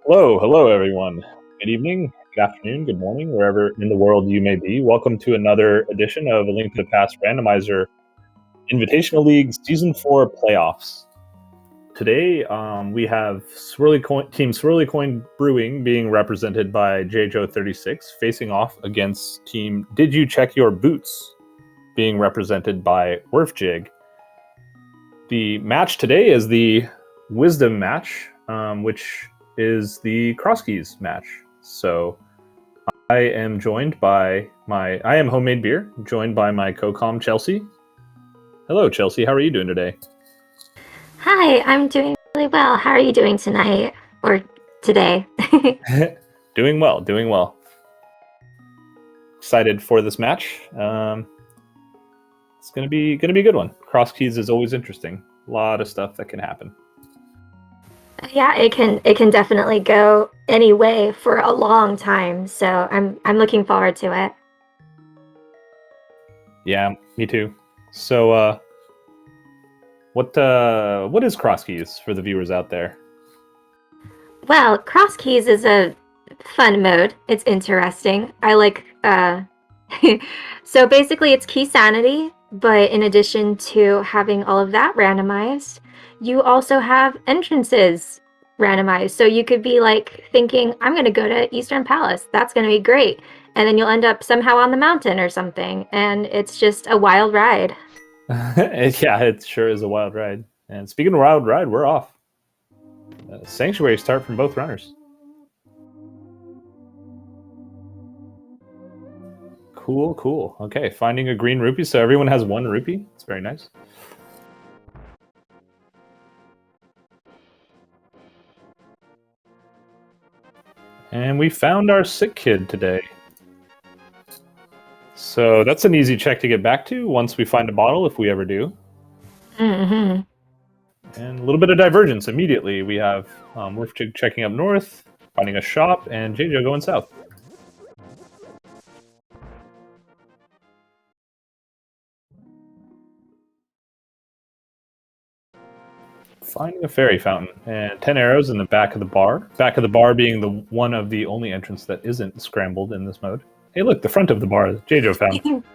Hello everyone. Good evening, good afternoon, good morning, wherever in the world you may be. Welcome to another edition of A Link to the Past Randomizer Invitational League Season 4 Playoffs. Today we have Team Swirly Coint Brewing being represented by JJo36 facing off against Team Did You Check Your Boots being represented by Werfjig. The match today is the Wisdom match, which is the Cross Keys match. So I am joined by I am Homemade Beer, joined by my co-com Chelsea. Hello Chelsea, how are you doing today? Hi, I'm doing really well. How are you doing tonight or today? Doing well. Excited for this match. It's gonna be a good one. Cross Keys is always interesting. A lot of stuff that can happen. Yeah, it can definitely go any way for a long time. So I'm looking forward to it. Yeah, me too. So what is Cross Keys for the viewers out there? Well, Cross Keys is a fun mode. It's interesting. I like so basically it's key sanity, but in addition to having all of that randomized, you also have entrances randomized. So you could be like thinking, I'm going to go to Eastern Palace. That's going to be great. And then you'll end up somehow on the mountain or something. And it's just a wild ride. Yeah, it sure is a wild ride. And speaking of wild ride, we're off. Sanctuary start from both runners. Cool. Okay, finding a green rupee. So everyone has one rupee. It's very nice. And we found our sick kid today. So that's an easy check to get back to once we find a bottle, if we ever do. Mm-hmm. And a little bit of divergence immediately. We have Wolfjig checking up north, finding a shop, and JJ going south. Finding a fairy fountain and 10 arrows in the back of the bar. Back of the bar being the one of the only entrance that isn't scrambled in this mode. Hey, look, the front of the bar JJ found.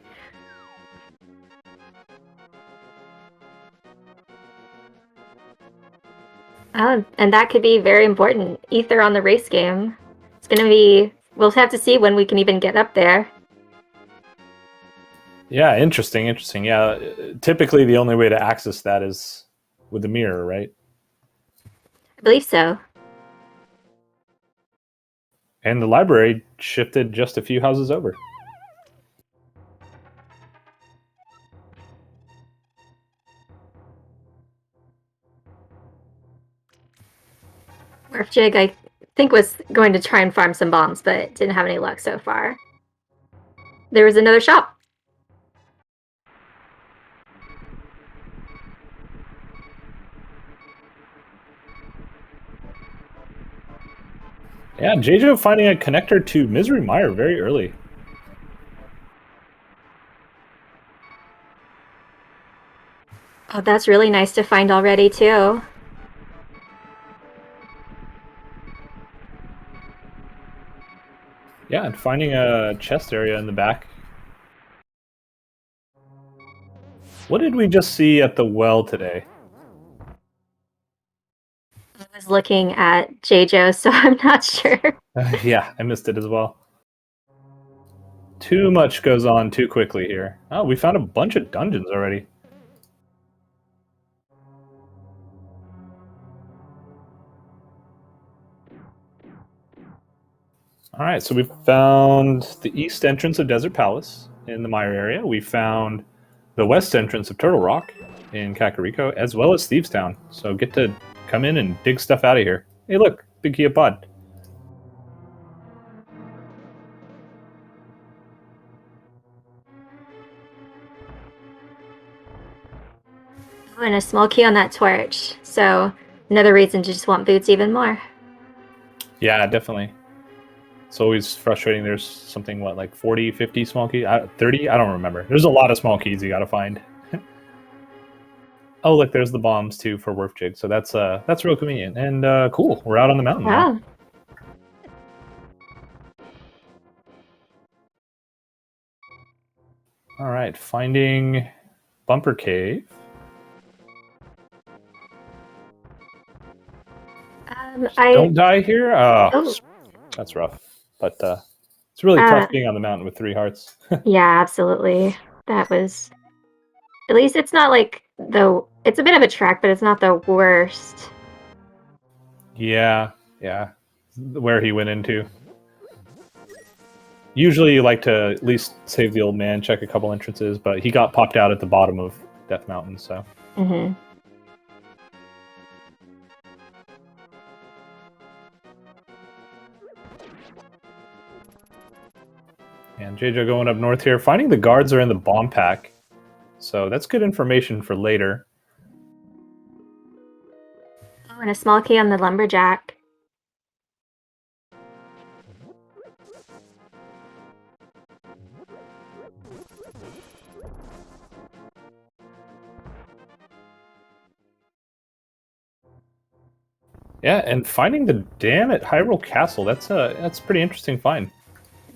And that could be very important. Ether on the race game. It's going to be, we'll have to see when we can even get up there. Yeah, interesting. Yeah, typically the only way to access that is with the mirror, right? I believe so. And the library shifted just a few houses over. Werfjig, I think, was going to try and farm some bombs, but didn't have any luck so far. There was another shop. Yeah, JJ finding a connector to Misery Mire very early. Oh, that's really nice to find already, too. Yeah, and finding a chest area in the back. What did we just see at the well today? I was looking at JJo, so I'm not sure. Yeah, I missed it as well. Too much goes on too quickly here. Oh, we found a bunch of dungeons already. Alright, so we found the east entrance of Desert Palace in the Mire area. We found the west entrance of Turtle Rock in Kakariko, as well as Thieves Town. So get to come in and dig stuff out of here. Hey look, Big Kia Pod. Oh, and a small key on that torch. So another reason to just want boots even more. Yeah, definitely. It's always frustrating. There's something, what, like 40, 50 small keys? 30? I don't remember. There's a lot of small keys you gotta find. Oh, look, there's the bombs, too, for Werfjig. So that's real convenient. And cool, we're out on the mountain now. All right, finding Bumper Cave. Don't die here. Oh. That's rough. But it's really tough being on the mountain with 3 hearts. Yeah, absolutely. That was. At least it's not like it's a bit of a trek, but it's not the worst. Yeah. Where he went into. Usually you like to at least save the old man, check a couple entrances, but he got popped out at the bottom of Death Mountain, so. Mm-hmm. And JJ going up north here. Finding the guards are in the bomb pack, so that's good information for later. Oh, and a small key on the lumberjack. Yeah, and finding the dam at Hyrule Castle, that's a pretty interesting find.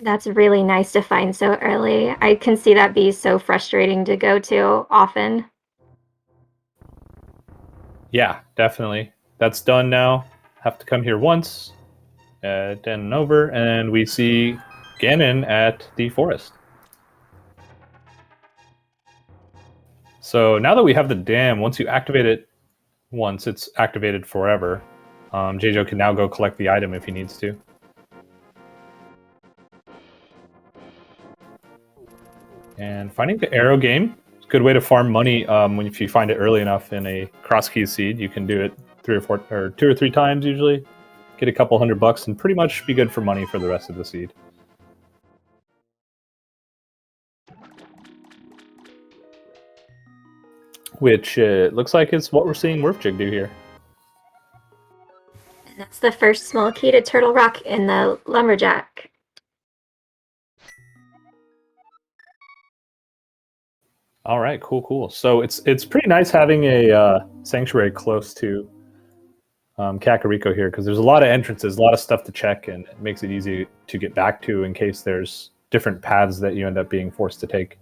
That's really nice to find so early. I can see that be so frustrating to go to often. Yeah, definitely. That's done now. Have to come here once, and over, and we see Ganon at the forest. So now that we have the dam, once you activate it once, it's activated forever. JJ can now go collect the item if he needs to. And finding the arrow game is a good way to farm money. If you find it early enough in a cross key seed, you can do it 2 or 3 times usually. Get a couple $100 and pretty much be good for money for the rest of the seed. Which looks like is what we're seeing Werfjig do here. And that's the first small key to Turtle Rock in the lumberjack. All right, cool. So it's pretty nice having a sanctuary close to Kakariko here, because there's a lot of entrances, a lot of stuff to check, and it makes it easy to get back to in case there's different paths that you end up being forced to take.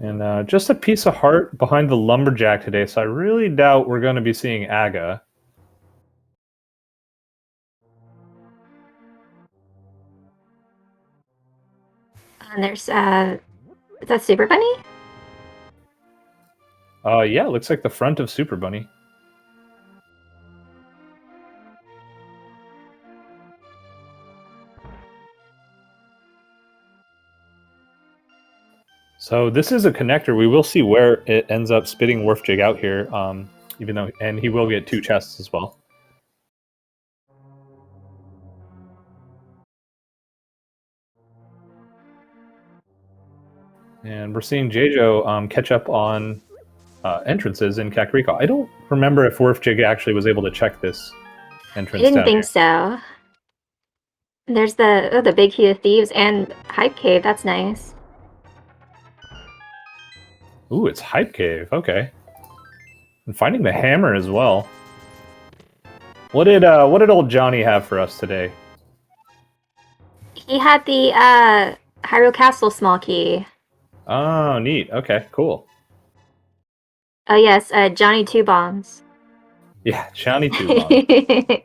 And just a piece of heart behind the lumberjack today, so I really doubt we're going to be seeing Aga. And there's is that Super Bunny? Yeah, looks like the front of Super Bunny. So this is a connector. We will see where it ends up spitting Werfjig out here, and he will get 2 chests as well. And we're seeing Jeijo catch up on entrances in Kakariko. I don't remember if Werfjig actually was able to check this entrance. I didn't think so. There's the Big Key of Thieves and Hype Cave. That's nice. Ooh, it's Hype Cave. Okay. And finding the hammer as well. What did old Johnny have for us today? He had the Hyrule Castle small key. Oh, neat. Okay, cool. Oh yes, Johnny Two Bombs. Yeah, Johnny Two Bombs.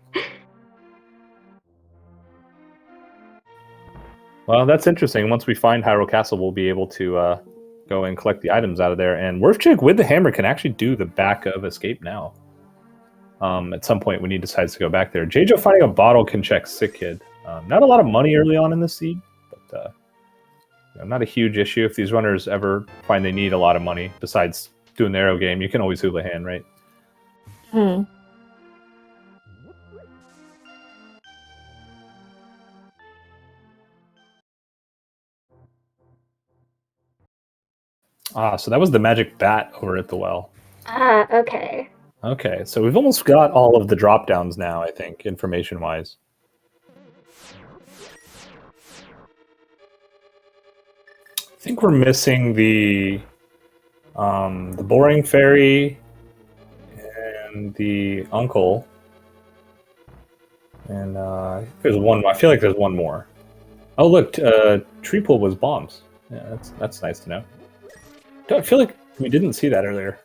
Well, that's interesting. Once we find Hyrule Castle, we'll be able to go and collect the items out of there. And Werfjig with the hammer can actually do the back of Escape Now. At some point when he decides to go back there. Jeijo finding a bottle can check Sick Kid. Not a lot of money early on in the seed, but not a huge issue. If these runners ever find they need a lot of money, besides doing the arrow game, you can always hula hand, right? Hmm. So that was the magic bat over at the well. Okay. Okay, so we've almost got all of the drop downs now, I think, information-wise. I think we're missing the boring fairy and the uncle. And there's one. I feel like there's one more. Oh, look, tree pool was bombs. Yeah, that's nice to know. I feel like we didn't see that earlier.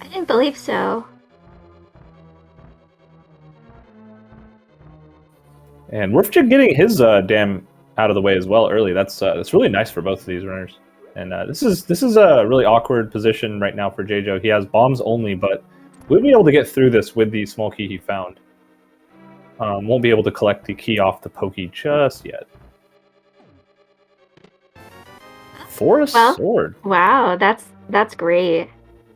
I didn't believe so. And Wolfjig getting his dam out of the way as well early. That's really nice for both of these runners. And this is a really awkward position right now for JJo. He has bombs only, but we'll be able to get through this with the small key he found. Won't be able to collect the key off the pokey just yet. For a sword. Wow, that's great.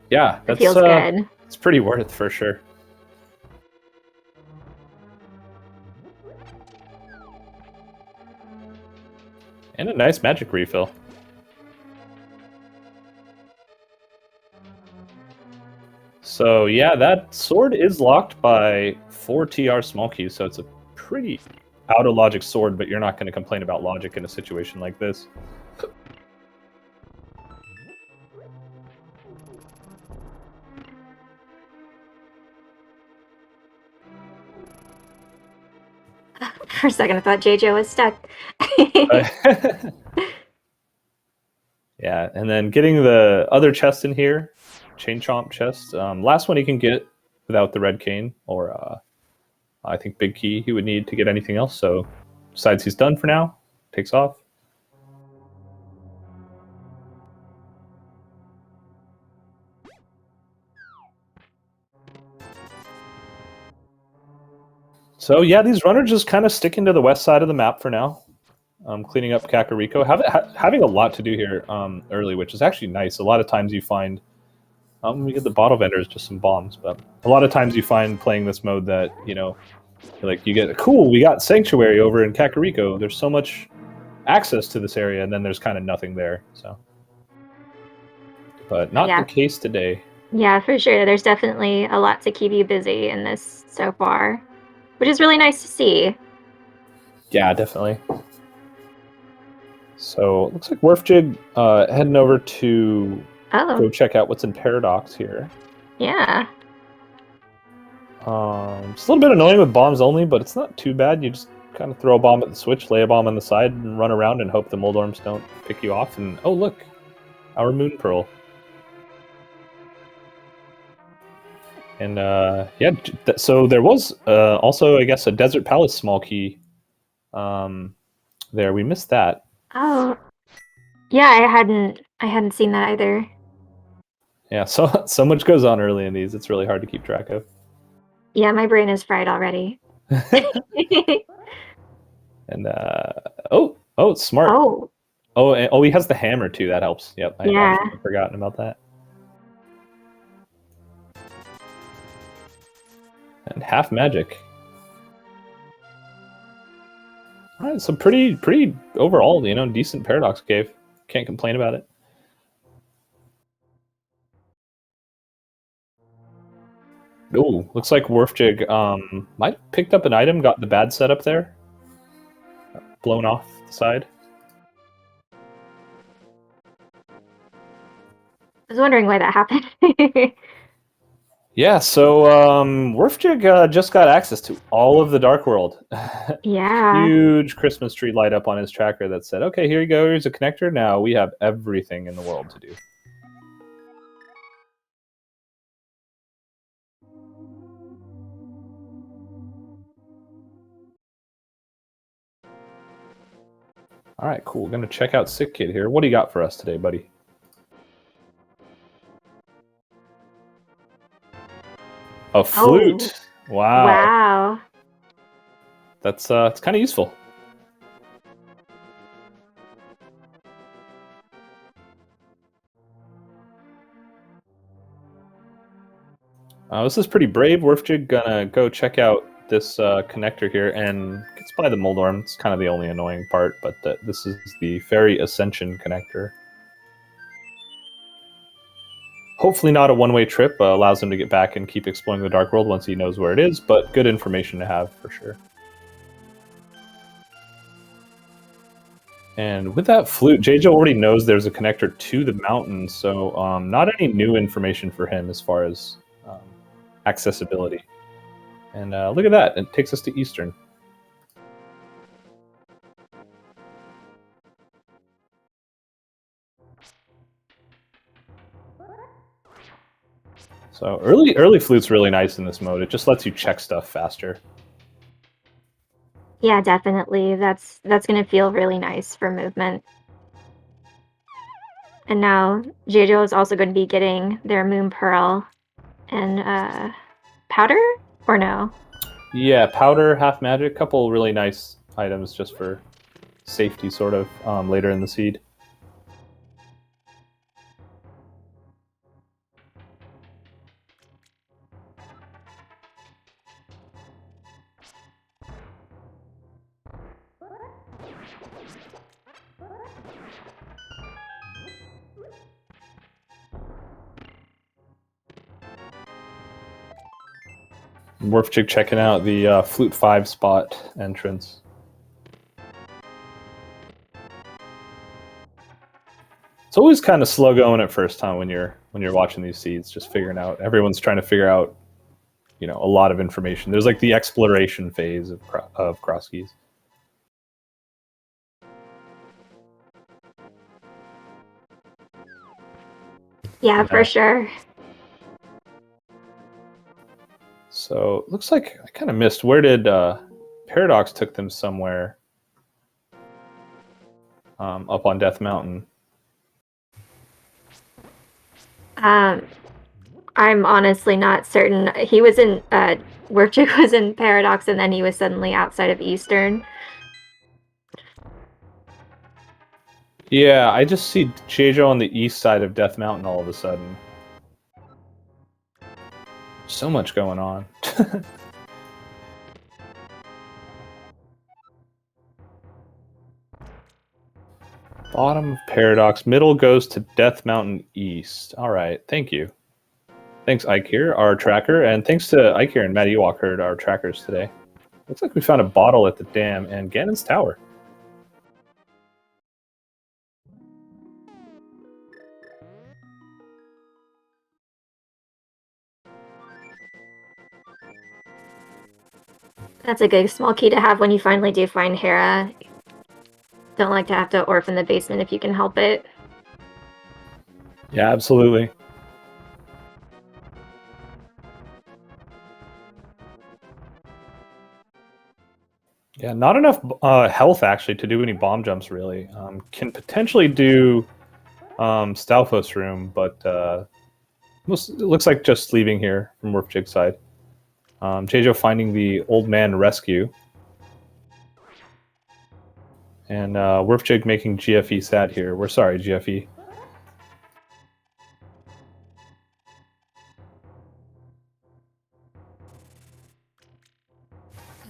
Yeah, that feels good. It's pretty worth it for sure. And a nice magic refill. So yeah, that sword is locked by 4 TR small keys, so it's a pretty out of logic sword, but you're not going to complain about logic in a situation like this. For a second, I thought JJ was stuck. Yeah, and then getting the other chest in here, Chain Chomp chest. Last one he can get without the red cane, or I think big key he would need to get anything else. So decides he's done for now, takes off. So yeah, these runners just kind of sticking to the west side of the map for now. Cleaning up Kakariko. Having a lot to do here early, which is actually nice. A lot of times you find, we get the bottle vendors, just some bombs, but a lot of times you find playing this mode that, you know, like you get, cool, we got Sanctuary over in Kakariko. There's so much access to this area, and then there's kind of nothing there. So, but not the case today. Yeah, for sure. There's definitely a lot to keep you busy in this so far, which is really nice to see. Yeah, definitely. So it looks like Wolfjig heading over to go check out what's in Paradox here. Yeah. It's a little bit annoying with bombs only, but it's not too bad. You just kind of throw a bomb at the switch, lay a bomb on the side, and run around and hope the Moldorms don't pick you off. And oh, look, our Moon Pearl. And yeah, so there was also, I guess, a Desert Palace small key there. We missed that. Oh, yeah, I hadn't seen that either. Yeah, so much goes on early in these. It's really hard to keep track of. Yeah, my brain is fried already. And oh, smart. Oh, he has the hammer too. That helps. Yep, I had forgotten about that. And half magic. All right, so pretty overall, you know, decent Paradox cave. Can't complain about it. Oh, looks like Wolfjig might have picked up an item, got the bad setup there. Blown off the side. I was wondering why that happened. Yeah, so Wolfjig just got access to all of the Dark World. Yeah. Huge Christmas tree light up on his tracker that said, okay, here you go, here's a connector. Now we have everything in the world to do. All right, cool. Gonna check out Sick Kid here. What do you got for us today, buddy? A flute. Oh. Wow. Wow. That's it's kind of useful. This is pretty brave. Wolfjig gonna go check out this connector here and gets by the Moldorm. It's kind of the only annoying part, but this is the Fairy Ascension connector. Hopefully not a one-way trip. Allows him to get back and keep exploring the Dark World once he knows where it is, but good information to have for sure. And with that flute, JJ already knows there's a connector to the mountain, so not any new information for him as far as accessibility. And look at that, it takes us to Eastern. So early flute's really nice in this mode. It just lets you check stuff faster. Yeah, definitely. That's gonna feel really nice for movement. And now JoJo is also going to be getting their Moon Pearl and powder, or no? Yeah, powder, half magic, couple really nice items just for safety, sort of, later in the seed. Warfchick checking out the Flute 5 spot entrance. It's always kind of slow going at first time when you're watching these seeds, just figuring out. Everyone's trying to figure out, a lot of information. There's like the exploration phase of cross keys. Yeah, for sure. So looks like I kind of missed. Where did Paradox took them somewhere up on Death Mountain? I'm honestly not certain. He was in Warpchick was in Paradox, and then he was suddenly outside of Eastern. Yeah, I just see JoJo on the east side of Death Mountain all of a sudden. So much going on. Bottom of Paradox, middle goes to Death Mountain East. All right, thank you. Thanks, Ike here, our tracker, and thanks to Ike here and Matt Ewok, our trackers today. Looks like we found a bottle at the dam and Ganon's Tower. That's a good small key to have when you finally do find Hera. Don't like to have to orphan the basement if you can help it. Yeah, absolutely. Yeah, not enough health actually to do any bomb jumps really. Can potentially do Stalfos room, but it looks like just leaving here from Warpjig's side. JoJo finding the old man rescue. And Warpjig making GFE sad here. We're sorry, GFE.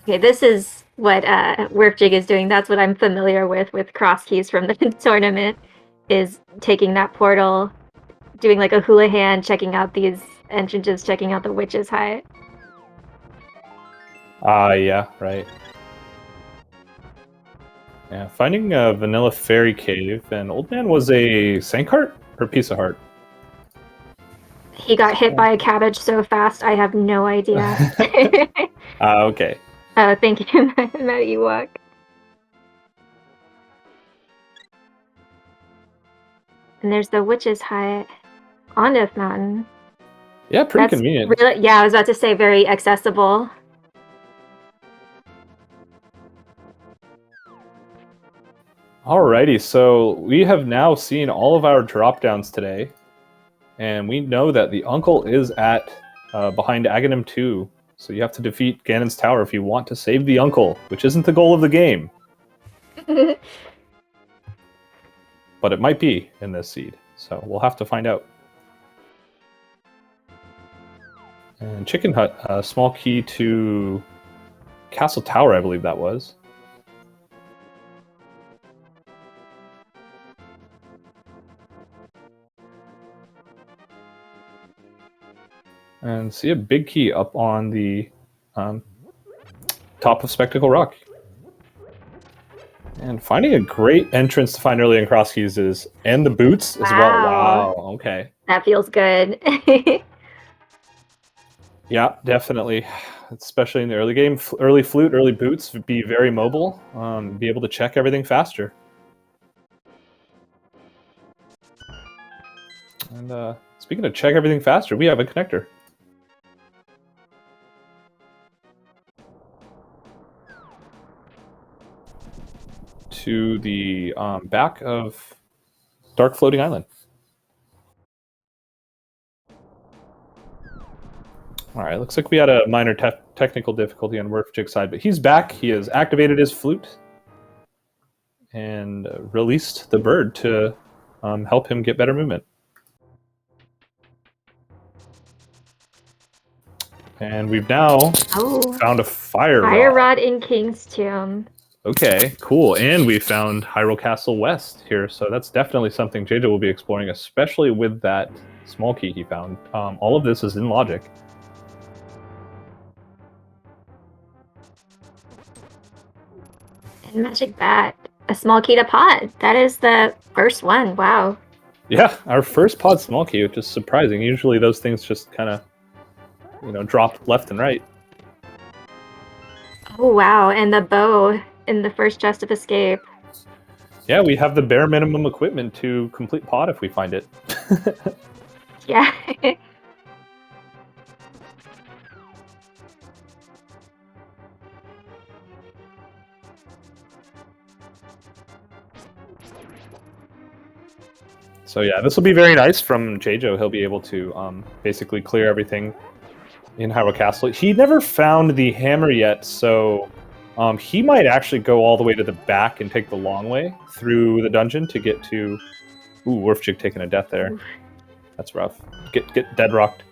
Okay, this is what Warpjig is doing. That's what I'm familiar with cross keys from the tournament, is taking that portal, doing like a hula hand, checking out these entrances, checking out the witch's hut. Yeah, right. Yeah, finding a vanilla fairy cave, and Old Man was a Sankheart or Piece of Heart? He got hit by a cabbage so fast, I have no idea. Okay. Oh, thank you, Matt Ewok. And there's the witch's hut on Death Mountain. Yeah, pretty convenient. Really, yeah, I was about to say very accessible. Alrighty, so we have now seen all of our drop downs today, and we know that the uncle is at behind Aghanim 2. So you have to defeat Ganon's Tower if you want to save the uncle, which isn't the goal of the game. But it might be in this seed, so we'll have to find out. And Chicken Hut, a small key to Castle Tower, I believe that was. And see a big key up on the top of Spectacle Rock. And finding a great entrance to find early in cross keys is, and the boots as well. Wow, okay. That feels good. Yeah, definitely. Especially in the early game, early flute, early boots, be very mobile, be able to check everything faster. And speaking of check everything faster, we have a connector. To the back of Dark Floating Island. All right, looks like we had a minor technical difficulty on Werfjig's side, but he's back. He has activated his flute and released the bird to help him get better movement. And we've now found a fire rod. Fire rod in King's Tomb. Okay, cool. And we found Hyrule Castle West here, so that's definitely something JJ will be exploring, especially with that small key he found. All of this is in logic. And Magic Bat. A small key to pod. That is the first one. Wow. Yeah, our first pod small key, which is surprising. Usually those things just kind of, dropped left and right. Oh, wow. And the bow in the first Chest of Escape. Yeah, we have the bare minimum equipment to complete pod if we find it. Yeah. So yeah, this will be very nice from Jjo. He'll be able to basically clear everything in Hyrule Castle. He never found the hammer yet, so he might actually go all the way to the back and take the long way through the dungeon to get to... Ooh, Werfjig taking a death there. That's rough. Get dead rocked.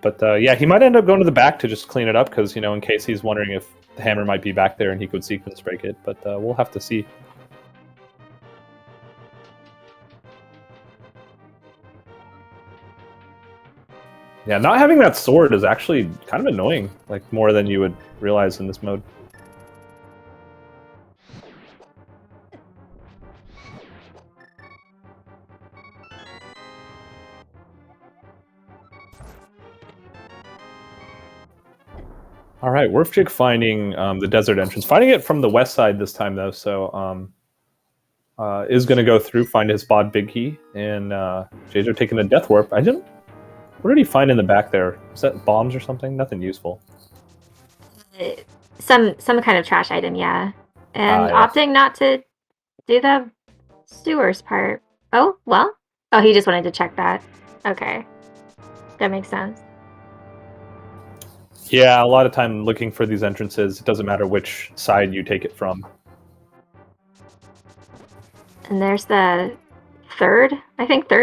But yeah, he might end up going to the back to just clean it up, because, in case he's wondering if the hammer might be back there and he could sequence break it. But we'll have to see. Yeah, not having that sword is actually kind of annoying, like more than you would realize in this mode. All right, Werfjig finding the desert entrance. Finding it from the west side this time, though, so is going to go through, find his bod big key, and Jjo taking a death warp. What did he find in the back there? Is that bombs or something? Nothing useful. Some kind of trash item, yeah. And yes. opting not to do the sewers part. Oh, well. Oh, he just wanted to check that. Okay. That makes sense. Yeah, a lot of time looking for these entrances, it doesn't matter which side you take it from. And there's the third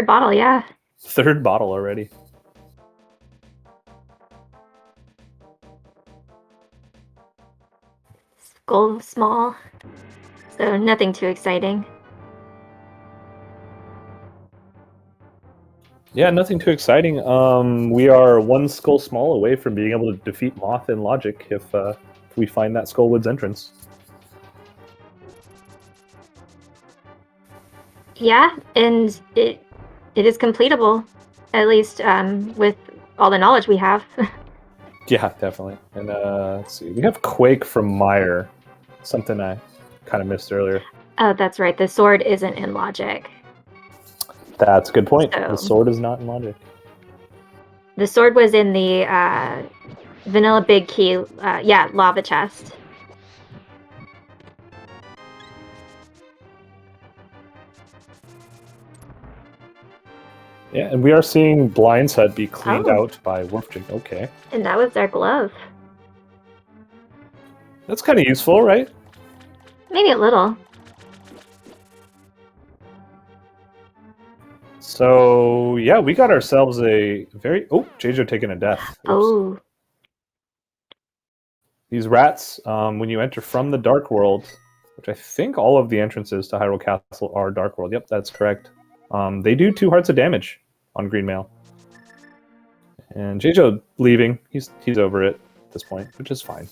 bottle, yeah. Third bottle already. Gold small, so nothing too exciting. Yeah, nothing too exciting. We are one skull small away from being able to defeat Moth in logic if we find that Skullwoods entrance. Yeah, and it is completable, at least with all the knowledge we have. Yeah, definitely. And let's see, we have Quake from Meyer. Something I kind of missed earlier. Oh, that's right. The sword isn't in logic. That's a good point. So, the sword is not in logic. The sword was in the vanilla big key, lava chest. Yeah, and we are seeing Blindshead be cleaned out by Werfjig. Okay. And that was their glove. That's kind of useful, right? Maybe a little. So, yeah, we got ourselves a very... Oh, Jjo taking a death. Oops. Oh. These rats, when you enter from the Dark World, which I think all of the entrances to Hyrule Castle are Dark World. Yep, that's correct. They do 2 hearts of damage on green mail. And Jjo leaving. He's over it at this point, which is fine.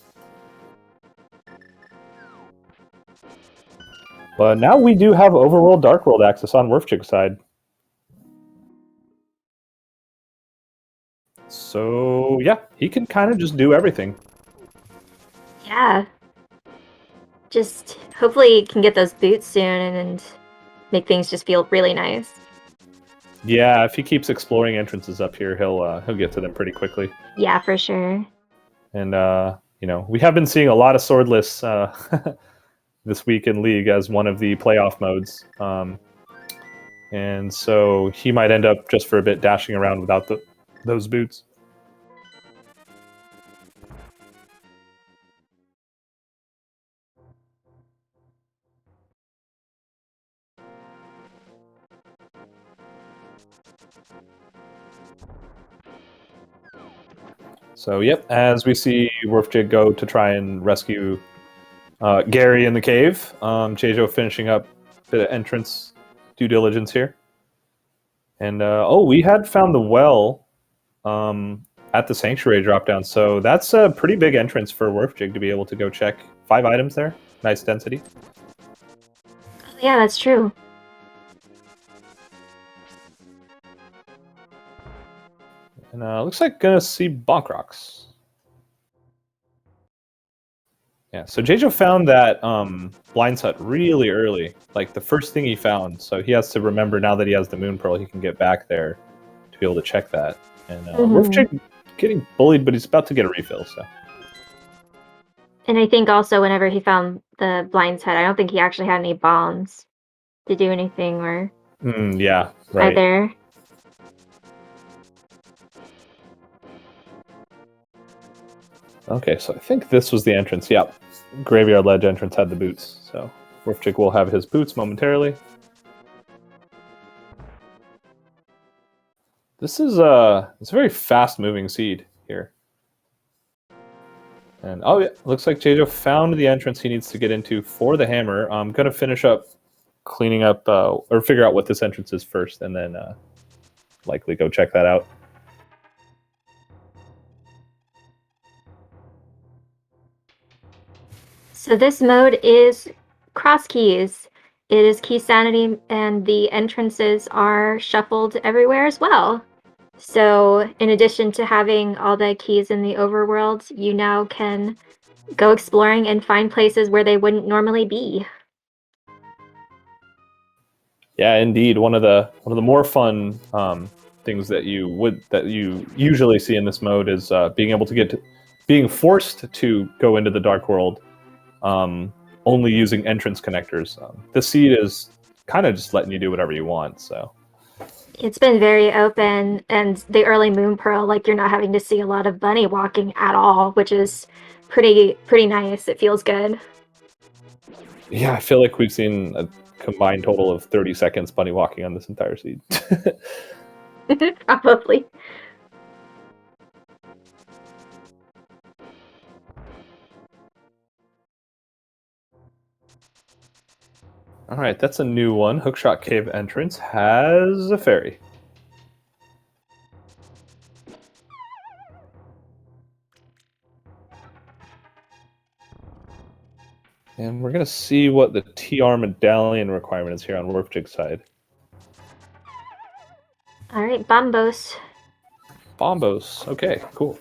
But now we do have overworld Dark World access on Werfjig's side. So yeah, he can kind of just do everything. Yeah. Just hopefully he can get those boots soon and make things just feel really nice. Yeah, if he keeps exploring entrances up here, he'll get to them pretty quickly. Yeah, for sure. And you know, we have been seeing a lot of swordless this week in League as one of the playoff modes. And so he might end up just for a bit dashing around without those boots. So yep, as we see Wolfjig go to try and rescue Gary in the cave, Jejo finishing up a bit of entrance due diligence here. And oh, we had found the well at the Sanctuary drop-down, so that's a pretty big entrance for Wolfjig to be able to go check 5 items there. Nice density. Yeah, that's true. And looks like gonna see Bonk Rocks. Yeah, so Jejo found that Blind Hut really early, like the first thing he found. So he has to remember now that he has the Moon Pearl, he can get back there to be able to check that. And Wolfjig getting bullied, but he's about to get a refill. So. And I think also whenever he found the Blind's Head, I don't think he actually had any bombs to do anything or. Yeah, right. Either. Okay, so I think this was the entrance. Yep, Graveyard Ledge entrance had the boots. So Wolfjig will have his boots momentarily. This is it's a very fast-moving seed here. And oh yeah, looks like Jejo found the entrance he needs to get into for the hammer. I'm gonna finish up cleaning up or figure out what this entrance is first, and then likely go check that out. So this mode is cross keys. It is key sanity, and the entrances are shuffled everywhere as well. So in addition to having all the keys in the overworld, you now can go exploring and find places where they wouldn't normally be. Yeah, indeed. One of the more fun things that you usually see in this mode is being able to being forced to go into the Dark World only using entrance connectors. This seed is kind of just letting you do whatever you want. So it's been very open, and the early Moon Pearl, like you're not having to see a lot of bunny walking at all, which is pretty nice. It feels good. Yeah, I feel like we've seen a combined total of 30 seconds bunny walking on this entire seed. Probably. All right, that's a new one. Hookshot Cave entrance has a fairy. And we're going to see what the TR medallion requirement is here on Wolfjig's side. All right, Bombos. Bombos. Okay, cool.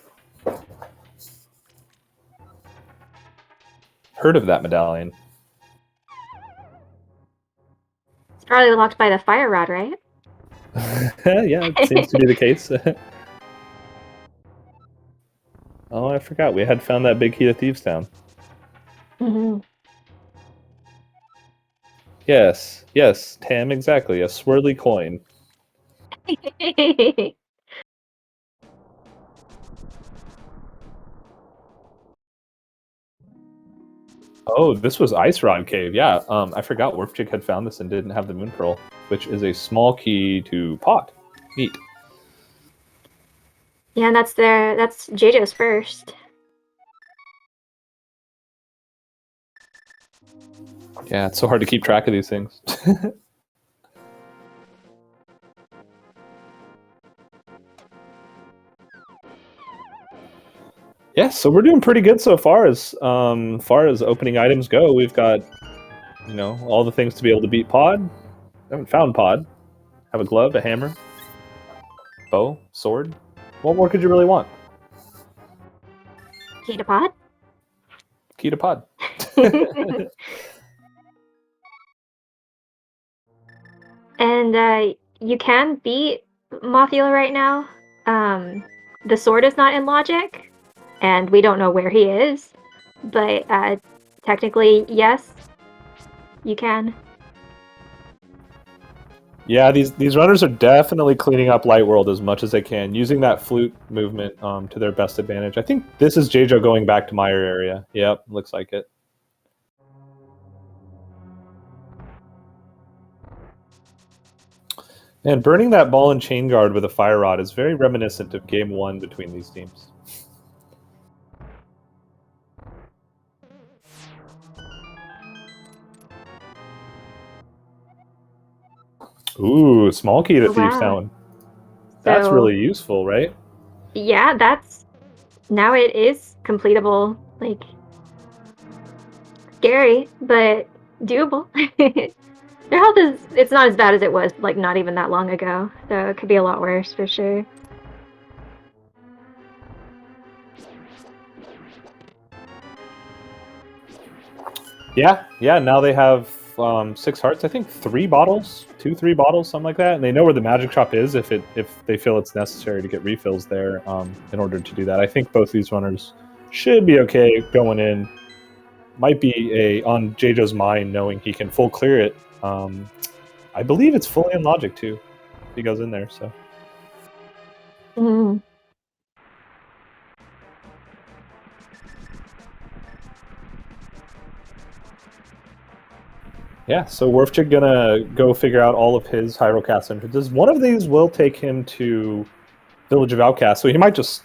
Heard of that medallion. It's probably locked by the fire rod, right? Yeah, it seems to be the case. Oh, I forgot. We had found that big key to Thieves Town. Mm-hmm. Yes, Tam, exactly. A swirly coin. Oh, this was Ice Rod Cave. Yeah, I forgot Wolfjig had found this and didn't have the Moon Pearl, which is a small key to pot. Neat. Yeah, and that's Jejo's first. Yeah, it's so hard to keep track of these things. Yeah, so we're doing pretty good so far as opening items go. We've got, you know, all the things to be able to beat Pod. I haven't found Pod. Have a glove, a hammer, bow, sword. What more could you really want? Key to pod? Key to pod. And you can beat Mothula right now. The sword is not in logic, and we don't know where he is. But technically, yes, you can. Yeah, these runners are definitely cleaning up Light World as much as they can, using that flute movement to their best advantage. I think this is JJ going back to Meyer area. Yep, looks like it. And burning that ball and chain guard with a fire rod is very reminiscent of Game 1 between these teams. Ooh, small key to Thief's Town. That's really useful, right? Yeah, now it is completable. Like, scary, but doable. Their health it's not as bad as it was, like, not even that long ago. So it could be a lot worse, for sure. Yeah, now they have 6 hearts. I think 3 bottles, 3 bottles, something like that. And they know where the magic shop is if they feel it's necessary to get refills there in order to do that. I think both these runners should be okay going in. Might be on JJ's mind knowing he can full clear it. I believe it's fully in logic too. If he goes in there, so. Mm. Yeah, so Werfchik gonna go figure out all of his Hyrocast entrances. One of these will take him to Village of Outcasts, so he might just,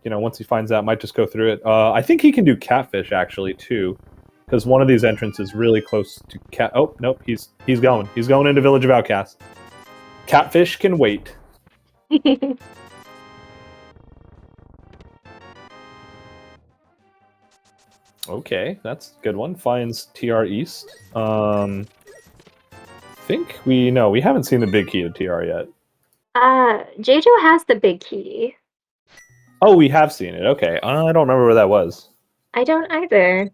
once he finds out, might just go through it. I think he can do Catfish actually too, because one of these entrances is really close to Cat. Oh nope, he's going. He's going into Village of Outcasts. Catfish can wait. Okay, that's a good one. Finds TR East. Think we haven't seen the big key to TR yet. JJ has the big key. Oh, we have seen it. Okay, I don't remember where that was. I don't either.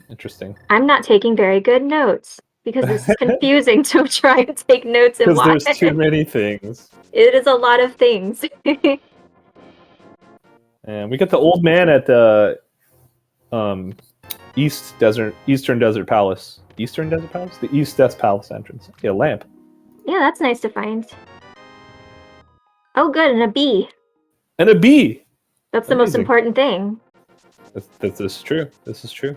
Interesting. I'm not taking very good notes because this is confusing to try to take notes and watch. Because there's too many things. It is a lot of things. And we got the old man at the Eastern Desert Palace. Eastern Desert Palace? The East Desert Palace entrance. Yeah, lamp. Yeah, that's nice to find. Oh, good, and a bee. And a bee! That's the most important thing. This is true. This is true.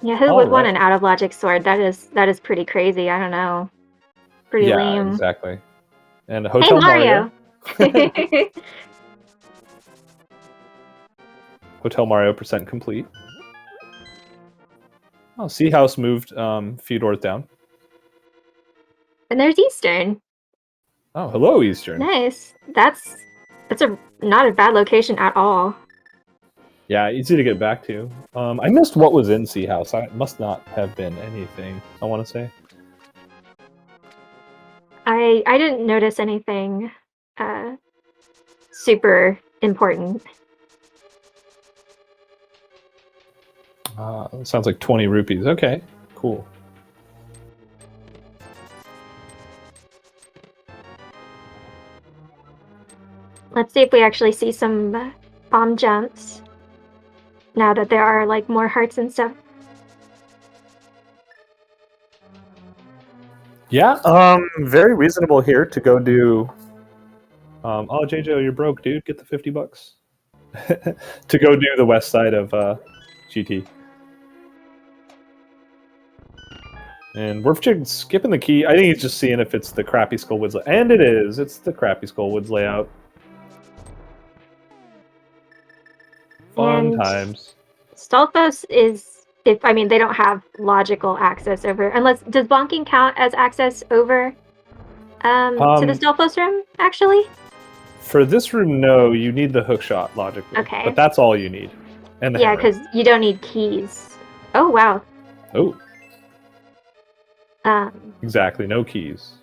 Yeah, who would want an out of logic sword? That is pretty crazy. I don't know. Pretty lame. Yeah, exactly. And Hotel Mario. Hotel Mario % complete. Oh, Sea House moved a few doors down. And there's Eastern. Oh, hello, Eastern. Nice. That's not a bad location at all. Yeah, easy to get back to. I missed what was in Sea House. It must not have been anything, I want to say. I didn't notice anything super important. Sounds like 20 rupees. Okay, cool. Let's see if we actually see some bomb jumps now that there are like more hearts and stuff. Yeah, very reasonable here to go do. Oh, JJ, you're broke, dude. Get the $50 to go do the west side of GT. And Werfchik skipping the key. I think he's just seeing if it's the crappy Skullwoods layout. And it is. It's the crappy Skullwoods layout. Fun times. Stalfos is, they don't have logical access over, does bonking count as access over to the Stalfos room, actually? For this room, no. You need the hookshot, logically. Okay. But that's all you need. And yeah, because you don't need keys. Oh, wow. Oh. Exactly, no keys.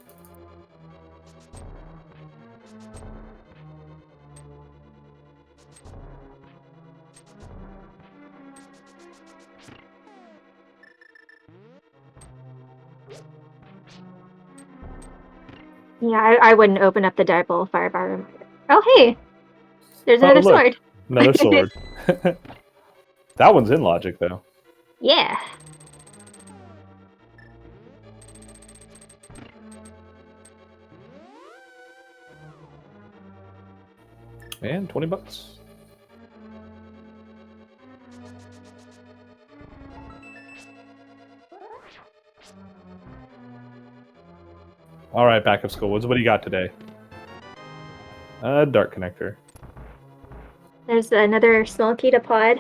Yeah, I wouldn't open up the Deadpool Firebar reminder. Oh, hey! There's Oh, another look. sword. Another sword. That one's in logic, though. Yeah. And 20 bucks. All right, Backup School. What do you got today? Dart connector. There's another small ketapod.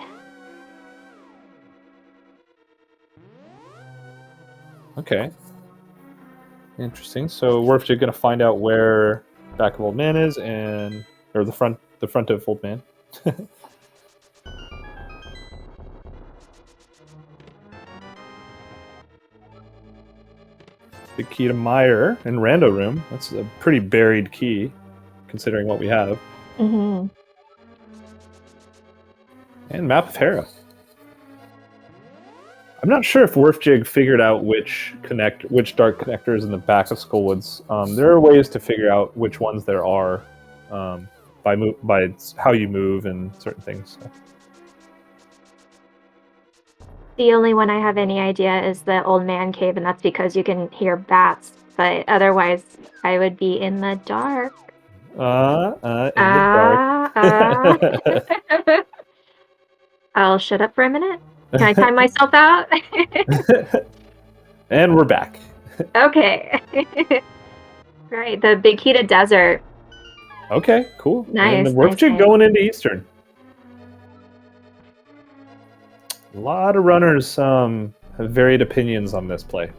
Okay. Interesting. So we're actually going to find out where Back of Old Man is, or the front of Old Man. The key to Meyer in Rando Room. That's a pretty buried key, considering what we have. Mm-hmm. And Map of Hera. I'm not sure if Werfjig figured out which dart connectors in the back of Skullwoods. There are ways to figure out which ones there are by how you move and certain things. So. The only one I have any idea is the Old Man Cave, and that's because you can hear bats. But otherwise, I would be in the dark. In the dark. I'll shut up for a minute. Can I time myself out? And we're back. Okay. Right, the Big Kita Desert. Okay, cool. Nice. And the Werfjig going into Eastern. A lot of runners have varied opinions on this play.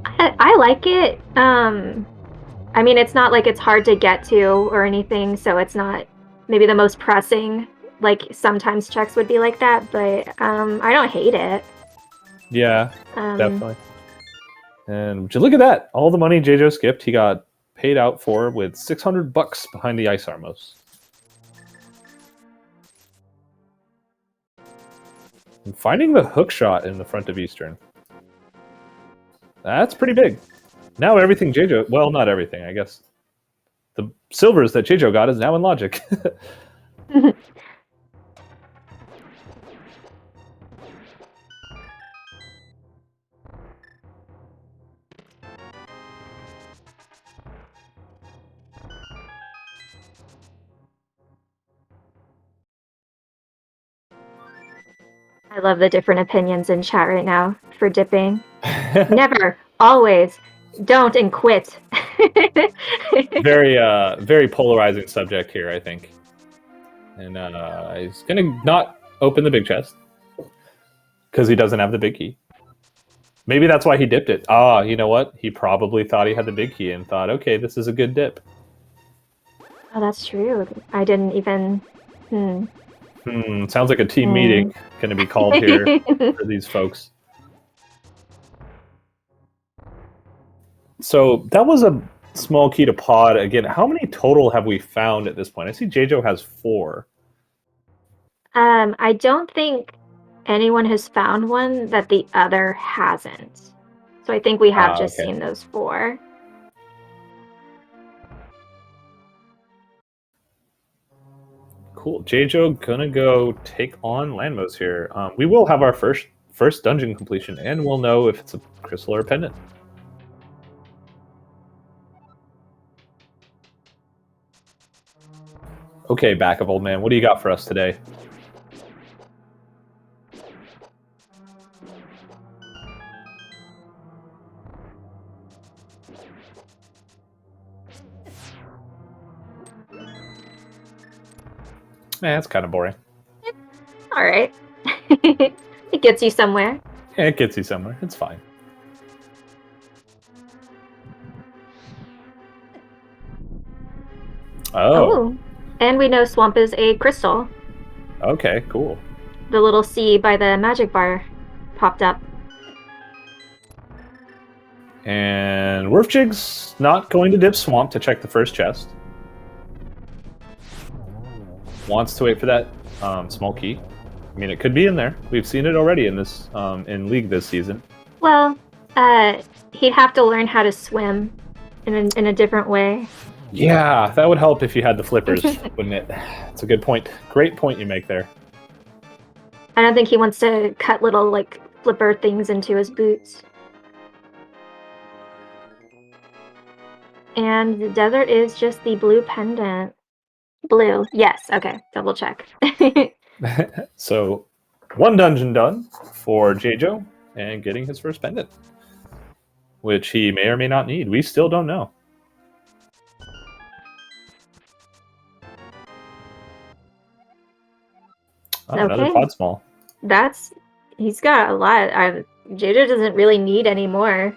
I like it. I mean, it's not like it's hard to get to or anything, so it's not maybe the most pressing. Like sometimes checks would be like that, but I don't hate it. Yeah, definitely. And would you look at that? All the money JJo skipped, he got paid out for with 600 bucks behind the Ice Armos. And finding the hook shot in the front of Eastern. That's pretty big. Now everything JJo, well, not everything, I guess. The silvers that JJo got is now in logic. I love the different opinions in chat right now for dipping. Never, always, don't, and quit. Very polarizing subject here, I think. And he's gonna not open the big chest because he doesn't have the big key. Maybe that's why he dipped it. Ah, you know what? He probably thought he had the big key and thought, okay, this is a good dip. Oh, that's true. I didn't even. Sounds like a team meeting going to be called here for these folks. So that was a small key to pod. Again, how many total have we found at this point? I see JJo has 4. I don't think anyone has found one that the other hasn't. So I think we have just seen those 4. Cool. JJo gonna go take on Landmos here. We will have our first dungeon completion, and we'll know if it's a crystal or a pendant. Okay, Back of Old Man, what do you got for us today? That's kind of boring. All right. It gets you somewhere. Yeah, it gets you somewhere. It's fine. Oh. And we know Swamp is a crystal. Okay, cool. The little C by the magic bar popped up. And Werfjig's not going to dip Swamp to check the first chest. Wants to wait for that small key. I mean, it could be in there. We've seen it already in this in League this season. Well, he'd have to learn how to swim in a different way. Yeah, that would help if you had the flippers, wouldn't it? It's a good point. Great point you make there. I don't think he wants to cut little like flipper things into his boots. And the desert is just the blue pendant. Blue, yes. Okay, double check. So, one dungeon done for J-Jo and getting his first pendant, which he may or may not need. We still don't know. Oh, okay. Another pod small. He's got a lot. J-Jo doesn't really need any more.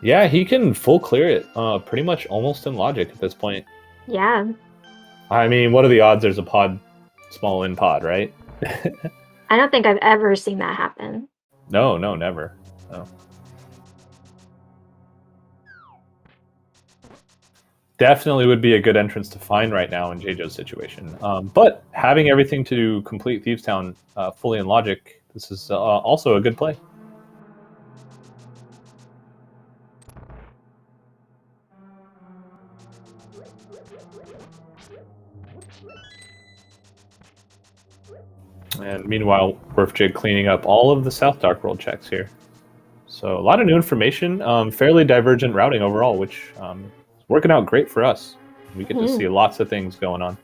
Yeah, he can full clear it pretty much almost in logic at this point. Yeah. I mean, what are the odds there's a pod small in pod, right? I don't think I've ever seen that happen. No, never. No. Definitely would be a good entrance to find right now in J-Jo's situation. But having everything to complete Thieves Town fully in logic, this is also a good play. And meanwhile, Werfjig cleaning up all of the South Dark World checks here. So a lot of new information, fairly divergent routing overall, which is working out great for us. We get to see lots of things going on.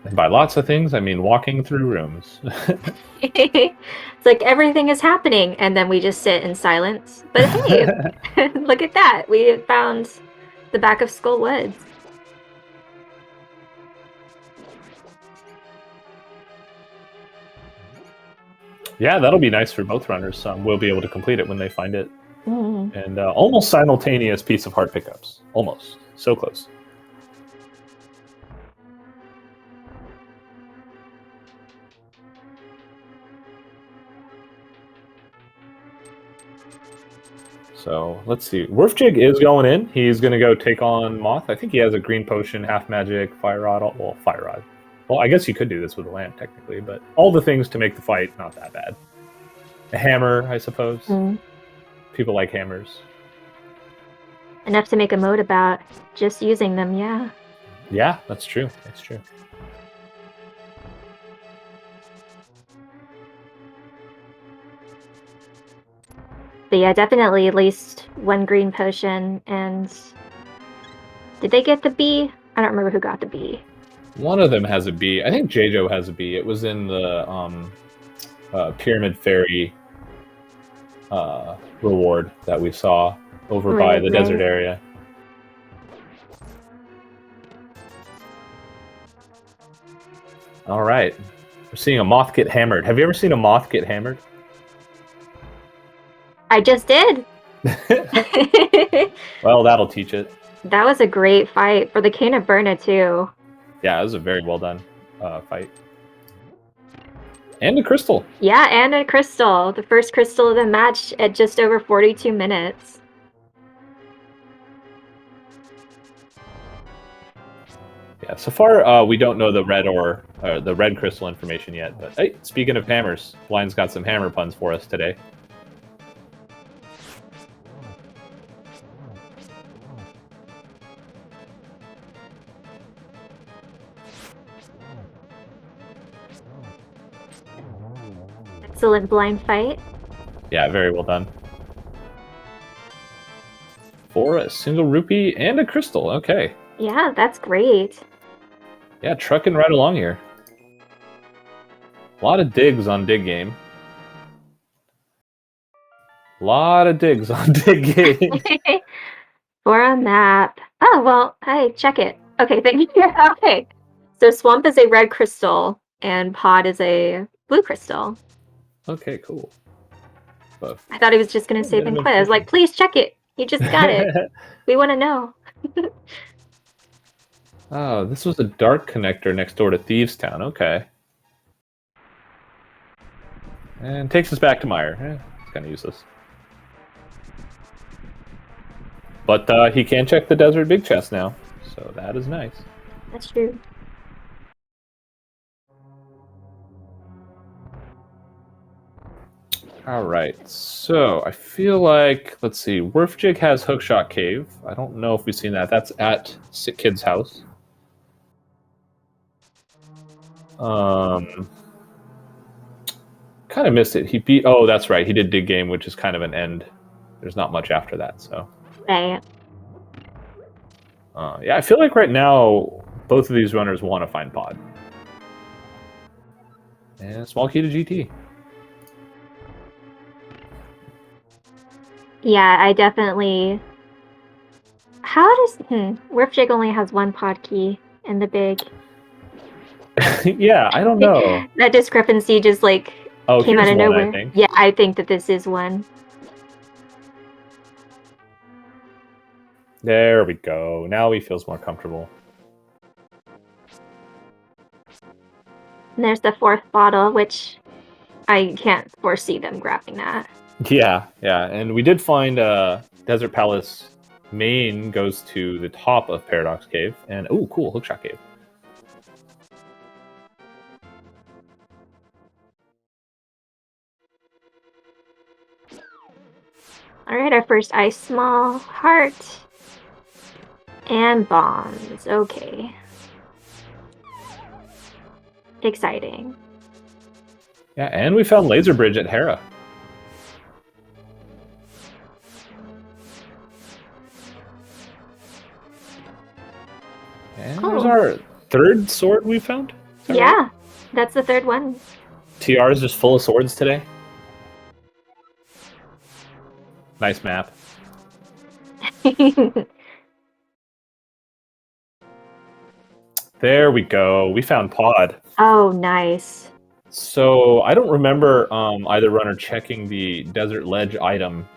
And by lots of things, I mean walking through rooms. It's like everything is happening, and then we just sit in silence. But hey, look at that. We found the back of Skull Woods. Yeah, that'll be nice for both runners. We'll be able to complete it when they find it. And almost simultaneous piece of heart pickups. Almost. So close. So let's see. Werfjig is going in. He's going to go take on Moth. I think he has a green potion, half magic, fire rod. Well, fire rod. Well, I guess you could do this with a lamp technically, but all the things to make the fight not that bad. A hammer, I suppose. People like hammers. Enough to make a mode about just using them, yeah. Yeah, that's true. That's true. But yeah, definitely at least one green potion. And did they get the bee? I don't remember who got the bee. One of them has a bee. I think J-Jo has a bee. It was in the Pyramid Fairy reward that we saw over by the desert area. All right. We're seeing a moth get hammered. Have you ever seen a moth get hammered? I just did. Well, that'll teach it. That was a great fight for the Cane of Burna, too. Yeah, it was a very well done fight. And a crystal. Yeah, and a crystal. The first crystal of the match at just over 42 minutes. Yeah, so far we don't know the red crystal information yet. But hey, speaking of hammers, Blind's got some hammer puns for us today. Excellent blind fight. Yeah, very well done. For a single rupee and a crystal. Okay. Yeah, that's great. Yeah, trucking right along here. A lot of digs on Dig Game. A lot of digs on Dig Game. For a map. Oh, well, hey, check it. Okay, thank you. Okay. So Swamp is a red crystal, and Pod is a blue crystal. Okay, cool. But I thought he was just going to save and quit. I was like, please check it. You just got it. We want to know. Oh, this was a dark connector next door to Thieves Town. Okay. And takes us back to Meyer. It's kind of useless. But he can check the desert big chest now, so that is nice. That's true. All right, so I feel like, let's see, Werfjig has Hookshot Cave. I don't know if we've seen that. That's at Sick Kid's house. Kind of missed it. He beat, oh, that's right, he did Dig Game, which is kind of an end. There's not much after that, so. Right. Yeah, I feel like right now, both of these runners want to find Pod. And small key to GT. Yeah, I definitely... How does... Werfjig only has one pod key in the big... Yeah, I don't know. That discrepancy just, like, came out of nowhere. I think. Yeah, I think that this is one. There we go. Now he feels more comfortable. And there's the fourth bottle, which I can't foresee them grabbing that. Yeah, and we did find Desert Palace main goes to the top of Paradox Cave, and oh, cool, Hookshot Cave. Alright, our first ice small, heart, and bombs. Okay. Exciting. Yeah, and we found Laser Bridge at Hera. And there's our third sword we found? Yeah, right? That's the third one. TR is just full of swords today. Nice map. There we go. We found Pod. Oh, nice. So I don't remember either runner checking the Desert Ledge item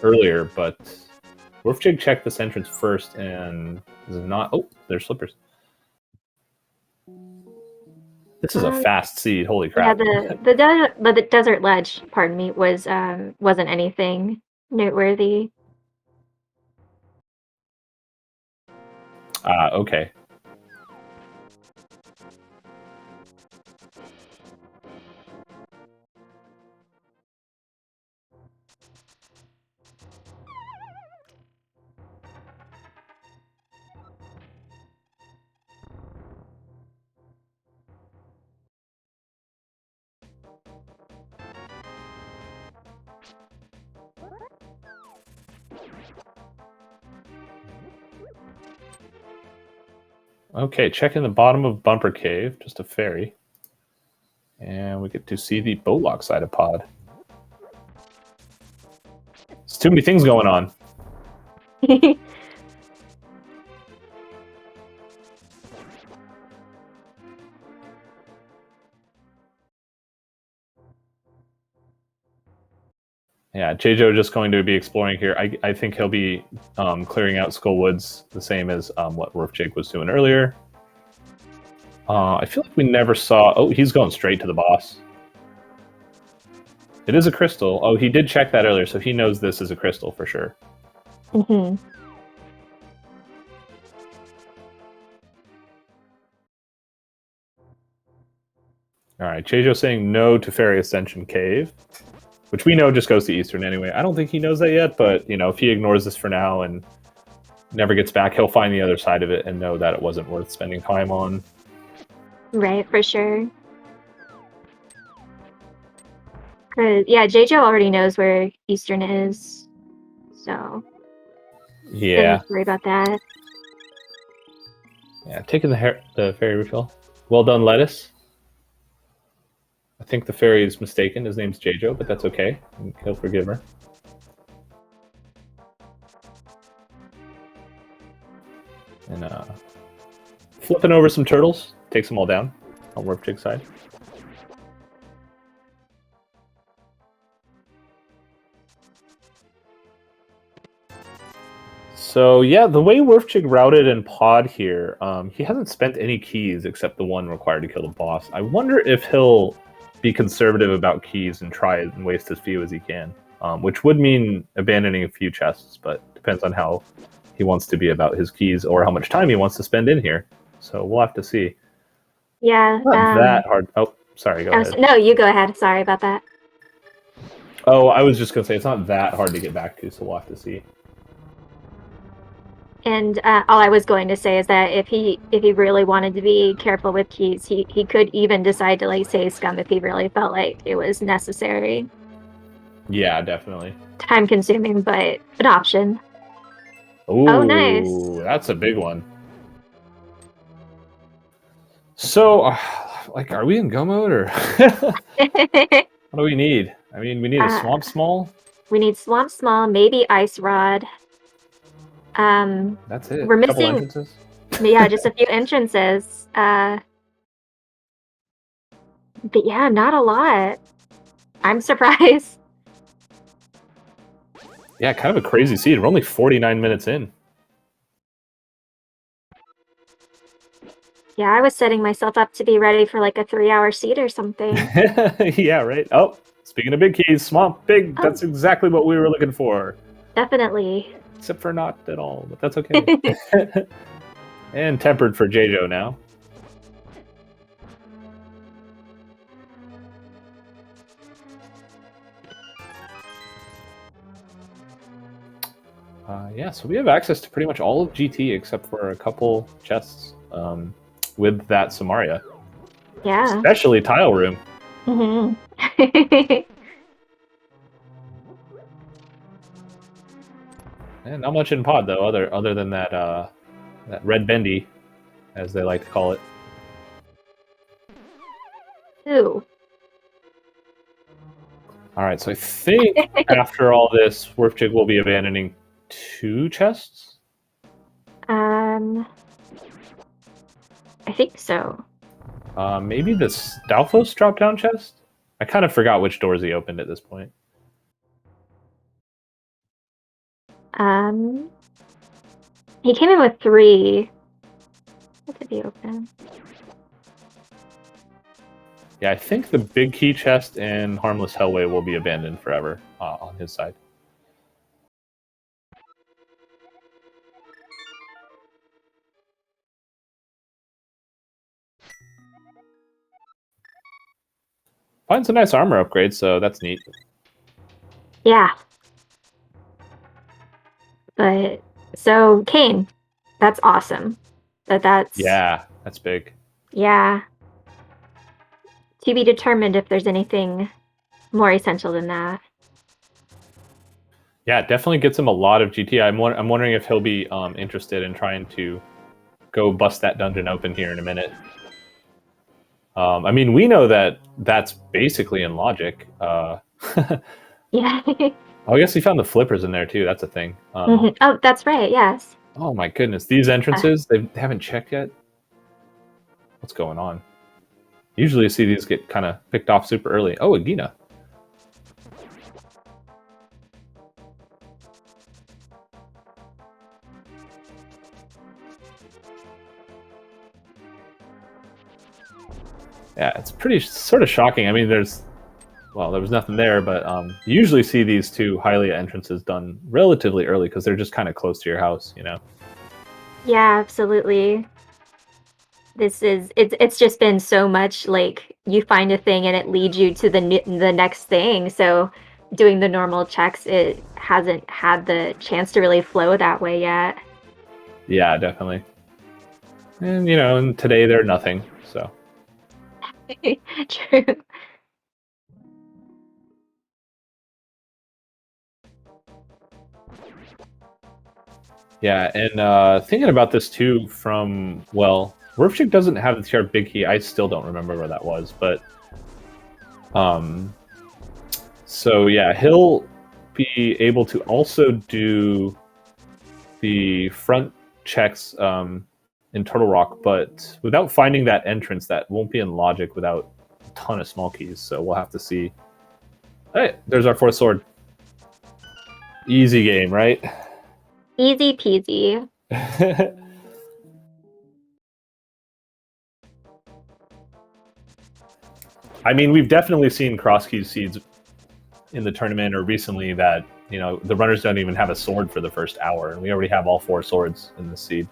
earlier, but Werfjig checked this entrance first and is not... Oh, there's slippers. This is a fast seed. Holy crap! Yeah, the Desert Ledge, pardon me, wasn't anything noteworthy. Okay. Okay, checking the bottom of Bumper Cave, just a ferry. And we get to see the Boatlock side of Pod. There's too many things going on. Yeah, J-Jo just going to be exploring here. I think he'll be clearing out Skull Woods, the same as what Werfjig was doing earlier. I feel like we never saw... Oh, he's going straight to the boss. It is a crystal. Oh, he did check that earlier, so he knows this is a crystal for sure. Mm-hmm. All right, J-Jo saying no to Fairy Ascension Cave, which we know just goes to Eastern anyway. I don't think he knows that yet, but you know, if he ignores this for now and never gets back, he'll find the other side of it and know that it wasn't worth spending time on. Right, for sure. Yeah, J-Jo already knows where Eastern is, so yeah, don't worry about that. Yeah, taking the fairy refill. Well done, Lettuce. I think the fairy is mistaken. His name's J-Jo, but that's okay. He'll forgive her. And flipping over some turtles. Takes them all down on Werfjig's side. So yeah, the way Werfjig routed in Pod here, he hasn't spent any keys except the one required to kill the boss. I wonder if he'll be conservative about keys and try and waste as few as he can, which would mean abandoning a few chests, but depends on how he wants to be about his keys or how much time he wants to spend in here. So we'll have to see. Yeah. Not that hard. Oh, sorry, go ahead. No, you go ahead. Sorry about that. Oh, I was just gonna say it's not that hard to get back to, so we'll have to see. And all I was going to say is that if he really wanted to be careful with keys, he could even decide to like say scum if he really felt like it was necessary. Yeah, definitely. Time consuming, but an option. Ooh, Oh, nice. That's a big one. So, like, are we in go mode or what do we need? I mean, we need a swamp small. We need swamp small, maybe ice rod. That's it. We're Couple missing. entrances. Yeah, just a few entrances. But yeah, not a lot. I'm surprised. Yeah, kind of a crazy seed. We're only 49 minutes in. Yeah, I was setting myself up to be ready for like a 3-hour seed or something. Yeah, right. Oh, speaking of big keys, swamp big. That's exactly what we were looking for. Definitely. Except for not at all, but that's okay. And tempered for J-Jo now. Yeah, so we have access to pretty much all of GT except for a couple chests with that Samaria. Yeah. Especially Tile Room. Mm-hmm. And not much in pod though, other than that that red bendy, as they like to call it. Ooh. All right, so I think after all this, Werfjig will be abandoning 2 chests. I think so. Maybe the Stalfos drop-down chest. I kind of forgot which doors he opened at this point. He came in with 3. What did he open? Yeah, I think the big key chest and Harmless Hellway will be abandoned forever on his side. Finds a nice armor upgrade, so that's neat. Yeah. But so Kane, that's awesome. That's Yeah, that's big. Yeah. To be determined if there's anything more essential than that. Yeah, it definitely gets him a lot of GT. I'm wondering if he'll be interested in trying to go bust that dungeon open here in a minute. I mean, we know that that's basically in logic. Yeah. Oh, I guess he found the flippers in there too. That's a thing. Oh, that's right. Yes. Oh my goodness, these entrances, they haven't checked yet? What's going on? Usually you see these get kind of picked off super early. Oh, Agina. Yeah, it's pretty sort of shocking. I mean, there was nothing there, but you usually see these 2 Hylia entrances done relatively early because they're just kind of close to your house, you know? Yeah, absolutely. It's just been so much like you find a thing and it leads you to the next thing. So doing the normal checks, it hasn't had the chance to really flow that way yet. Yeah, definitely. And you know, and today they're nothing, so. True. Yeah, and thinking about this too from, well, Werfjig doesn't have the TR Big Key. I still don't remember where that was, but so yeah, he'll be able to also do the front checks in Turtle Rock, but without finding that entrance, that won't be in logic without a ton of small keys, so we'll have to see. Hey, there's our 4th sword. Easy game, right? Easy peasy. I mean, we've definitely seen cross key seeds in the tournament or recently that, you know, the runners don't even have a sword for the first hour, and we already have all 4 swords in the seed.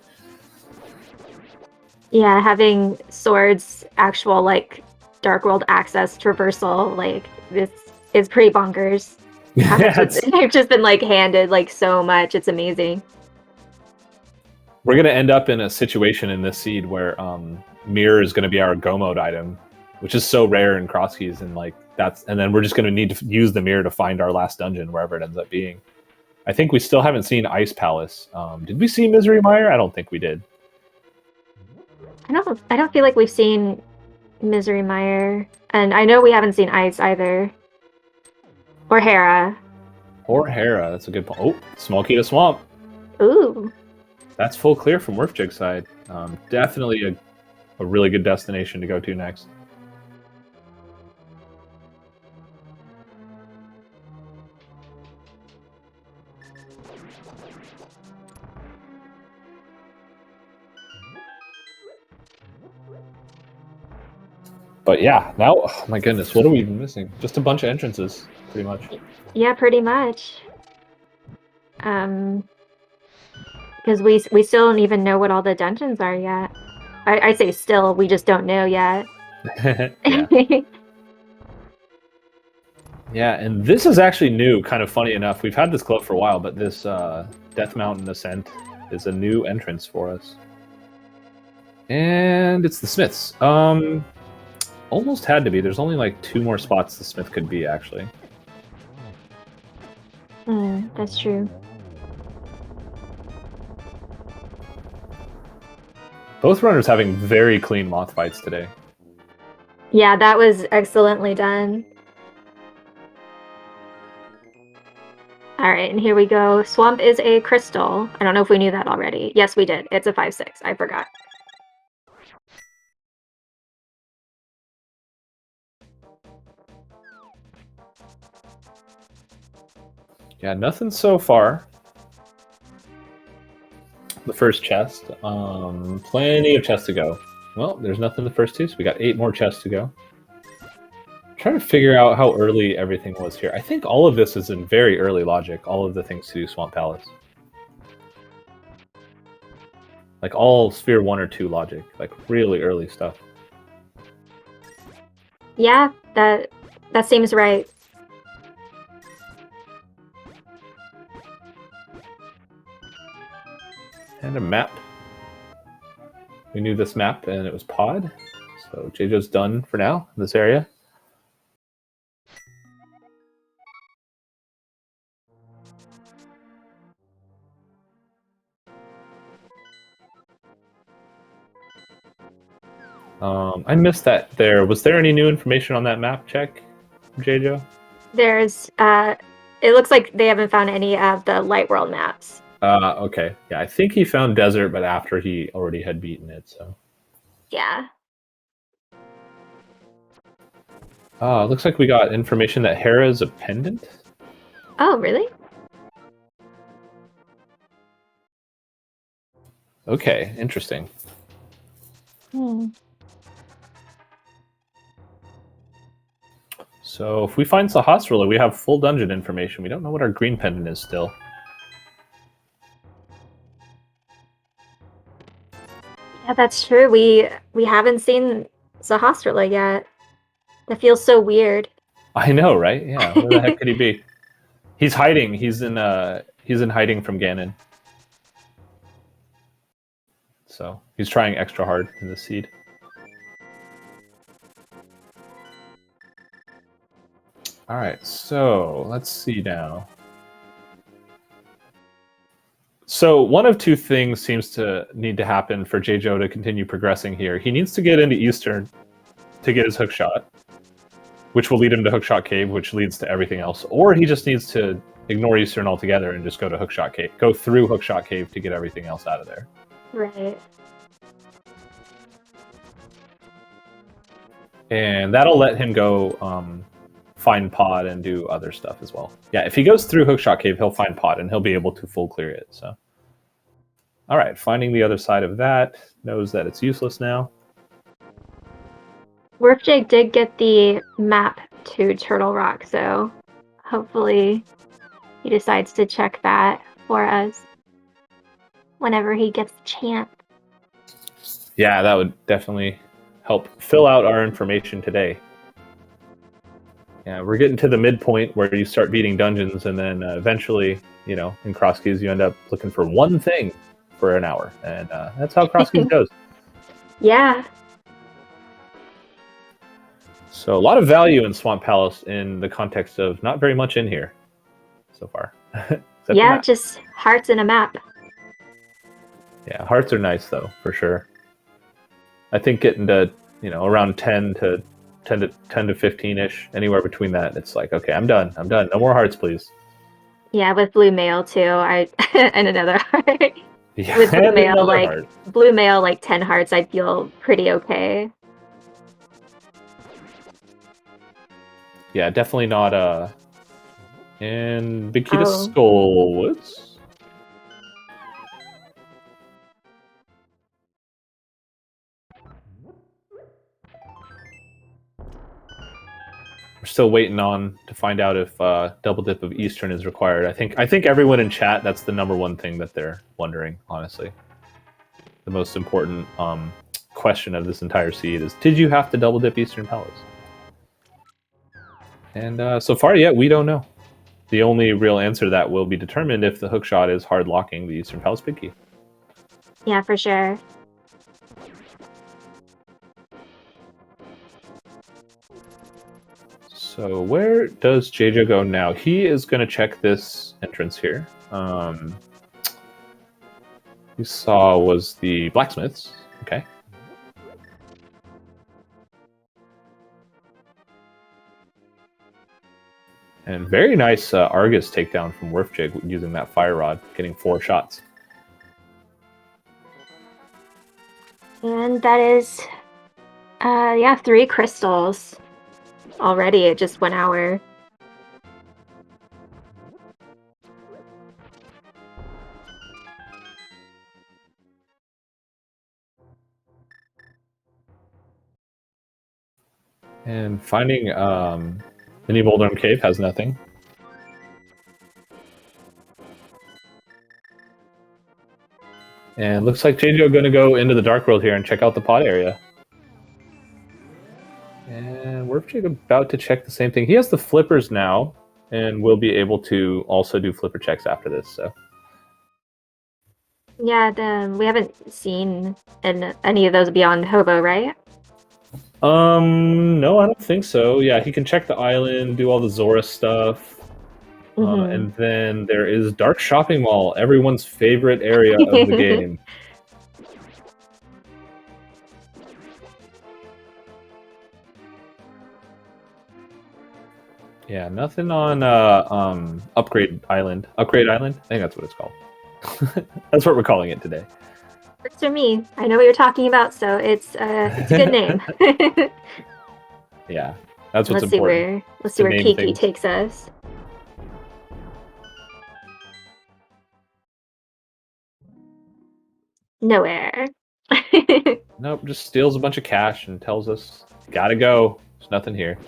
Yeah, having swords, actual like Dark World access traversal, like this is pretty bonkers. They've just been like handed like so much. It's amazing. We're gonna end up in a situation in this seed where mirror is gonna be our go mode item, which is so rare in cross keys, and like and then we're just gonna need to use the mirror to find our last dungeon wherever it ends up being. I think we still haven't seen Ice Palace. Did we see Misery Mire? I don't think we did. I don't feel like we've seen Misery Mire, and I know we haven't seen Ice either. Or Hera. Or Hera, that's a good point. Oh, Small Key to Swamp. Ooh. That's full clear from Werfjig's side. Definitely a really good destination to go to next. But yeah, now, oh my goodness, what are we even missing? Just a bunch of entrances, pretty much. Yeah, pretty much. Because we still don't even know what all the dungeons are yet. I say still, we just don't know yet. Yeah. Yeah, and this is actually new, kind of funny enough. We've had this club for a while, but this Death Mountain Ascent is a new entrance for us. And it's the Smiths. Almost had to be. There's only like 2 more spots the Smith could be, actually. That's true. Both runners having very clean moth fights today. Yeah, that was excellently done. Alright, and here we go. Swamp is a crystal. I don't know if we knew that already. Yes, we did. It's a 5/6. I forgot. Yeah, nothing so far. The first chest. Plenty of chests to go. Well, there's nothing in the first 2, so we got 8 more chests to go. I'm trying to figure out how early everything was here. I think all of this is in very early logic, all of the things to do Swamp Palace. Like all Sphere 1 or 2 logic, like really early stuff. Yeah, that seems right. And a map. We knew this map, and it was Pod. So JJo's done for now in this area. I missed that there. Was there any new information on that map check, JJo? There's, it looks like they haven't found any of the Light World maps. Okay. Yeah, I think he found Desert, but after he already had beaten it, so. Yeah. Looks like we got information that Hera is a pendant. Oh, really? Okay, interesting. So if we find Sahasrahla, we have full dungeon information. We don't know what our green pendant is still. Yeah, that's true. We haven't seen Sahasrahla yet. That feels so weird. I know, right? Yeah. Where the heck could he be? He's hiding. He's in hiding from Ganon. So he's trying extra hard in the seed. All right. So let's see now. So one of 2 things seems to need to happen for JJo to continue progressing here. He needs to get into Eastern to get his hook shot, which will lead him to Hookshot Cave, which leads to everything else. Or he just needs to ignore Eastern altogether and just go to Hookshot Cave. Go through Hookshot Cave to get everything else out of there. Right. And that'll let him go find Pod and do other stuff as well. Yeah, if he goes through Hookshot Cave, he'll find Pod and he'll be able to full clear it. So, all right, finding the other side of that, knows that it's useless now. Werfjig did get the map to Turtle Rock, so hopefully he decides to check that for us whenever he gets the chance. Yeah, that would definitely help fill out our information today. Yeah, we're getting to the midpoint where you start beating dungeons, and then eventually, you know, in Cross Keys, you end up looking for one thing for an hour, and that's how Cross Keys goes. Yeah. So a lot of value in Swamp Palace in the context of not very much in here so far. Yeah, just hearts and a map. Yeah, hearts are nice though, for sure. I think getting to, you know, around 10 to 15-ish, anywhere between that, it's like, okay, I'm done. No more hearts, please. Yeah, with blue mail too. And another heart. Yeah, With blue mail, heart. blue mail, like 10 hearts, I feel pretty okay. Yeah, definitely not and Big Key to Skullwoods. We're still waiting on to find out if double dip of Eastern is required. I think everyone in chat, that's the #1 thing that they're wondering, honestly. The most important question of this entire seed is, did you have to double dip Eastern Palace? And so far, yeah, we don't know. The only real answer to that will be determined if the hookshot is hard locking the Eastern Palace Big Key. Yeah, for sure. So where does JJ go now? He is going to check this entrance here. You saw was the blacksmiths. Okay. And very nice Argus takedown from Werfjig using that fire rod, getting 4 shots. And that is, yeah, 3 crystals already at just 1 hour. And finding Mini Boulder Cave has nothing. And looks like JJ are going to go into the Dark World here and check out the pod area. And Werfjig about to check the same thing. He has the flippers now, and will be able to also do flipper checks after this. So. Yeah, we haven't seen any of those beyond Hobo, right? No, I don't think so. Yeah, he can check the island, do all the Zora stuff. And then there is Dark Shopping Mall, everyone's favorite area of the game. Yeah, nothing on Upgrade Island. Upgrade Island? I think that's what it's called. That's what we're calling it today. Works for me. I know what you're talking about, so it's a good name. Yeah, that's what's important. Let's see where Kiki takes us. Nowhere. Nope, just steals a bunch of cash and tells us, gotta go. There's nothing here.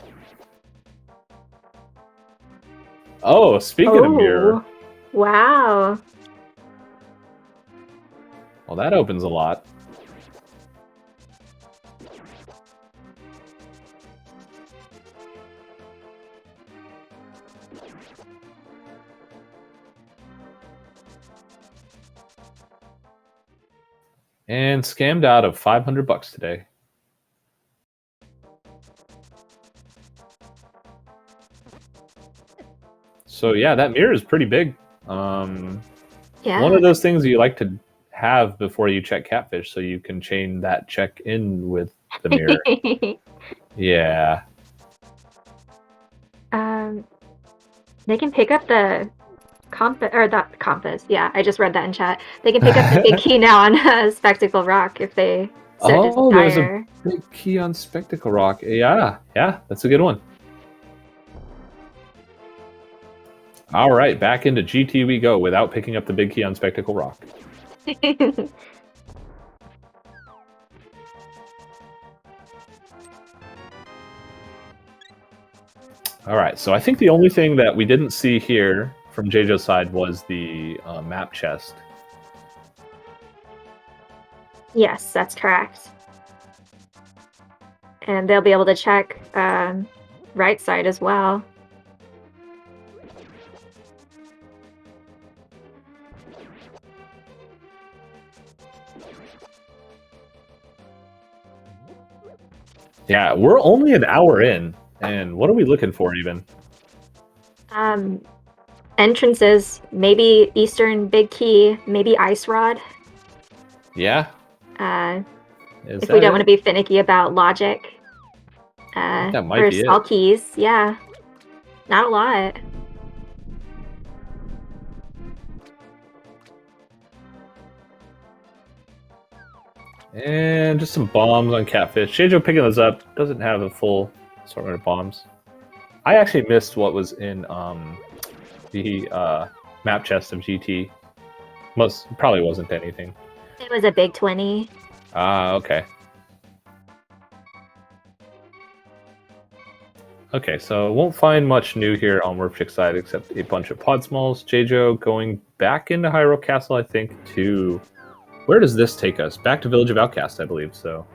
Oh, speaking of mirror. Wow. Well, that opens a lot. And scammed out of $500 today. So yeah, that mirror is pretty big. Yeah. One of those things you like to have before you check Catfish, so you can chain that check in with the mirror. Yeah. They can pick up the compass. Yeah, I just read that in chat. They can pick up the big key now on Spectacle Rock if they so desire. There's a big key on Spectacle Rock. Yeah, that's a good one. All right, back into GT we go without picking up the big key on Spectacle Rock. All right, so I think the only thing that we didn't see here from JJ's side was the map chest. Yes, that's correct. And they'll be able to check right side as well. Yeah, we're only an hour in, and what are we looking for even? Entrances, maybe Eastern Big Key, maybe Ice Rod. Yeah. If we don't want to be finicky about logic. That might for be small it. keys, yeah. Not a lot. And just some bombs on Catfish. Sheijo picking those up. Doesn't have a full assortment of bombs. I actually missed what was in the map chest of GT. Probably wasn't anything. It was a big 20. Ah, okay. Okay, so won't find much new here on Warpchick's side except a bunch of pod smalls. Jeijo going back into Hyrule Castle, I think, to... Where does this take us? Back to Village of Outcast, I believe, so...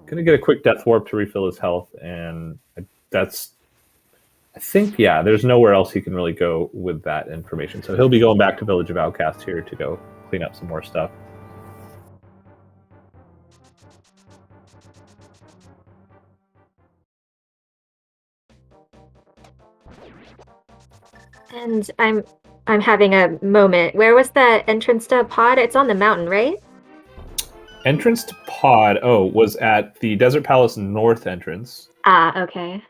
Gonna get a quick Death Warp to refill his health, and that's... I think, yeah, there's nowhere else he can really go with that information. So he'll be going back to Village of Outcast here to go clean up some more stuff. And I'm having a moment. Where was that entrance to Pod? It's on the mountain, right? Entrance to Pod, was at the Desert Palace North entrance. Ah, okay.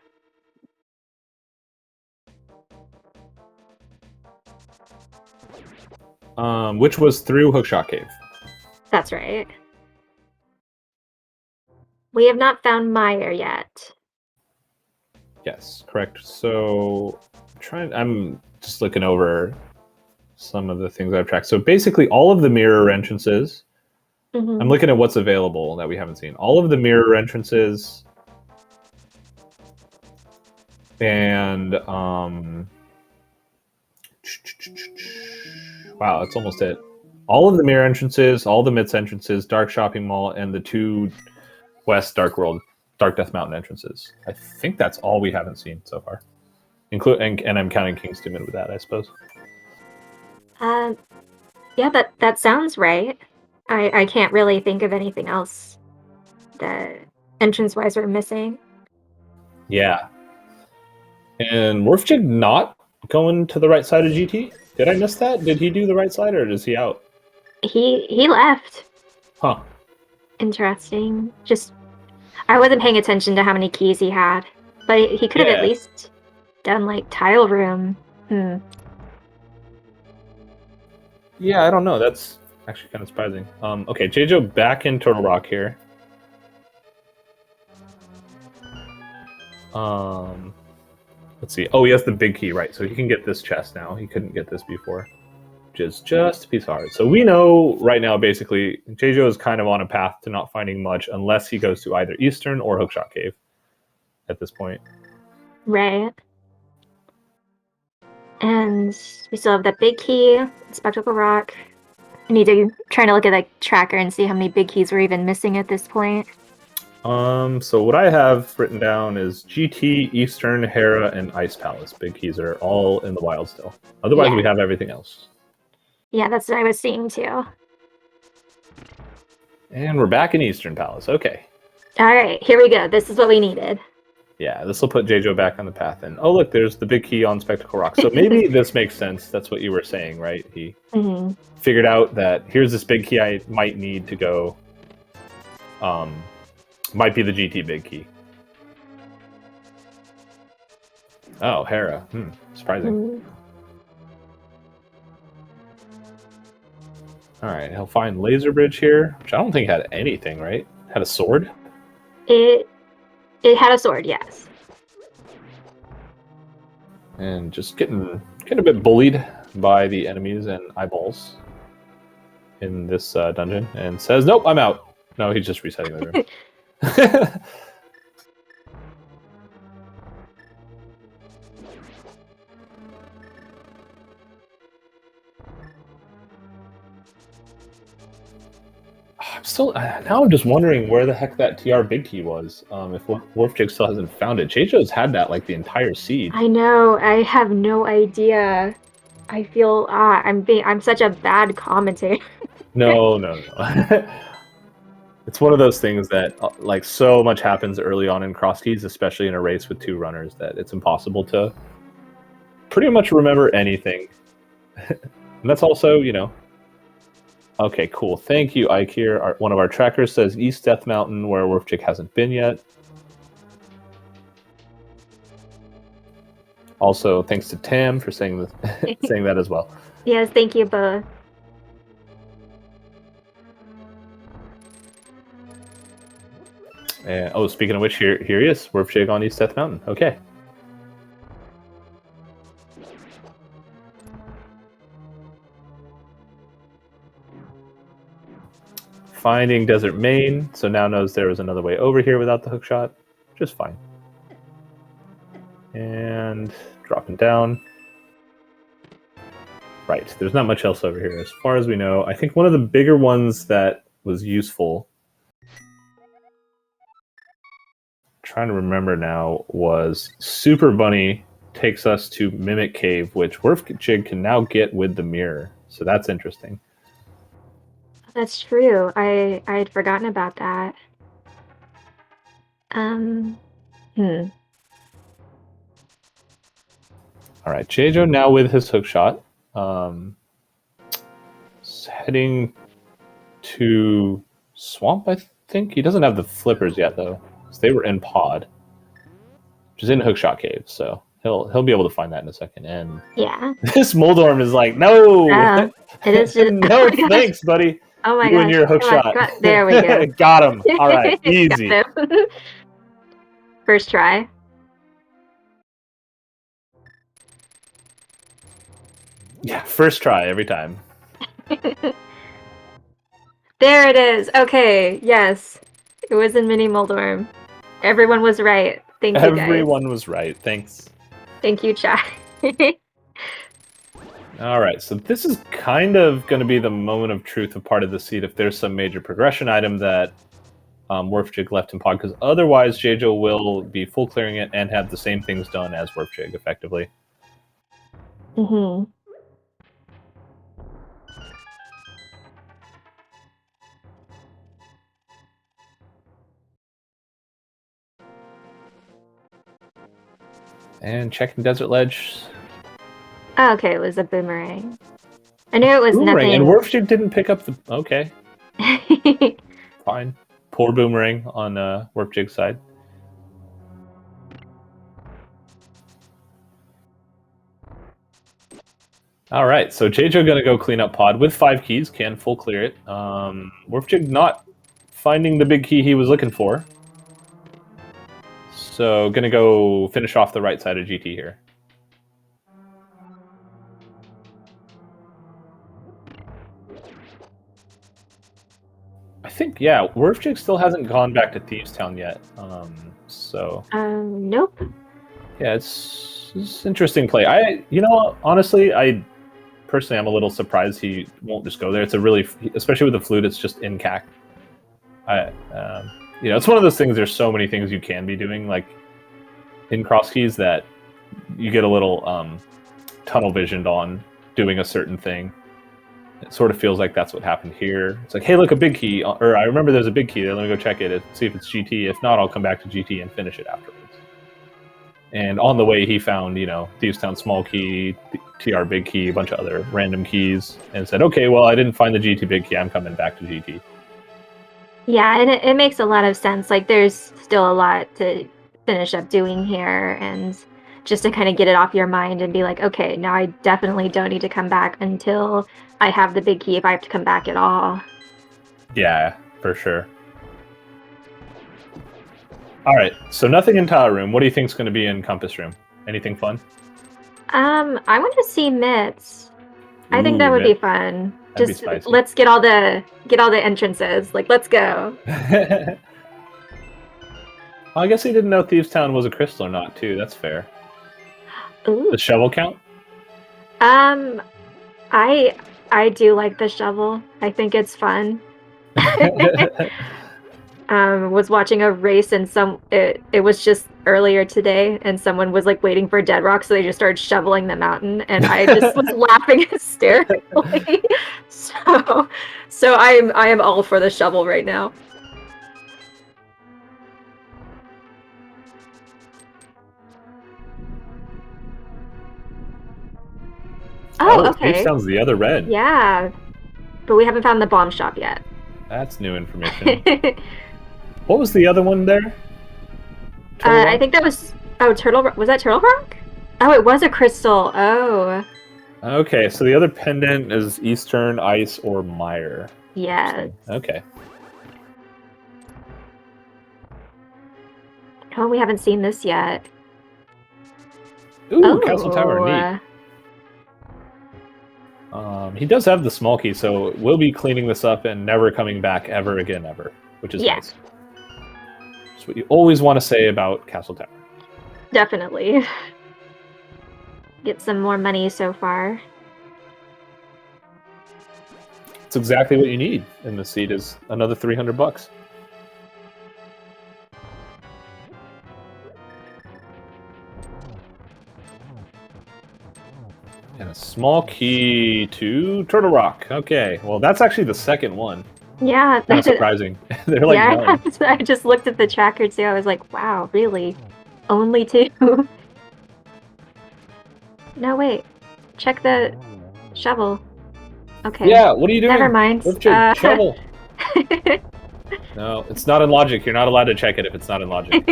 Which was through Hookshot Cave. That's right. We have not found Meyer yet. Yes, correct. So I'm just looking over some of the things I've tracked. So basically all of the mirror entrances, I'm looking at what's available that we haven't seen. All of the mirror entrances and wow, that's almost it. All of the mirror entrances, all the Myths entrances, Dark Shopping Mall, and the 2 West Dark Death Mountain entrances. I think that's all we haven't seen so far. And I'm counting King's Dominion with that, I suppose. Yeah, that sounds right. I can't really think of anything else that entrance-wise we're missing. Yeah. And Warpchick not going to the right side of GT? Did I miss that? Did he do the right side, or is he out? He left. Huh. Interesting. Just, I wasn't paying attention to how many keys he had, but he could have at least done like tile room. Yeah, I don't know. That's actually kind of surprising. Okay, Jeijo back in Turtle Rock here. Let's see. Oh, he has the big key, right? So he can get this chest now. He couldn't get this before, which is just a piece hard. So we know right now, basically, Jeijo is kind of on a path to not finding much unless he goes to either Eastern or Hookshot Cave at this point. Right. And we still have that big key, Spectacle Rock. I need to try to look at the tracker and see how many big keys we're even missing at this point. So what I have written down is GT, Eastern, Hera, and Ice Palace. Big keys are all in the wild still. Otherwise, we have everything else. Yeah, that's what I was seeing too. And we're back in Eastern Palace. Okay. All right, here we go. This is what we needed. Yeah, this will put Jeijo back on the path. And oh, look, there's the big key on Spectacle Rock. So maybe this makes sense. That's what you were saying, right? He figured out that here's this big key I might need to go. Might be the GT big key. Oh, Hera. Surprising. All right, he'll find Laser Bridge here, which I don't think had anything, right? Had a sword? It had a sword, yes. And just getting a bit bullied by the enemies and eyeballs in this dungeon, and says, "Nope, I'm out." No, he's just resetting the room. I'm still now. I'm just wondering where the heck that TR big key was. If Warpjig still hasn't found it, Cheijo's had that like the entire seed. I know. I have no idea. I feel I'm such a bad commentator. No. It's one of those things that like so much happens early on in cross keys, especially in a race with two runners, that it's impossible to pretty much remember anything. And that's also, you know. Okay, cool. Thank you, Ike here. One of our trackers says East Death Mountain, where Warpjig hasn't been yet. Also, thanks to Tam for saying saying that as well. Yes, thank you both. Oh, speaking of which, here he is, Warpjig on East Death Mountain. Okay. Finding Desert Main, so now knows there was another way over here without the hook shot. Just fine. And dropping down. Right, there's not much else over here as far as we know. I think one of the bigger ones that was useful, trying to remember now, was Super Bunny takes us to Mimic Cave, which Warpjig can now get with the mirror. So that's interesting. That's true. I had forgotten about that. All right, Cheijo now with his hook shot. Heading to Swamp, I think. He doesn't have the flippers yet, though. They were in Pod, which is in Hookshot Cave, so he'll be able to find that in a second. And yeah, this Moldorm is like, no, it is just no, thanks, buddy. Oh my you gosh. and your hook shot. There we go. Got him. All right, easy. First try. Yeah, first try every time. There it is. Okay, yes. It was in Mini Moldorm. Everyone was right. Thank you, guys. Everyone was right. Thanks. Thank you, chat. All right, so this is kind of going to be the moment of truth of part of the seed if there's some major progression item that Warpjig left in Pod, because otherwise Cheijo will be full clearing it and have the same things done as Warpjig, effectively. Mm-hmm. And checking Desert Ledge. Oh, okay, it was a boomerang. I knew it was boomerang, nothing. And Warpjig didn't pick up the... Okay. Fine. Poor boomerang on Warpjig's side. All right, so Cheijo going to go clean up Pod with 5 keys, can full clear it. Warpjig not finding the big key he was looking for. So going to go finish off the right side of GT here. I think, yeah, Warpjig still hasn't gone back to Thieves Town yet. Nope. Yeah, it's interesting play. Honestly, personally, I'm a little surprised he won't just go there. It's a really, especially with the flute, it's just in CAC. It's one of those things. There's so many things you can be doing, like in cross keys, that you get a little tunnel visioned on doing a certain thing. It sort of feels like that's what happened here. It's like, hey, look, a big key, or I remember there's a big key there. Let me go check it and see if it's GT. If not, I'll come back to GT and finish it afterwards. And on the way, he found, Thieves Town small key, TR big key, a bunch of other random keys, and said, okay, well, I didn't find the GT big key. I'm coming back to GT. Yeah, and it makes a lot of sense. Like, there's still a lot to finish up doing here, and just to kind of get it off your mind and be like, okay, now I definitely don't need to come back until I have the big key, if I have to come back at all. Yeah, for sure. All right, so nothing in Tile Room. What do you think is going to be in Compass Room? Anything fun? I want to see Mitts. I think that would be fun. That'd Just let's get all the entrances. Like, let's go. Well, I guess he didn't know Thieves Town was a crystal or not, too. That's fair. Ooh. The shovel count? I do like the shovel. I think it's fun. Was watching a race and it was just earlier today, and someone was like waiting for dead rock, so they just started shoveling the mountain, and I just was laughing hysterically. So I am all for the shovel right now. Oh, okay. Cave sounds the other red. Yeah, but we haven't found the bomb shop yet. That's new information. What was the other one there? I think that was Turtle. Was that Turtle Rock? Oh, it was a crystal. Oh. Okay, so the other pendant is Eastern, Ice, or Mire. Yeah. Okay. Oh, we haven't seen this yet. Ooh, Castle Tower, neat. He does have the small key, so we'll be cleaning this up and never coming back ever again, which is nice. That's what you always want to say about Castle Tower. Definitely. Get some more money so far. It's exactly what you need in the seat is another $300. And a small key to Turtle Rock. Okay, well that's actually the second one. Yeah, that's surprising. They're like, yeah, I just looked at the tracker too. I was like, wow, really? Only 2? No, wait. Check the shovel. Okay. Yeah, what are you doing? Never mind. Shovel. No, it's not in logic. You're not allowed to check it if it's not in logic.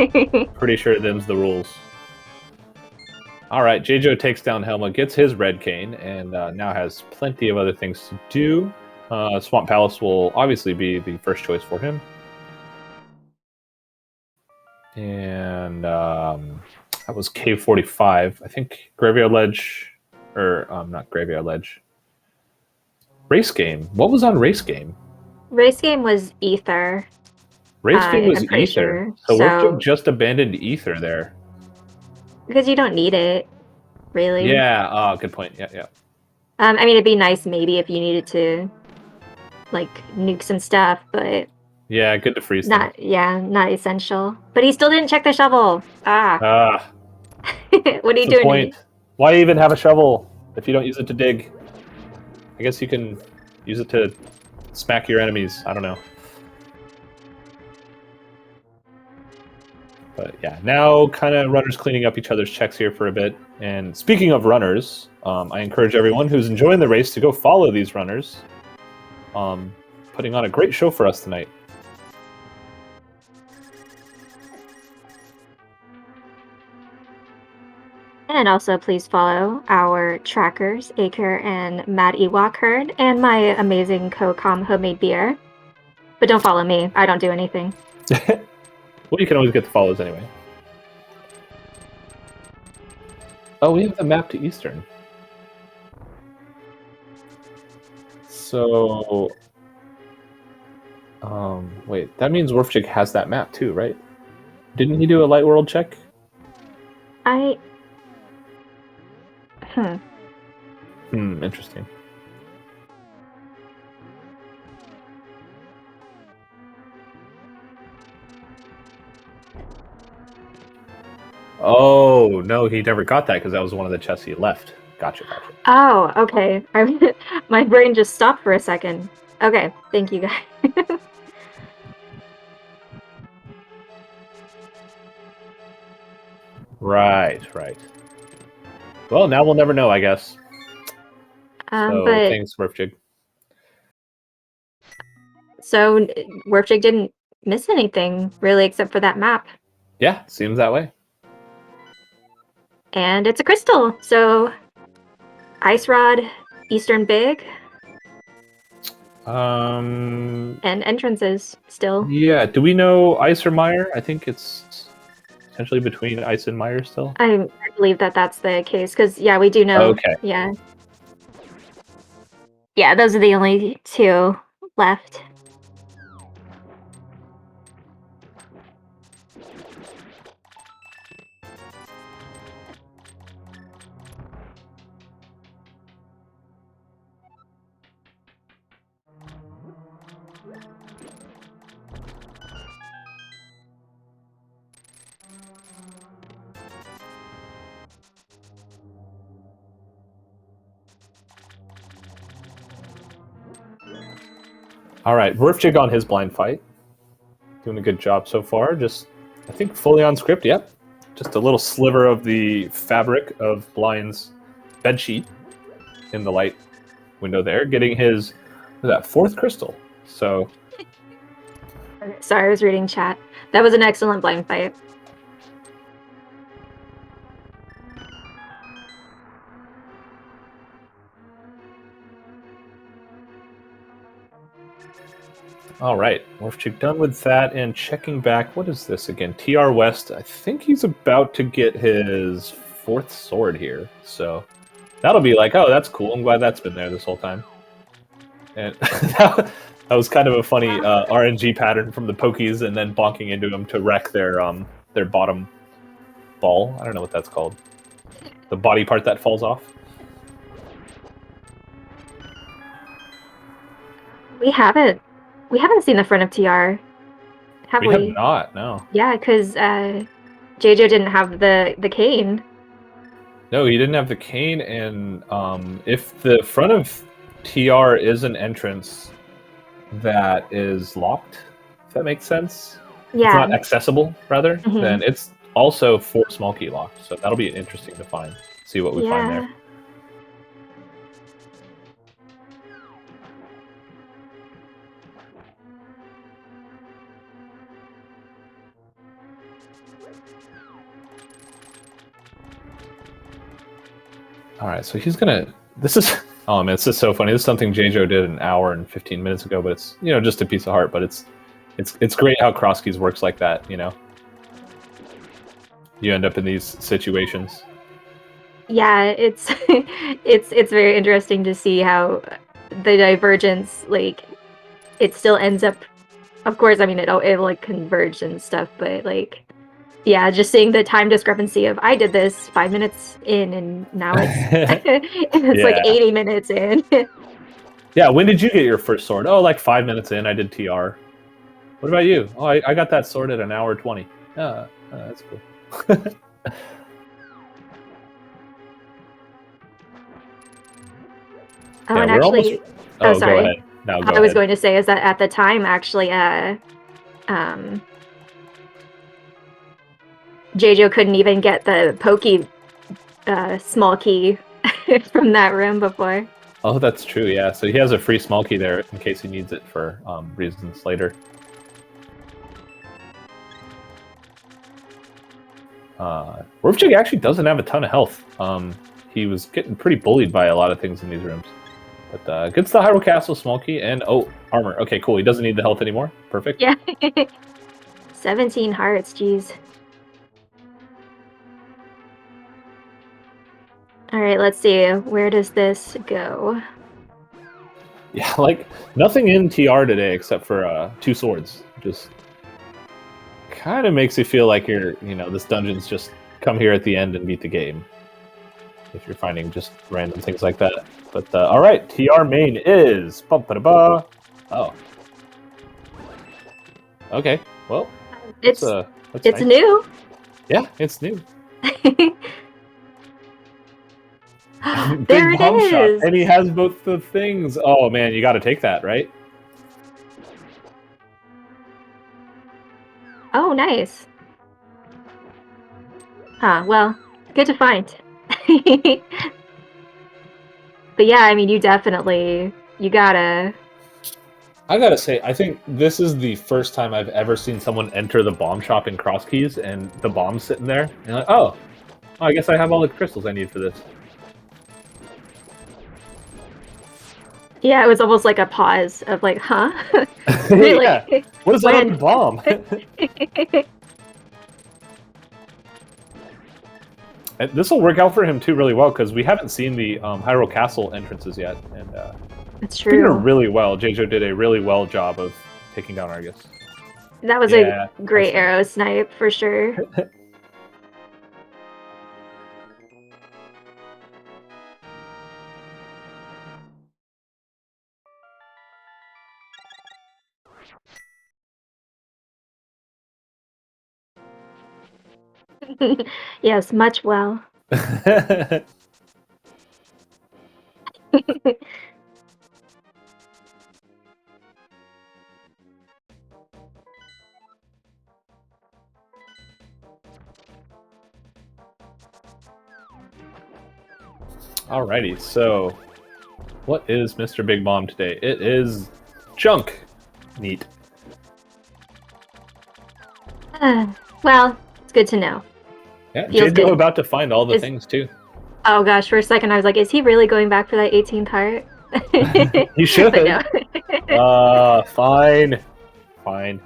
Pretty sure them's the rules. All right, J-Jo takes down Helma, gets his red cane, and now has plenty of other things to do. Swamp Palace will obviously be the first choice for him. And that was Cave 45. I think Graveyard Ledge, or not Graveyard Ledge. Race Game. What was on Race Game? Race Game was Ether. Race Game was Ether. Sure. So Warped just abandoned Ether there. Because you don't need it, really. Yeah, good point. Yeah. I mean, it'd be nice maybe if you needed to, like, nuke some stuff, but... Yeah, good to freeze them. Not essential. But he still didn't check the shovel. What are you doing? Point. Why even have a shovel if you don't use it to dig? I guess you can use it to smack your enemies. I don't know. But yeah, now kind of runners cleaning up each other's checks here for a bit. And speaking of runners, I encourage everyone who's enjoying the race to go follow these runners. Putting on a great show for us tonight. And also please follow our trackers, Acre and Mad Ewok Herd, and my amazing Co-Com homemade beer. But don't follow me. I don't do anything. Well, you can always get the follows anyway. Oh, we have the map to Eastern. So... wait, that means Warfjig has that map too, right? Didn't he do a Light World check? Interesting. Oh, no, he never got that because that was one of the chests he left. Gotcha. Oh, okay. My brain just stopped for a second. Okay, thank you guys. Right. Well, now we'll never know, I guess. So, thanks, Warfjig. So, Warfjig didn't miss anything, really, except for that map. Yeah, seems that way. And it's a crystal, so... Ice Rod, Eastern Big... And entrances, still. Yeah, do we know Ice or Mire? I think it's essentially between Ice and Mire still. I believe that that's the case, because, yeah, we do know. Okay. Yeah. Yeah, those are the only 2 left. All right, Werfjig on his blind fight. Doing a good job so far. Just, I think, fully on script. Yep. Just a little sliver of the fabric of Blind's bedsheet in the light window there, getting his that 4th crystal. So. Sorry, I was reading chat. That was an excellent blind fight. All right, Werfjig done with that, and checking back. What is this again? TR West. I think he's about to get his 4th sword here, so that'll be like, oh, that's cool. I'm glad that's been there this whole time. And that was kind of a funny RNG pattern from the Pokies, and then bonking into them to wreck their bottom ball. I don't know what that's called. The body part that falls off. We haven't seen the front of TR, have we? We have not, no. Yeah, because JJ didn't have the cane. No, he didn't have the cane, and if the front of TR is an entrance that is locked, if that makes sense. Yeah. It's not accessible, rather, then it's also for small key locked. So that'll be interesting to find. See what we find there. All right, so he's gonna. This is. Oh man, it's just so funny. This is something JJo did an hour and 15 minutes ago, but it's just a piece of heart. But it's great how cross keys works like that. You end up in these situations. Yeah, it's it's very interesting to see how the divergence, like, it still ends up. Of course, I mean it like converged and stuff, but like. Yeah, just seeing the time discrepancy of I did this 5 minutes in, and now it's like 80 minutes in. Yeah, when did you get your first sword? Oh, like 5 minutes in, I did TR. What about you? Oh, I got that sword at an hour 20. That's cool. And actually, almost... sorry. Go ahead. No, I was going to say is that at the time, actually, JJo couldn't even get the pokey small key from that room before. Oh, that's true, yeah. So he has a free small key there in case he needs it for reasons later. Werfjig actually doesn't have a ton of health. He was getting pretty bullied by a lot of things in these rooms. But gets the Hyrule Castle small key and, armor. Okay, cool. He doesn't need the health anymore. Perfect. Yeah. 17 hearts, jeez. All right, let's see. Where does this go? Yeah, like nothing in TR today except for 2 swords. Just kind of makes you feel like this dungeon's just come here at the end and beat the game. If you're finding just random things like that. But all right, TR main is oh. Okay, well, it's nice. New. Yeah, it's new. There it is. Shot. And he has both the things. Oh man, you got to take that, right? Oh, nice. Huh, well, good to find. But yeah, I mean, you gotta... I gotta say, I think this is the first time I've ever seen someone enter the bomb shop in cross keys and the bomb's sitting there. And like, oh, I guess I have all the crystals I need for this. Yeah, it was almost like a pause of like, huh? Really? Yeah. What is that on the bomb? This will work out for him too really well because we haven't seen the Hyrule Castle entrances yet, and that's true. Really well. JJo did a really well job of taking down Argus. That was a great arrow snipe for sure. Yes, much well. Alrighty, so what is Mr. Big Bomb today? It is junk. Neat. Well, it's good to know. Yeah, Feels JJ good. about to find all the things too. Oh gosh, for a second I was like, is he really going back for that 18th heart? You should. But no. Fine. Fine.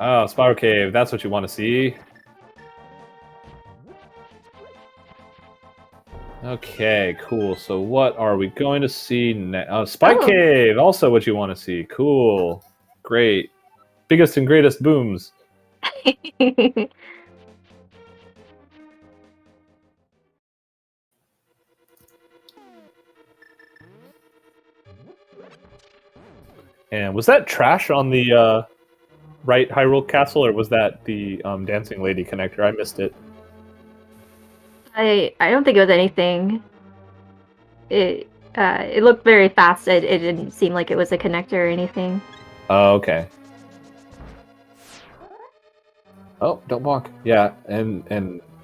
Oh, Spiral Cave, that's what you want to see. Okay, cool. So what are we going to see next? Spike Cave, also what you want to see. Cool. Great. Biggest and greatest booms. And was that trash on the right Hyrule Castle, or was that the Dancing Lady connector? I missed it. I don't think it was anything. It looked very fast. It didn't seem like it was a connector or anything. Oh, okay. Oh, don't walk. Yeah, and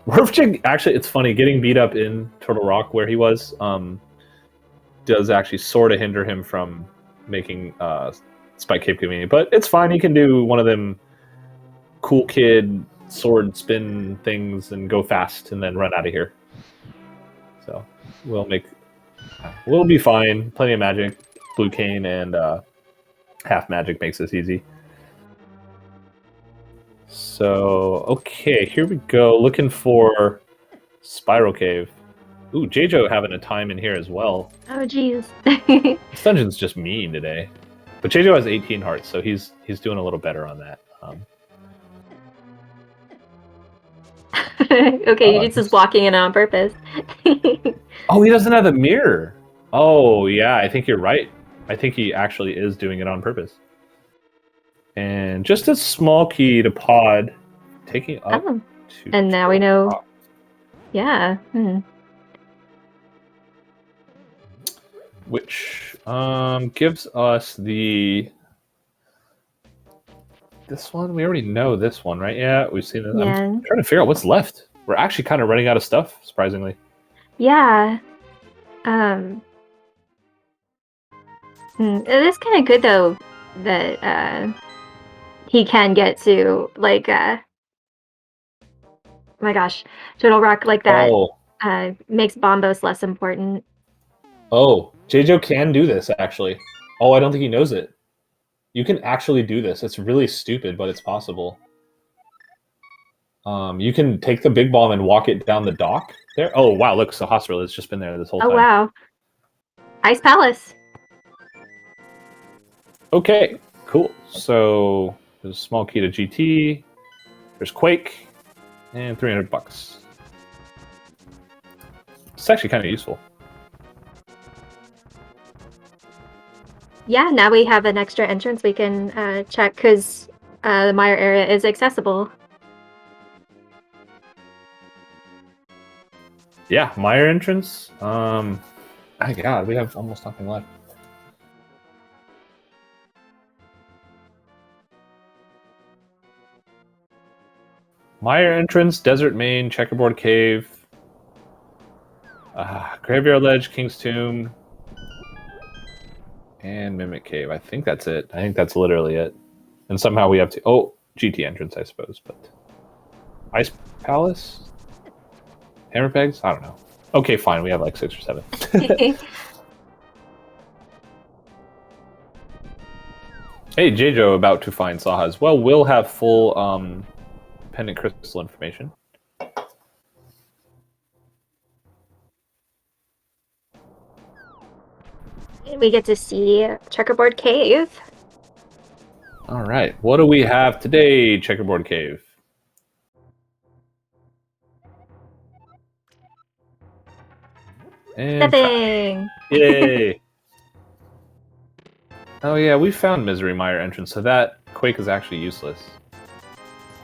Rurfjig, actually, it's funny, getting beat up in Turtle Rock where he was, does actually sort of hinder him from making Spike Cave convenient. But it's fine, he can do one of them cool kid sword spin things and go fast and then run out of here. So we'll be fine. Plenty of magic. Blue Cane and half magic makes this easy. So, okay, here we go. Looking for Spiral Cave. Ooh, Jjo having a time in here as well. Oh, jeez. This dungeon's just mean today. But Jjo has 18 hearts, so he's doing a little better on that. Okay, Yujitsu's just walking in on purpose. Oh, he doesn't have the mirror. Oh, yeah, I think you're right. I think he actually is doing it on purpose. And just a small key to pod, taking up to... And now we know... Top. Yeah. Which gives us the... This one? We already know this one, right? Yeah, we've seen it. Yeah. I'm trying to figure out what's left. We're actually kind of running out of stuff, surprisingly. Yeah. It is kind of good, though, that he can get to, like, oh my gosh, Turtle Rock like that. Makes Bombos less important. Oh, Jjo can do this, actually. Oh, I don't think he knows it. You can actually do this. It's really stupid, but it's possible. You can take the big bomb and walk it down the dock there. Oh, wow, look, so Hospital has just been there this whole time. Oh, wow. Ice Palace. Okay, cool. So there's a small key to GT. There's Quake. And $300. It's actually kind of useful. Yeah, now we have an extra entrance we can check because the Meyer area is accessible. Yeah, Meyer entrance. My God, we have almost nothing left. Meyer entrance, Desert Main, Checkerboard Cave, Graveyard Ledge, King's Tomb, and Mimic Cave. I think that's it. I think that's literally it. And somehow we have to... Oh, GT entrance, I suppose. But Ice Palace? Hammer Pegs? I don't know. Okay, fine. We have like 6 or 7. Hey, Jjo about to find Saha as well. We'll have full pendant crystal information. We get to see Checkerboard Cave. All right. What do we have today, Checkerboard Cave? And Stepping! Yay! Oh yeah, we found Misery Mire entrance, so that Quake is actually useless.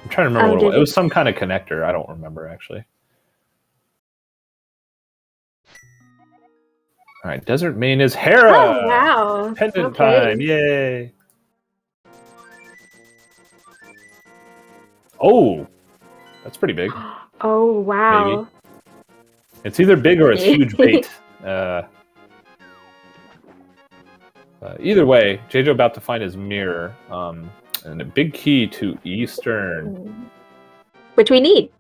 I'm trying to remember what it was. It was some kind of connector. I don't remember, actually. All right, Desert Main is Hera! Oh, wow. Pendant time, yay! Oh! That's pretty big. Oh, wow. Maybe. It's either big or it's huge bait. Either way, JJ about to find his mirror, and a big key to Eastern. Which we need.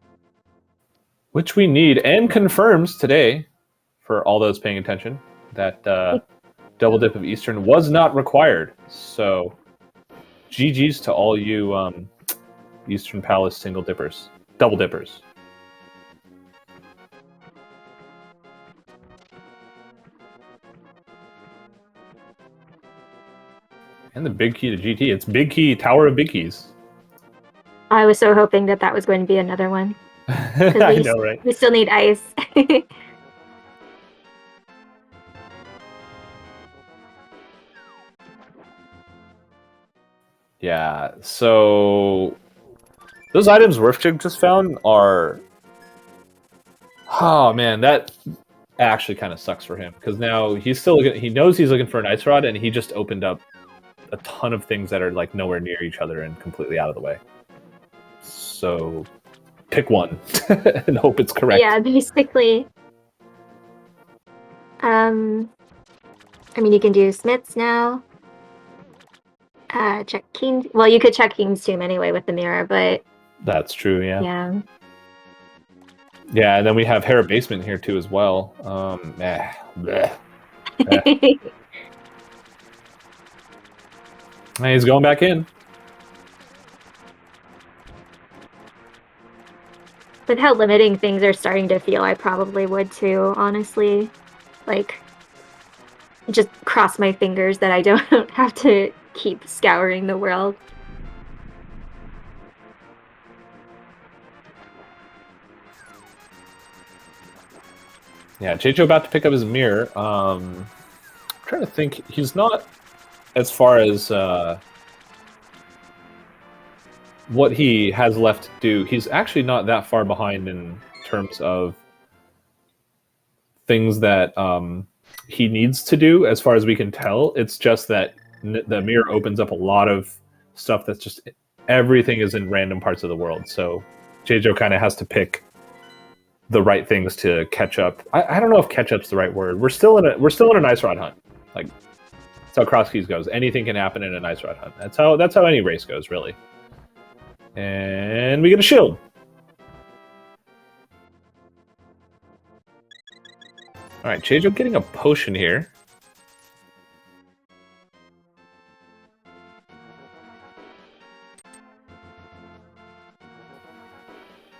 Which we need, and confirms today, for all those paying attention, that double dip of Eastern was not required. So, GG's to all you Eastern Palace single dippers, double dippers. And the big key to GT. It's big key, Tower of Big Keys. I was so hoping that was going to be another one. I know, right? We still need ice. Yeah, so those items Wolfjig just found are... Oh, man, that actually kind of sucks for him. Because now he's still looking... He knows he's looking for an ice rod, and he just opened up a ton of things that are like nowhere near each other and completely out of the way. So pick one and hope it's correct. Yeah, basically. I mean, you can do Smiths now. Check King's. Well, you could check King's Tomb anyway with the mirror, but that's true. Yeah. Yeah. Yeah, and then we have Hera Basement here too as well. He's going back in. With how limiting things are starting to feel, I probably would too, honestly. Like, just cross my fingers that I don't have to keep scouring the world. Yeah, JJ about to pick up his mirror. I'm trying to think. He's not as far as what he has left to do. He's actually not that far behind in terms of things that he needs to do, as far as we can tell. It's just that the mirror opens up a lot of stuff that's just... Everything is in random parts of the world, so JJ kind of has to pick the right things to catch up. I don't know if catch up's the right word. We're still in an ice rod hunt. Like, that's how cross keys goes. Anything can happen in an ice rod hunt. That's how any race goes, really. And we get a shield. All right, Chejo getting a potion here.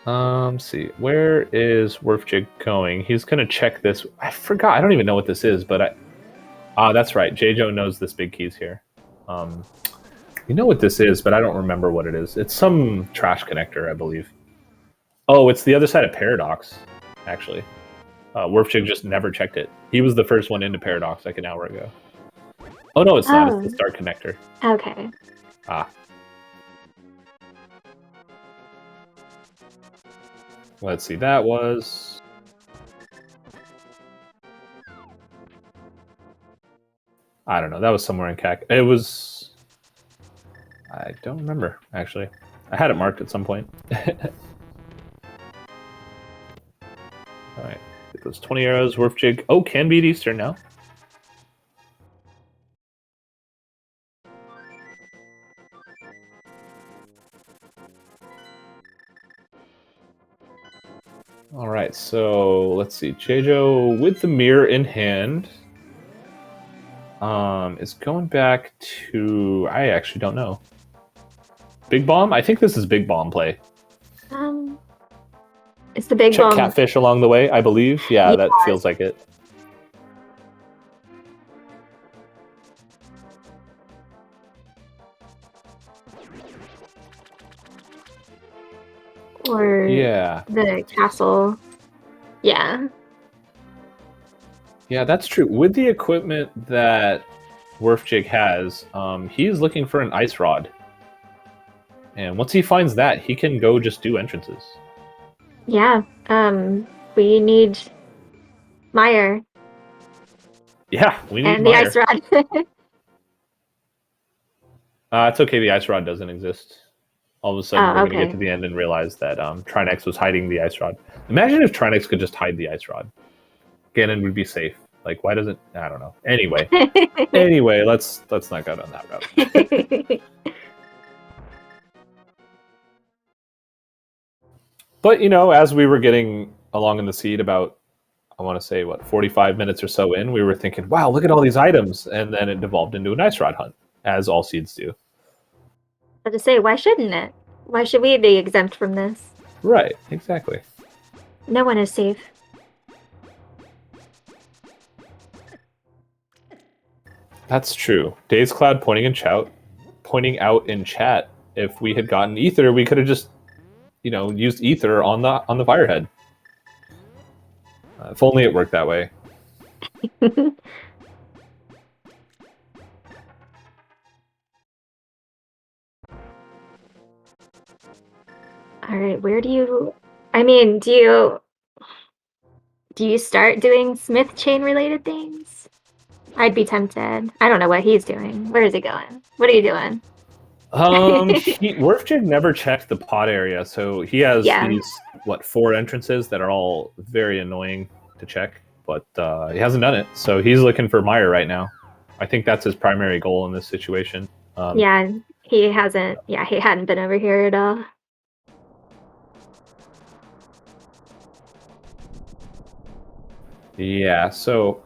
Let's see. Where is Wolfjig going? He's gonna check this. I forgot. I don't even know what this is, but that's right. J-Jo knows this big key's here. You know what this is, but I don't remember what it is. It's some trash connector, I believe. Oh, it's the other side of Paradox, actually. Wolfjig just never checked it. He was the first one into Paradox like an hour ago. Oh, no, it's not. It's the start connector. Okay. Ah. Let's see, that was... I don't know, that was somewhere in CAC. It was... I don't remember, actually. I had it marked at some point. Alright, get those 20 arrows, Wolfjig. Oh, can beat Eastern now. Alright, so let's see. Jejo with the mirror in hand is going back to... I actually don't know. Big Bomb? I think this is Big Bomb play. It's the Big Bomb. Check Catfish along the way, I believe. Yeah, that feels like it. Or yeah, the castle. Yeah. Yeah, that's true. With the equipment that Wolfjig has, he's looking for an ice rod. And once he finds that, he can go just do entrances. Yeah. We need Meyer. Yeah, we need and Meyer. The ice rod. It's okay, the ice rod doesn't exist All of a sudden, we're going to okay. get to the end and realize that Trinex was hiding the ice rod. Imagine if Trinex could just hide the ice rod. Ganon would be safe. Like, why doesn't... I don't know. Anyway, let's not go down that route. But, you know, as we were getting along in the seed about, I want to say, 45 minutes or so in, we were thinking, wow, look at all these items. And then it devolved into an ice rod hunt, as all seeds do. I was to say, why shouldn't it? Why should we be exempt from this? Right, exactly. No one is safe. That's true. Days Cloud pointing out in chat. If we had gotten Ether, we could have just, you know, used Ether on the Firehead. If only it worked that way. All right, where do you... I mean, do you start doing Smith chain related things? I'd be tempted. I don't know what he's doing. Where is he going? What are you doing? Werfjig never checked the pod area, so he has these 4 entrances that are all very annoying to check, but he hasn't done it. So he's looking for Meyer right now. I think that's his primary goal in this situation. Yeah, he hasn't. Yeah, he hadn't been over here at all. Yeah, so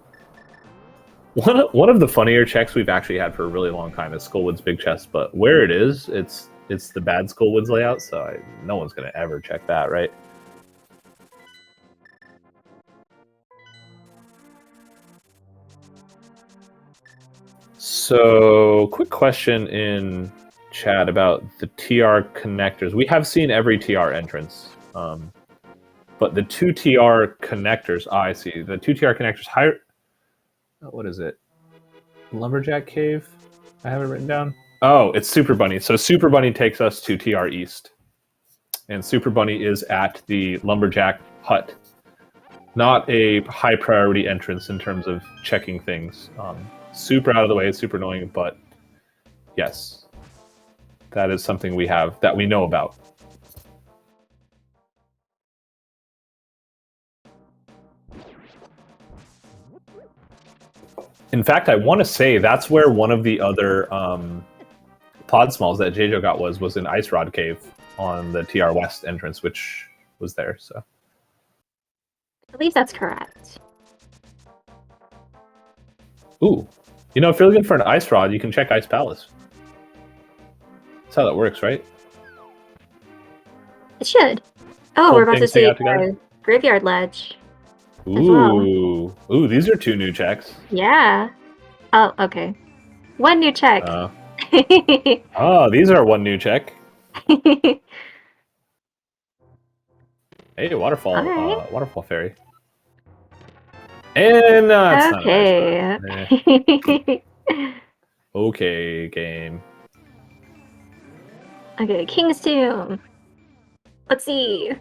one of the funnier checks we've actually had for a really long time is Skullwood's big chest, but where it is, it's the bad Skullwood's layout, so no one's going to ever check that, right? So, quick question in chat about the TR connectors. We have seen every TR entrance, but the 2 TR connectors, I see. The 2 TR connectors higher... What is it? Lumberjack Cave? I have it written down. Oh, it's Super Bunny. So Super Bunny takes us to TR East. And Super Bunny is at the Lumberjack Hut. Not a high priority entrance in terms of checking things. Super out of the way, super annoying, but yes. That is something we have, that we know about. In fact, I want to say that's where one of the other pod smalls that JJ got was in Ice Rod Cave on the TR West entrance, which was there. So I believe that's correct. Ooh. You know, if you're looking for an Ice Rod, you can check Ice Palace. That's how that works, right? It should. Oh, we're about to see Graveyard Ledge. Ooh. Ooh, these are 2 new checks. Yeah. Oh, okay. 1 new check. Oh, these are 1 new check. Hey, Waterfall. Right. Waterfall Fairy. And it's okay. Not okay, game. Okay, King's Tomb. Let's see.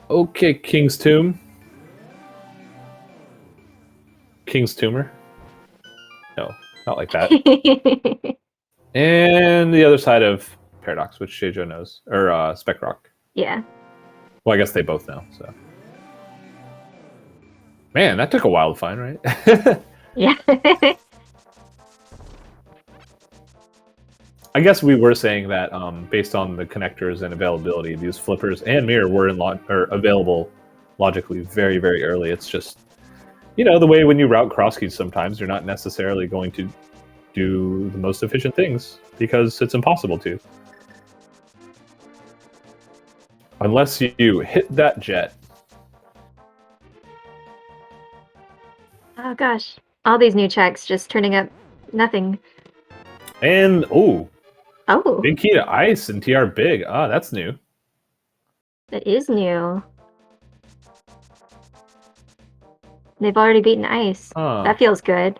Okay, King's Tomb. King's Tumor. No, not like that. And the other side of Paradox, which Sheijo knows. Or Spec Rock. Yeah. Well, I guess they both know, so. Man, that took a while to find, right? Yeah. I guess we were saying that based on the connectors and availability, these flippers and mirror were available logically very, very early. It's just, you know, the way when you route cross keys sometimes, you're not necessarily going to do the most efficient things because it's impossible to. Unless you hit that jet. Oh gosh. All these new checks just turning up nothing. And, oh. Oh. Big key to ice and TR big. Ah, that's new. That is new. They've already beaten ice. That feels good.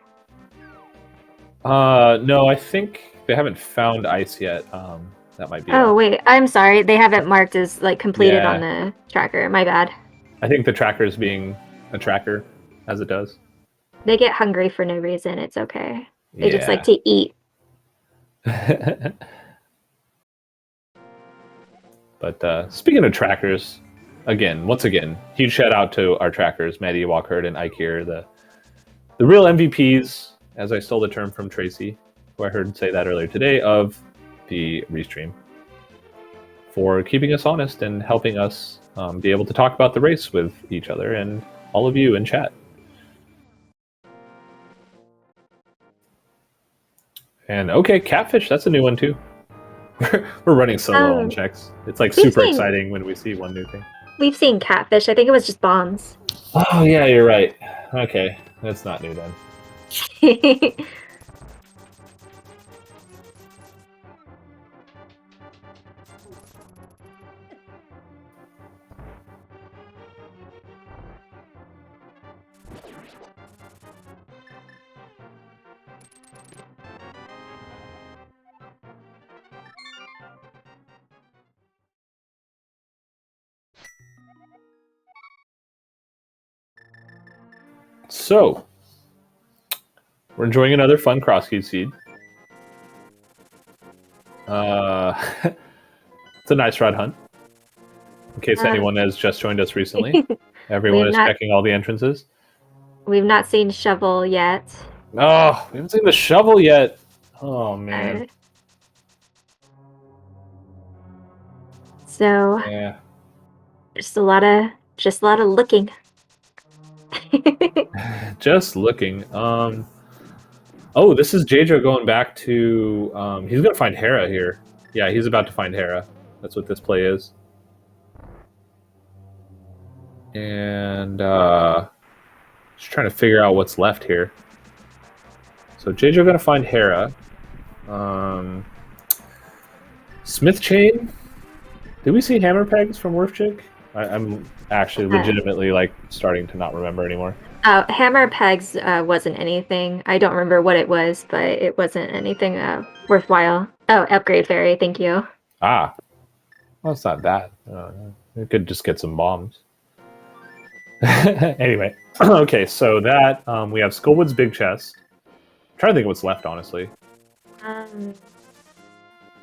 No, I think they haven't found ice yet. That might be. Oh, wait. I'm sorry. They haven't marked as like completed on the tracker. My bad. I think the tracker is being a tracker, as it does. They get hungry for no reason. It's okay. They just like to eat. But speaking of trackers, once again, huge shout out to our trackers, Maddie Walkert and Ike here, the real MVPs, as I stole the term from Tracy, who I heard say that earlier today, of the restream, for keeping us honest and helping us be able to talk about the race with each other and all of you in chat. And okay, Catfish, that's a new one too. We're running solo on checks. It's like super exciting when we see one new thing. We've seen Catfish. I think it was just bombs. Oh yeah, you're right. Okay, that's not new then. So, we're enjoying another fun cross-key seed. It's a nice rod hunt. In case anyone has just joined us recently, everyone is checking all the entrances. We've not seen Shovel yet. Oh, we haven't seen the shovel yet. Oh man. So yeah, just a lot of looking. Just looking. Oh, this is Jajo going back to. He's gonna find Hera here. Yeah, he's about to find Hera. That's what this play is. And just trying to figure out what's left here. So Jajo gonna find Hera. Smith Chain. Did we see hammer pegs from Werfjig? I'm actually legitimately like starting to not remember anymore. Hammer pegs wasn't anything. I don't remember what it was, but it wasn't anything worthwhile. Oh, upgrade fairy, thank you. Ah, well, it's not that. We could just get some bombs. Anyway, okay, so that we have Skullwood's big chest. I'm trying to think of what's left, honestly.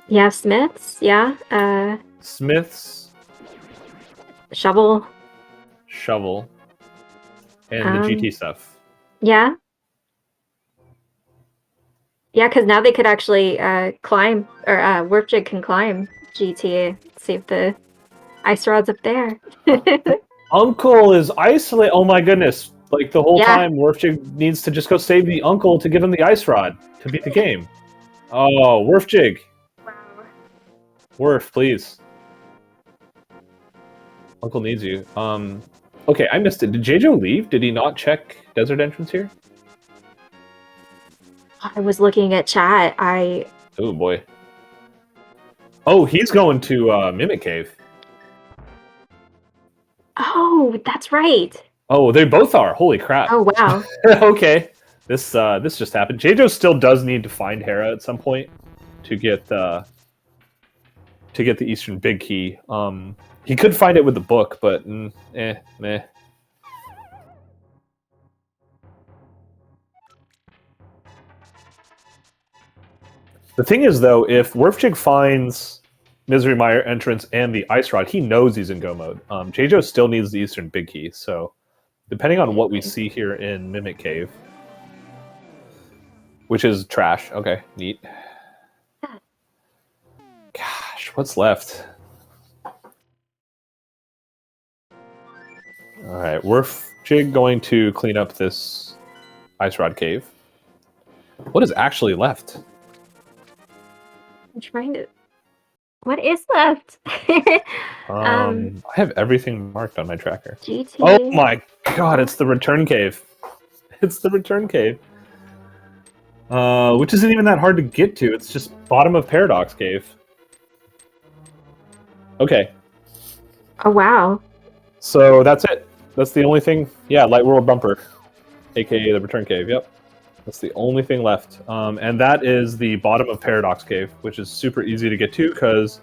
Yeah, Smiths. Yeah. Smiths. Shovel. And the GT stuff. Yeah. Yeah, because now they could actually climb, or Werfjig can climb GT. See if the ice rod's up there. Uncle is isolated. Oh my goodness. Like the whole time, Werfjig needs to just go save the uncle to give him the ice rod to beat the game. Oh, Werfjig. Wow. Werf, please. Uncle needs you. Okay, I missed it. Did Jajo leave? Did he not check desert entrance here? I was looking at chat. Oh boy. Oh, he's going to Mimic Cave. Oh, that's right. Oh, they both are. Holy crap. Oh wow. Okay. This just happened. Jajo still does need to find Hera at some point to get the Eastern Big Key. He could find it with the book, but meh. The thing is, though, if Werfjig finds Misery Mire entrance and the Ice Rod, he knows he's in go mode. Jajo still needs the Eastern Big Key, so depending on what we see here in Mimic Cave, which is trash. Okay, neat. Gosh, what's left? All right, Werfjig going to clean up this Ice Rod Cave. What is actually left? I'm trying to. What is left? I have everything marked on my tracker. GT. Oh my god, it's the Return Cave. It's the Return Cave. Which isn't even that hard to get to. It's just bottom of Paradox Cave. Okay. Oh wow. So that's it. That's the only thing. Yeah, Light World Bumper, aka the Return Cave. Yep. That's the only thing left. And that is the bottom of Paradox Cave, which is super easy to get to because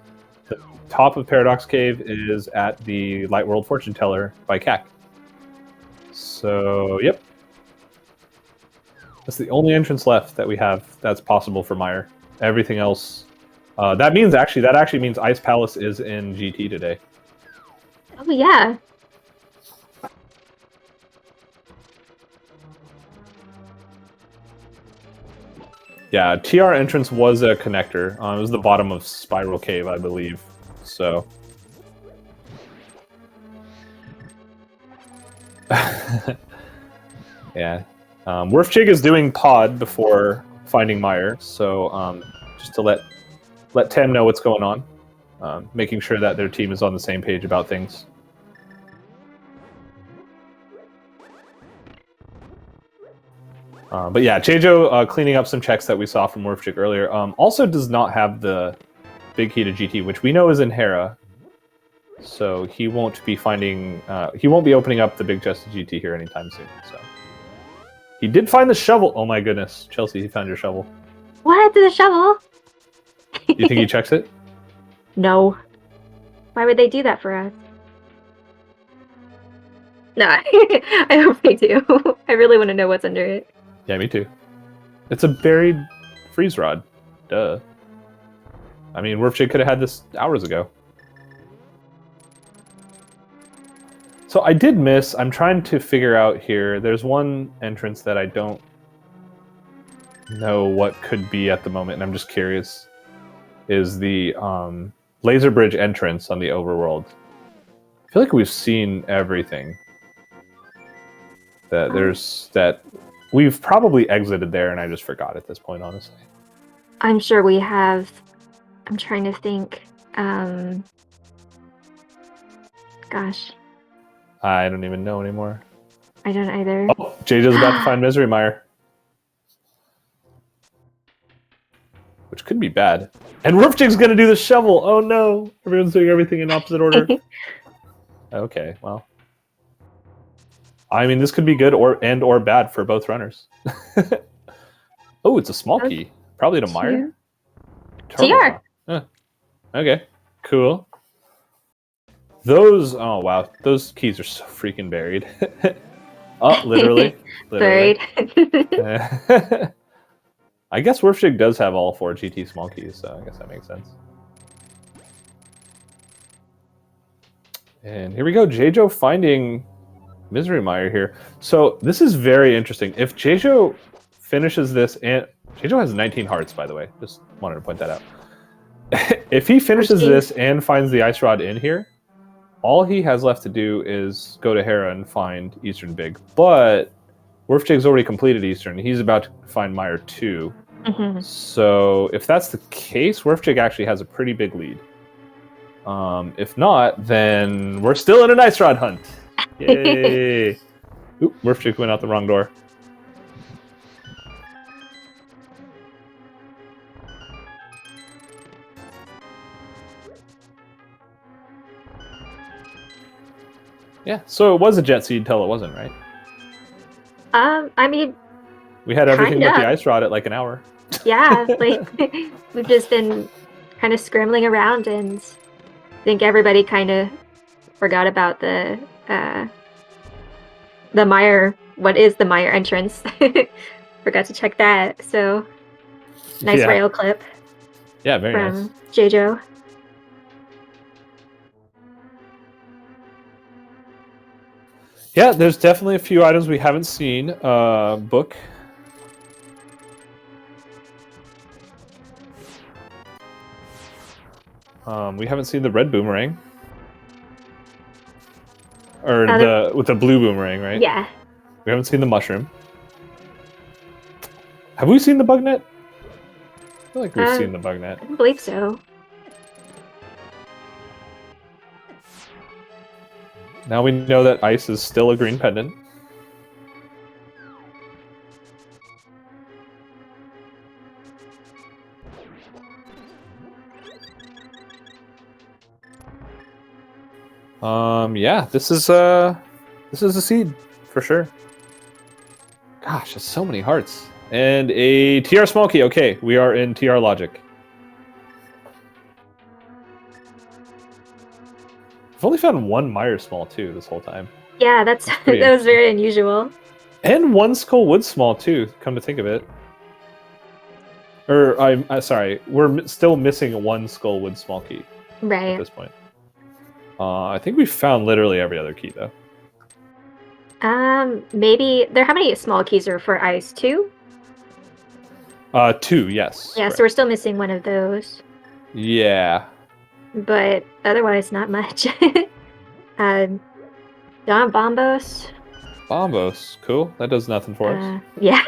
the top of Paradox Cave is at the Light World Fortune Teller by CAC. So, yep. That's the only entrance left that we have that's possible for Mire. Everything else That actually means Ice Palace is in GT today. Oh yeah. Yeah, TR entrance was a connector. It was the bottom of Spiral Cave, I believe. So. Yeah. Werfjig is doing pod before finding Meyer, so just to let Tam know what's going on, making sure that their team is on the same page about things. But yeah, Jejo cleaning up some checks that we saw from Werfjig earlier. Also does not have the Big Key to GT, which we know is in Hera. So he won't be finding. He won't be opening up the big chest of GT here anytime soon. So he did find the shovel. Oh my goodness, Chelsea, he found your shovel. What? The shovel? You think he checks it? No. Why would they do that for us? No, I hope they do. I really want to know what's under it. Yeah, me too. It's a buried freeze rod. Duh. I mean, Werfjig could have had this hours ago. So I did miss. I'm trying to figure out here. There's one entrance that I don't know what could be at the moment, and I'm just curious. Is the laser bridge entrance on the overworld? I feel like we've seen everything. That we've probably exited there, and I just forgot at this point, honestly. I'm sure we have. I'm trying to think. Gosh. I don't even know anymore. I don't either. Oh, JJ's about to find Misery Mire. Which could be bad. And Werfjig's gonna do the shovel! Oh no! Everyone's doing everything in opposite order. Okay, well. I mean, this could be good or bad for both runners. Oh, it's a small key. Probably to Mire? TR! Okay, cool. Those, oh wow, those keys are so freaking buried. Oh, literally. Buried. I guess Werfjig does have all 4 GT small keys, so I guess that makes sense. And here we go, Jejo finding Misery Mire here. So this is very interesting. If Jejo finishes this, and Jejo has 19 hearts, by the way. Just wanted to point that out. If he finishes this and finds the Ice Rod in here, all he has left to do is go to Hera and find Eastern Big. But Werfjig's already completed Eastern. He's about to find Mire 2. Mm-hmm. So if that's the case, Werfjig actually has a pretty big lead. If not, then we're still in an Ice Rod hunt. Yay! Oop, Werfjig went out the wrong door. Yeah, so it was a jet seed until it wasn't, right? I mean, we had everything but the Ice Rod at like an hour. Yeah, like we've just been kind of scrambling around, and I think everybody kind of forgot about the Mire. What is the Mire entrance? Forgot to check that. So nice rail clip. Yeah, very from nice. Jejo. Yeah, there's definitely a few items we haven't seen. Book. We haven't seen the red boomerang. Or with the blue boomerang, right? Yeah. We haven't seen the mushroom. Have we seen the bug net? I feel like we've seen the bug net. I don't believe so. Now we know that ice is still a green pendant. Yeah, this is a seed for sure. Gosh, that's so many hearts. And a TR small key. Okay, we are in TR logic. I've only found one Mire small too this whole time. Yeah, that was very unusual. And one Skull Wood small too, come to think of it. Or I'm sorry, we're still missing one Skullwood small key at this point. I think we found literally every other key though. Maybe there. How many small keys are for ice? 2? 2, yes. Yeah, correct. so we're still missing one of those. Yeah. But otherwise, not much. Don Bombos. Bombos, cool. That does nothing for us. Yeah.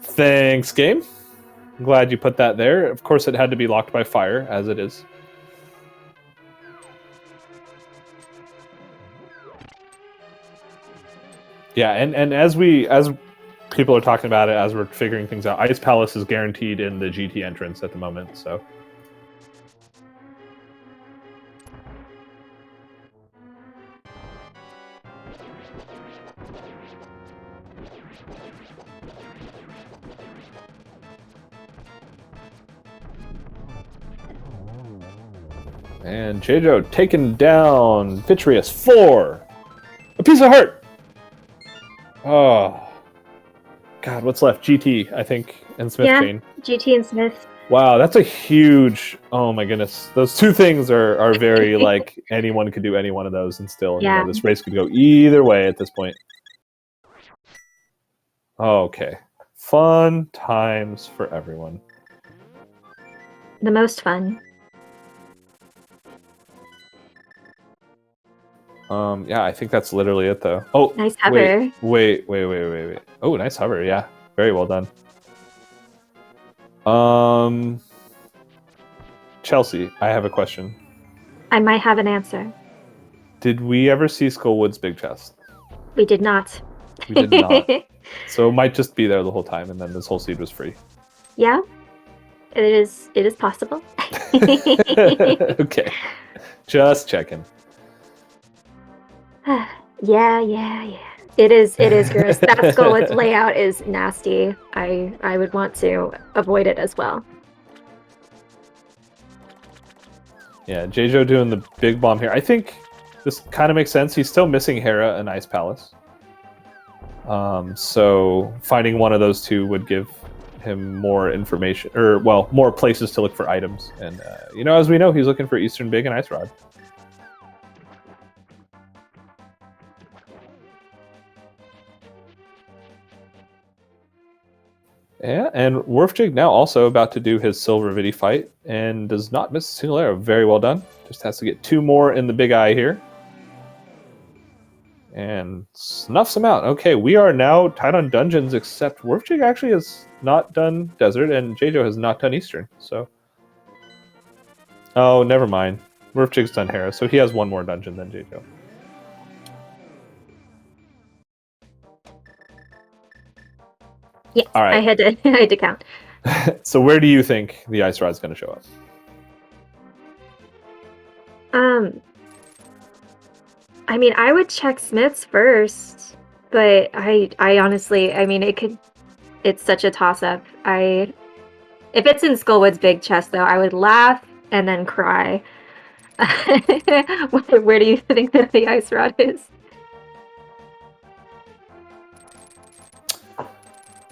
Thanks, game. I'm glad you put that there. Of course, it had to be locked by fire, as it is. Yeah, and as people are talking about it, as we're figuring things out, Ice Palace is guaranteed in the GT entrance at the moment, so. And J-Jo taking down Vitreous 4. A piece of heart! Oh. God, what's left? GT, I think, and Smith Chain. GT and Smith. Wow, that's a huge... Oh my goodness. Those two things are very, like, anyone could do any one of those and still, you know, this race could go either way at this point. Okay. Fun times for everyone. The most fun. Yeah, I think that's literally it, though. Oh, nice hover. Wait. Oh, nice hover. Yeah, very well done. Chelsea, I have a question. I might have an answer. Did we ever see Skullwood's big chest? We did not. We did not. So it might just be there the whole time, and then this whole seed was free. Yeah, it is possible. Okay, just checking. Yeah. It is gross. That Skullwood's layout is nasty. I would want to avoid it as well. Yeah, J-Jo doing the big bomb here. I think this kind of makes sense. He's still missing Hera and Ice Palace. So finding one of those two would give him more information, or, well, more places to look for items. And, you know, as we know, he's looking for Eastern Big and Ice Rod. Yeah, and Wolfjig now also about to do his Silver Vidi fight, and does not miss a single arrow. Very well done. Just has to get 2 more in the big eye here. And snuffs him out. Okay, we are now tied on dungeons, except Wolfjig actually has not done Desert, and J-Jo has not done Eastern, so... Oh, never mind. Wolfjig's done Hera, so he has 1 more dungeon than J-Jo. Yes, all right. I had to count. So where do you think the Ice Rod's going to show up? I mean, I would check Smith's first, but I honestly, I mean, it's such a toss-up. If it's in Skullwood's big chest, though, I would laugh and then cry. Where do you think that the Ice Rod is?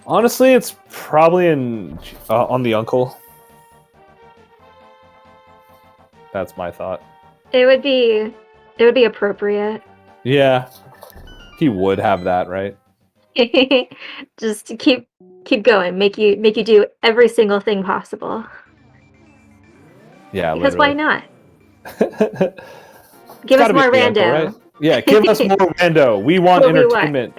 Honestly, it's probably on the Uncle. That's my thought. It would be appropriate. Yeah, he would have that, right? Just to keep going, make you do every single thing possible. Yeah, because literally. Why not? Give us more rando. Uncle, right? Yeah, give us more rando. We want entertainment.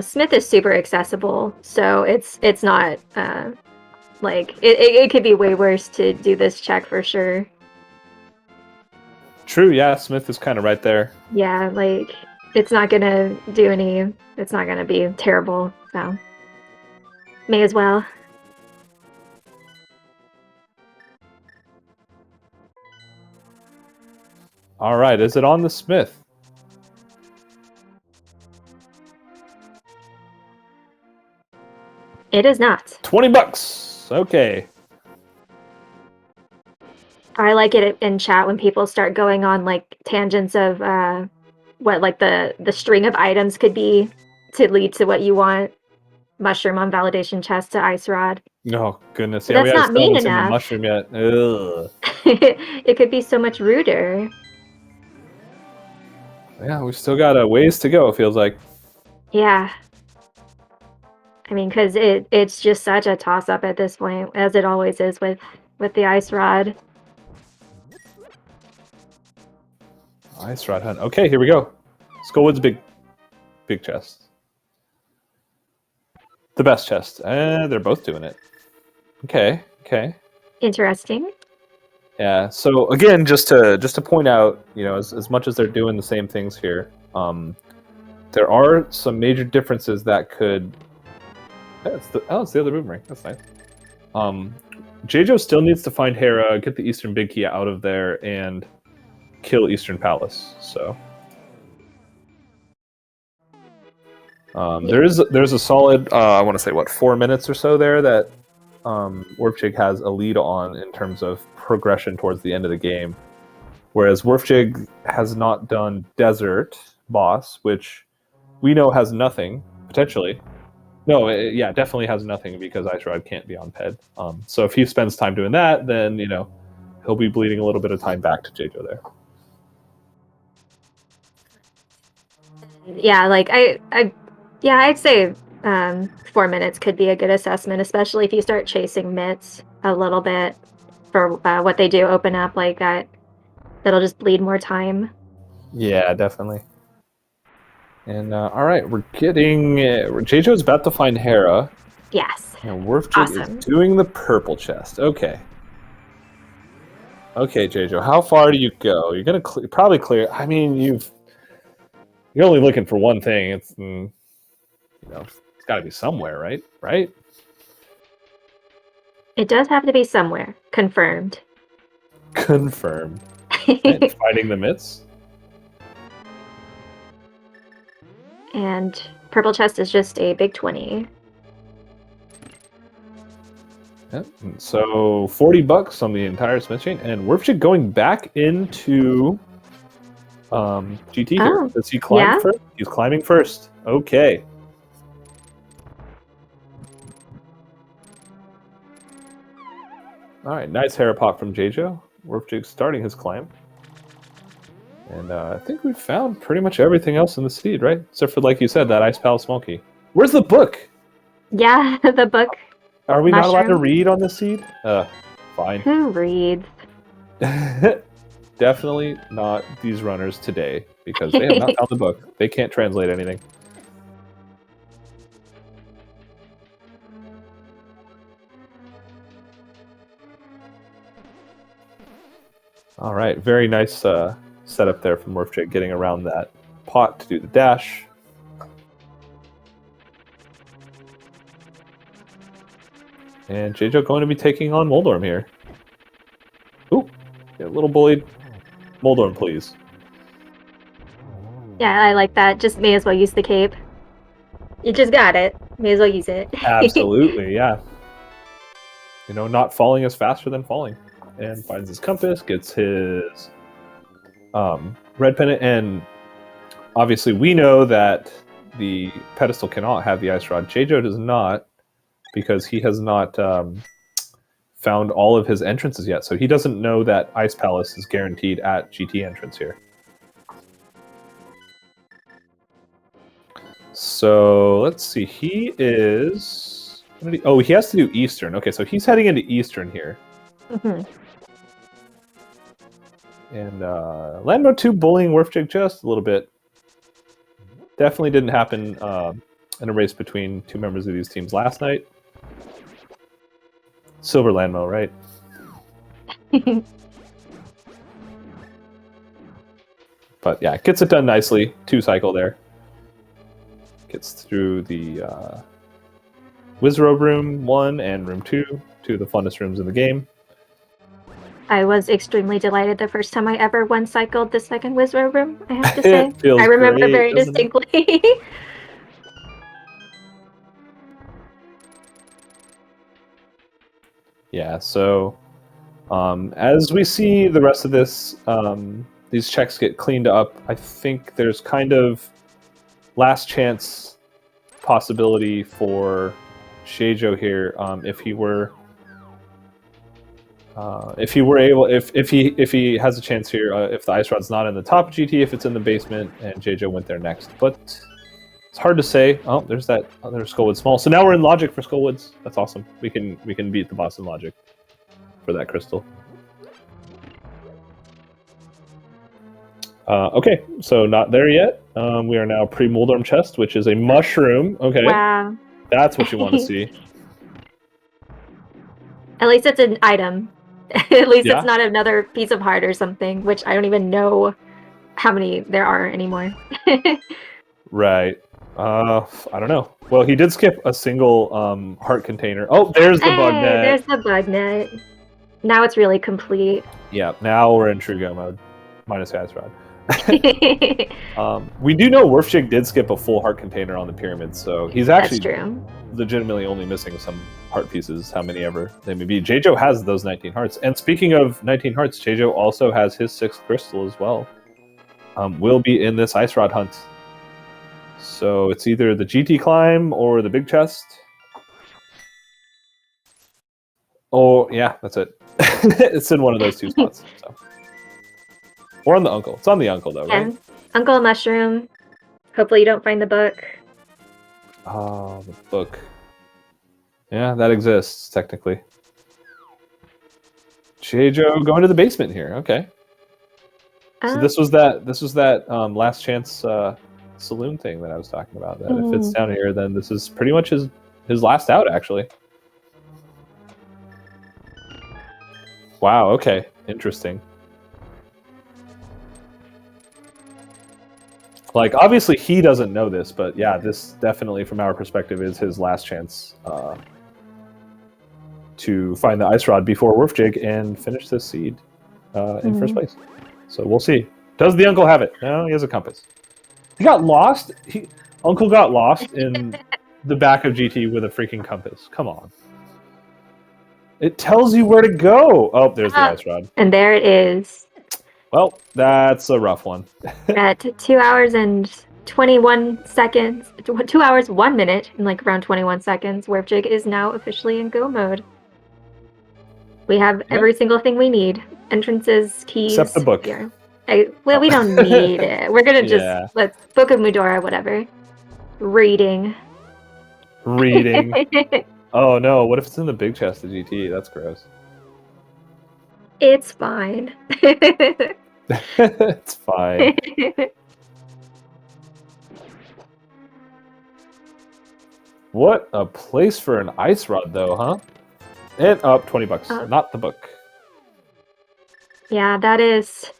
Smith is super accessible, so it's not like it could be way worse to do this check for sure. True, yeah, Smith is kind of right there. Yeah, like it's not gonna be terrible, so may as well. All right, is it on the Smith? It is not. $20. Yes. Okay. I like it in chat when people start going on like tangents of what like the string of items could be to lead to what you want. Mushroom on validation chest to ice rod. Oh goodness. But Yeah, we that's haven't not mean seen the enough. mushroom yet. Ugh. It could be so much ruder. Yeah, we've still got a ways to go, it feels like. Yeah. I mean, because it's just such a toss-up at this point, as it always is with the ice rod. Ice rod hunt. Okay, here we go. Skullwood's big chest. The best chest. They're both doing it. Okay. Interesting. Yeah. So again, just to point out, you know, as much as they're doing the same things here, there are some major differences that could. It's the other boomerang. That's nice. J-Jo still needs to find Hera, get the Eastern Big Key out of there, and kill Eastern Palace. So there's a solid I want to say 4 minutes or so there that Warpjig has a lead on in terms of progression towards the end of the game, whereas Warpjig has not done Desert Boss, which we know has nothing potentially. No, yeah, definitely has nothing because Ice Rod can't be on Ped. So if he spends time doing that, then you know he'll be bleeding a little bit of time back to J-Jo there. Yeah, like I'd say 4 minutes could be a good assessment, especially if you start chasing mitts a little bit for what they do open up like that. That'll just bleed more time. Yeah, definitely. And all right, we're getting J-Jo's about to find Hera. Yes. And Warpjig is doing the purple chest. Okay. Okay, J-Jo, how far do you go? You're gonna probably clear. I mean, you're only looking for one thing. It's you know, it's got to be somewhere, right? Right? It does have to be somewhere. Confirmed. Confirmed. And fighting the myths. And purple chest is just a big 20. Yep. So $40 on the entire Smith chain, and Warpjig going back into GT here. Does he climb first? He's climbing first. Okay. All right, nice Hera pop from J-Jo. Warpjig starting his climb. And I think we've found pretty much everything else in the seed, right? Except for, like you said, that Ice Palace Smoky. Where's the book? Yeah, the book. Are we not allowed to read on this seed? Fine. Who reads? Definitely not these runners today, because they have not found the book. They can't translate anything. All right, very nice setup there from Warpjig, getting around that pot to do the dash. And J-Jo going to be taking on Moldorm here. Ooh, get a little bullied. Moldorm, please. Yeah, I like that. Just may as well use the cape. You just got it. May as well use it. Absolutely, yeah. You know, not falling is faster than falling. And finds his compass, gets his red pennant, and obviously we know that the pedestal cannot have the ice rod. J-Jo does not, because he has not found all of his entrances yet, so he doesn't know that Ice Palace is guaranteed at GT entrance here. So let's see, he is... Oh, he has to do Eastern. Okay, so he's heading into Eastern here. Mm-hmm. And Landmode 2 bullying Warpjig just a little bit. Definitely didn't happen in a race between two members of these teams last night. Silver Landmo, right? But yeah, gets it done nicely. 2-cycle there. Gets through the Wizrobe room 1 and room 2, two of the funnest rooms in the game. I was extremely delighted the first time I ever one-cycled the second Wizrobe room, I have to say. I remember great, very distinctly. Yeah, so as we see the rest of this, these checks get cleaned up, I think there's kind of last chance possibility for Sheijo here, if he were able, if he has a chance here, if the ice rod's not in the top of GT, if it's in the basement, and Jeijo went there next. But it's hard to say. Oh, there's that other Skullwood Small. So now we're in Logic for Skullwoods. That's awesome. We can beat the boss in Logic for that crystal. Okay, so not there yet. We are now pre-Moldorm Chest, which is a mushroom. Okay, Wow. That's what you want to see. At least it's an item. At least Yeah. it's not another piece of heart or something, which I don't even know how many there are anymore. Right. I don't know. Well, he did skip a single heart container. Oh, there's the bug net. There's the bug net. Now it's really complete. Yeah, now we're in True Go mode. Minus Ice Rod. We do know Werfjig did skip a full heart container on the pyramid, so he's actually legitimately only missing some heart pieces, how many ever they may be. Jeijo has those 19 hearts. And speaking of 19 hearts, Jeijo also has his 6th crystal as well. Will be in this Ice Rod hunt. So it's either the GT climb or the big chest. Oh, yeah, that's it. It's in one of those two spots. So. Or on the Uncle. It's on the Uncle, though, right? Uncle Mushroom. Hopefully you don't find the book. Oh, the book. Yeah, that exists, technically. Jeijo going to the basement here. Okay. So this was that last chance saloon thing that I was talking about. That if it's down here, then this is pretty much his last out, actually. Wow, okay. Interesting. Like, obviously he doesn't know this, but yeah, this definitely, from our perspective, is his last chance to find the Ice Rod before Werfjig and finish this seed in first place. So we'll see. Does the Uncle have it? No, he has a compass. He got lost? Uncle got lost in the back of GT with a freaking compass. Come on. It tells you where to go. Oh, there's the Ice Rod. And there it is. Well, that's a rough one. At 2 hours and 21 seconds, 2 hours, 1 minute, and like around 21 seconds, Werfjig is now officially in go mode. We have every single thing we need. Entrances, keys. Except the book. Well, we don't need it. We're going to just, let's Book of Mudora, whatever. Reading. Oh no, what if it's in the big chest of GT? That's gross. It's fine. It's fine. What a place for an Ice Rod, though, huh? And up 20 bucks, not the book. Yeah, that is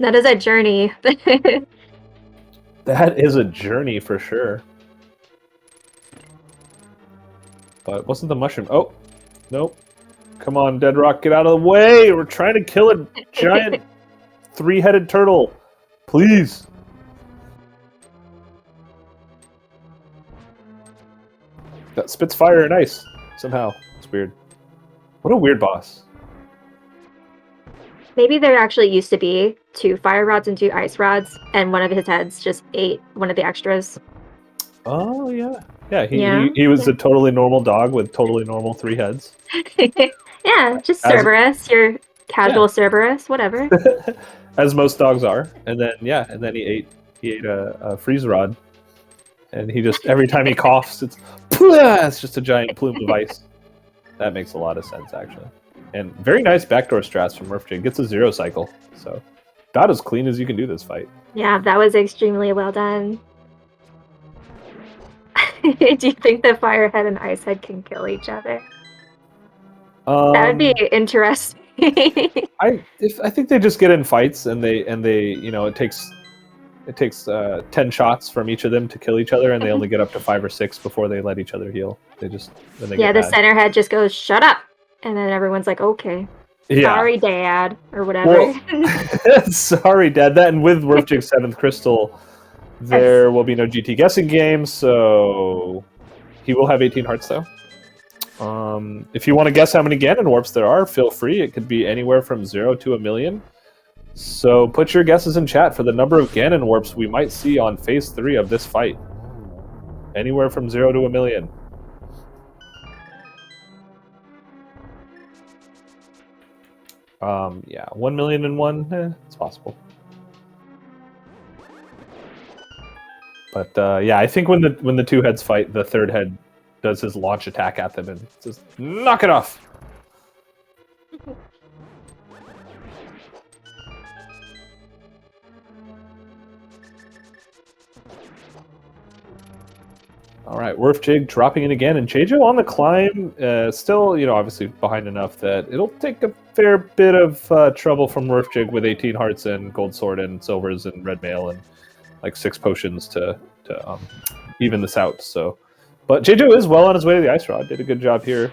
a journey. That is a journey for sure. But it wasn't the mushroom. Oh, nope. Come on, Dead Rock, get out of the way! We're trying to kill a giant 3-headed turtle. Please. That spits fire and ice, somehow. It's weird. What a weird boss. Maybe there actually used to be 2 fire rods and 2 ice rods, and one of his heads just ate one of the extras. Oh, yeah. Yeah, he was a totally normal dog with totally normal 3 heads. Yeah, just Cerberus, your casual Cerberus, whatever. As most dogs are. And then he ate a freeze rod. And he just, every time he coughs, it's just a giant plume of ice. That makes a lot of sense, actually. And very nice backdoor strats from Werfjig. Gets a 0 cycle. So about as clean as you can do this fight. Yeah, that was extremely well done. Do you think the Firehead and Icehead can kill each other? That would be interesting. I think they just get in fights and they it takes 10 shots from each of them to kill each other, and they only get up to 5 or 6 before they let each other heal. The Centerhead just goes, "Shut up," and then everyone's like, "Okay, sorry, Dad," or whatever. Well, sorry, Dad. That, and with Werfjig's 7th crystal, there will be no GT guessing game, so he will have 18 hearts though. If you want to guess how many Ganon warps there are, feel free. It could be anywhere from 0 to 1,000,000. So put your guesses in chat for the number of Ganon warps we might see on Phase 3 of this fight. Anywhere from 0 to 1,000,000. Yeah, 1,000,001. It's possible. But yeah, I think when the two heads fight, the third head does his launch attack at them and says, "Knock it off!" All right, Werfjig dropping in again, and Jeju on the climb. Still, obviously behind enough that it'll take a fair bit of trouble from Werfjig with 18 hearts and gold sword and silvers and red mail and like 6 potions to even this out. So, but Jeju is well on his way to the ice rod. Did a good job here.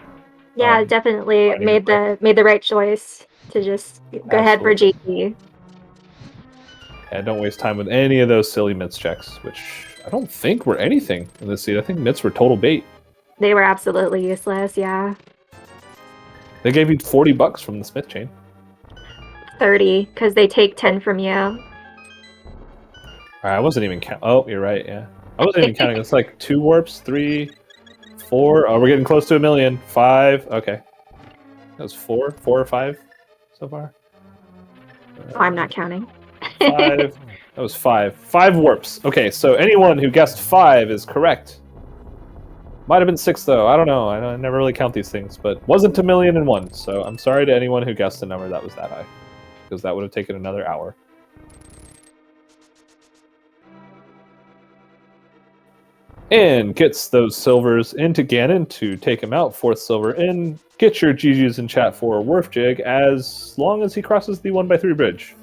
Yeah, definitely made the right choice to just go ahead for GT. And don't waste time with any of those silly mitts checks, which I don't think were anything in this seed. I think mitts were total bait. They were absolutely useless, yeah. They gave you $40 from the smith chain. 30, because they take 10 from you. I wasn't even counting. Oh, you're right, yeah. I wasn't even counting. It's like 2 warps, 3, 4. Oh, we're getting close to 1,000,000. 5. Okay. That was 4 or 5 so far. Oh, I'm not counting. 5. That was 5. 5 warps. Okay, so anyone who guessed 5 is correct. Might have been 6, though. I don't know. I never really count these things, but wasn't 1,000,001. So I'm sorry to anyone who guessed a number that was that high, because that would have taken another hour. And gets those silvers into Ganon to take him out. 4th silver in. Get your GGs in chat for Werfjig as long as he crosses the 1x3 bridge.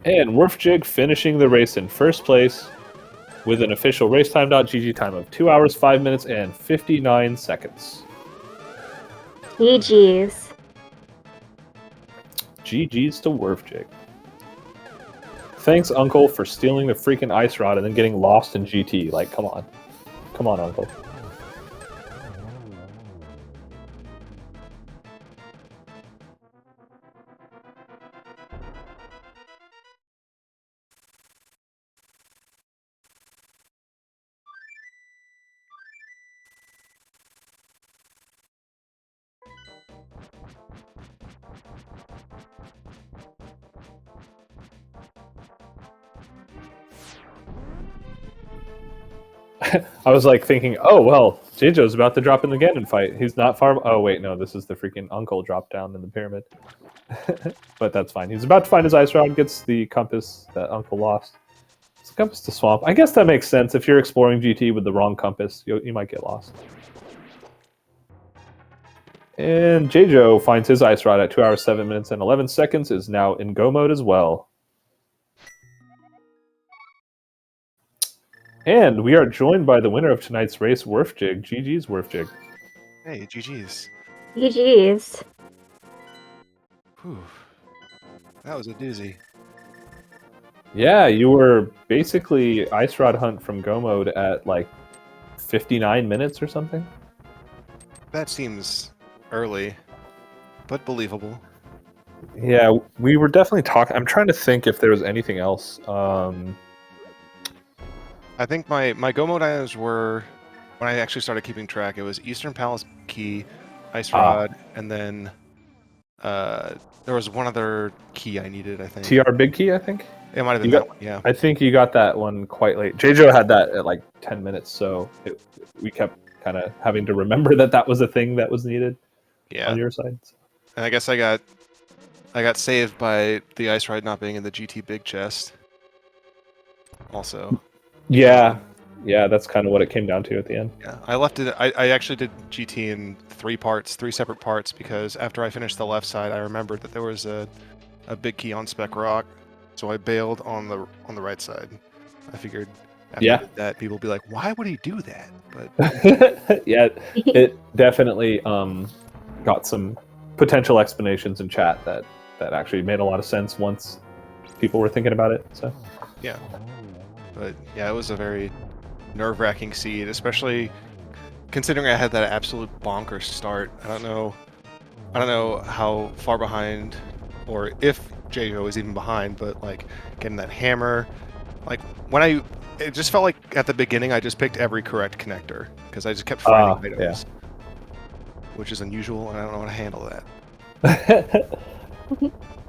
And Werfjig finishing the race in first place with an official racetime.gg time of 2 hours, 5 minutes, and 59 seconds. GG's. GG's to Werfjig. Thanks, Uncle, for stealing the freaking ice rod and then getting lost in GT. Like, come on. Come on, Uncle. I was like thinking, oh, well, Jejo's about to drop in the Ganon fight. He's not far. Oh, wait, no, this is the freaking Uncle drop down in the pyramid. But that's fine. He's about to find his ice rod, gets the compass that Uncle lost. It's a compass to swamp. I guess that makes sense. If you're exploring GT with the wrong compass, you might get lost. And Jejo finds his ice rod at 2 hours, 7 minutes, and 11 seconds, is now in go mode as well. And we are joined by the winner of tonight's race, Werfjig. GG's, Werfjig. Hey, GG's. GG's. Whew. That was a doozy. Yeah, you were basically ice rod hunt from go mode at like 59 minutes or something. That seems early, but believable. Yeah, we were definitely talking. I'm trying to think if there was anything else. I think my go mode items were, when I actually started keeping track, it was Eastern Palace Key, Ice Rod, and then there was one other key I needed, I think. TR Big Key, I think? It might have been that one, yeah. I think you got that one quite late. Jejo had that at like 10 minutes, so we kept kind of having to remember that was a thing that was needed on your side. So. And I guess I got saved by the Ice Ride not being in the GT Big Chest. Also. Yeah, that's kind of what it came down to at the end. Yeah, I left it. I actually did GT in 3 separate parts, because after I finished the left side, I remembered that there was a big key on Spec Rock, so I bailed on the right side. I figured after I did that, people would be like, "Why would he do that?" But yeah, it definitely got some potential explanations in chat that actually made a lot of sense once people were thinking about it. So. Yeah. But yeah, it was a very nerve-wracking seed, especially considering I had that absolute bonkers start. I don't know how far behind, or if JO is even behind, but like getting that hammer, like it just felt like at the beginning I just picked every correct connector because I just kept finding items, which is unusual, and I don't know how to handle that.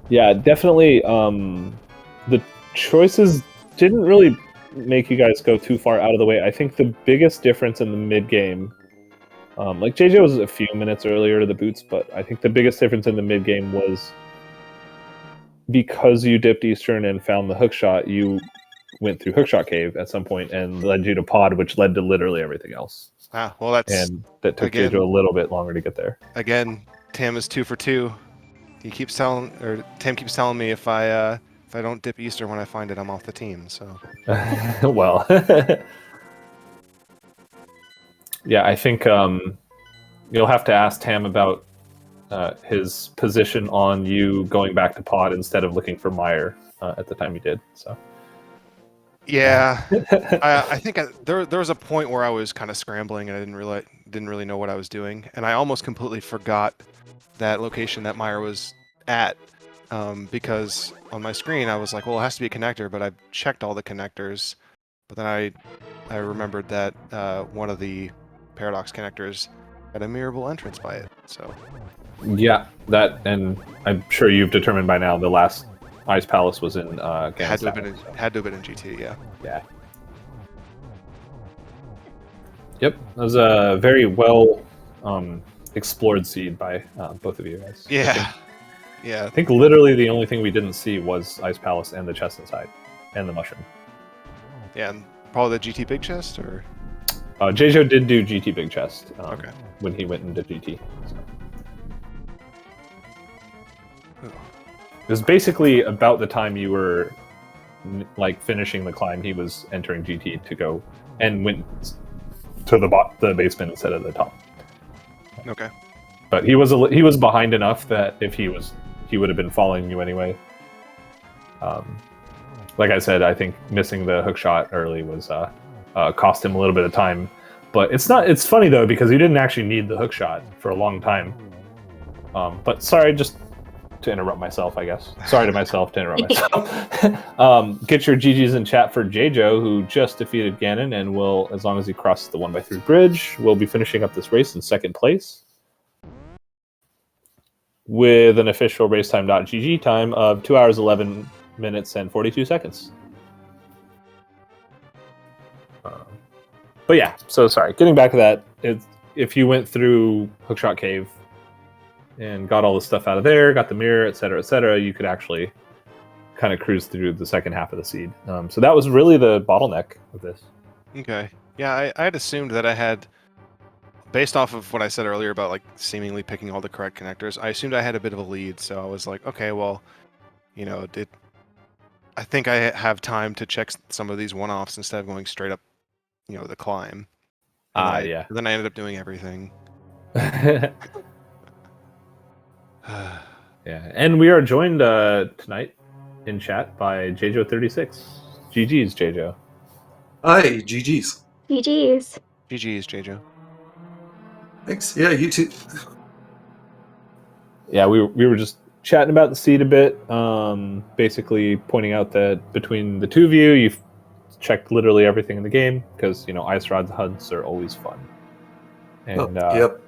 Yeah, definitely. The choices didn't really make you guys go too far out of the way. I think the biggest difference in the mid game, like JJ was a few minutes earlier to the boots, but I think the biggest difference in the mid game was because you dipped Eastern and found the hookshot, you went through Hookshot Cave at some point and led you to Pod, which led to literally everything else. Ah, well, that took JJ a little bit longer to get there. Again, Tam is 2 for 2. Tam keeps telling me if I don't dip Eastern when I find it, I'm off the team. So, well, yeah, I think you'll have to ask Tam about his position on you going back to Pod instead of looking for Meyer at the time you did. So, yeah, I think there was a point where I was kind of scrambling and I didn't really know what I was doing, and I almost completely forgot that location that Meyer was at. Because on my screen I was like, well, it has to be a connector, but I've checked all the connectors. But then I remembered that one of the Paradox connectors had a mirrorable entrance by it. So yeah, that, and I'm sure you've determined by now the last Ice Palace was in had to have been in GT, yeah. Yeah. Yep, that was a very well explored seed by both of you guys. Yeah. I think literally the only thing we didn't see was Ice Palace and the chest inside, and the mushroom. Yeah, and probably the GT big chest, or? JJ did do GT big chest okay. When he went into GT. So. It was basically about the time you were like finishing the climb, he was entering GT to go, and went to the basement instead of the top. Okay. But he was behind enough that if he would have been following you anyway. Like I said, I think missing the hook shot early was cost him a little bit of time. But it's funny though, because you didn't actually need the hook shot for a long time. But sorry, just to interrupt myself, I guess. Sorry to myself to interrupt myself. Get your GGs in chat for Jjo, who just defeated Ganon and will, as long as he crosses the 1x3 bridge, will be finishing up this race in second place with an official racetime.gg time of 2 hours 11 minutes and 42 seconds. But yeah, so sorry. Getting back to that, if you went through Hookshot Cave and got all the stuff out of there, got the mirror, etc., you could actually kind of cruise through the second half of the seed. So that was really the bottleneck of this. Okay. Yeah, I had assumed that I had, based off of what I said earlier about like seemingly picking all the correct connectors, I assumed I had a bit of a lead. So I was like, okay, well, I think I have time to check some of these one-offs instead of going straight up, the climb. Yeah. Then I ended up doing everything. Yeah, and we are joined tonight in chat by Jjo36. GG's, Jjo. Hi, GG's. GG's. GG's, Jjo. Thanks. Yeah, you too. Yeah, we were just chatting about the seed a bit, basically pointing out that between the two of you, you've checked literally everything in the game, because, ice rods hunts are always fun. And, yep.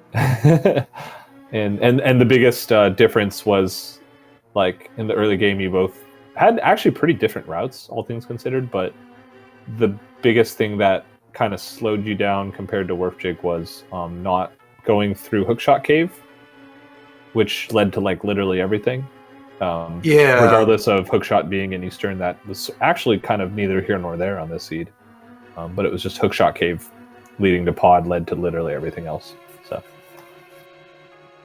and the biggest difference was, like, in the early game, you both had actually pretty different routes, all things considered, but the biggest thing that kind of slowed you down compared to Werfjig was not going through Hookshot Cave, which led to, like, literally everything. Regardless of Hookshot being in Eastern, that was actually kind of neither here nor there on this seed. But it was just Hookshot Cave leading to Pod led to literally everything else. So.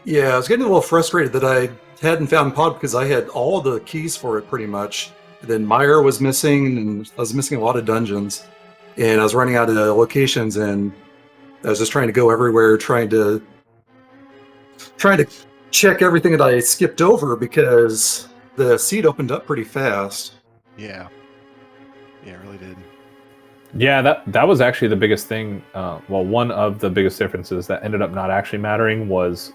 Yeah, I was getting a little frustrated that I hadn't found Pod because I had all the keys for it pretty much. Then Meyer was missing, and I was missing a lot of dungeons. And I was running out of locations, and I was just trying to go everywhere, trying to check everything that I skipped over because the seed opened up pretty fast. Yeah. Yeah, it really did. Yeah, that was actually the biggest thing. Well, one of the biggest differences that ended up not actually mattering was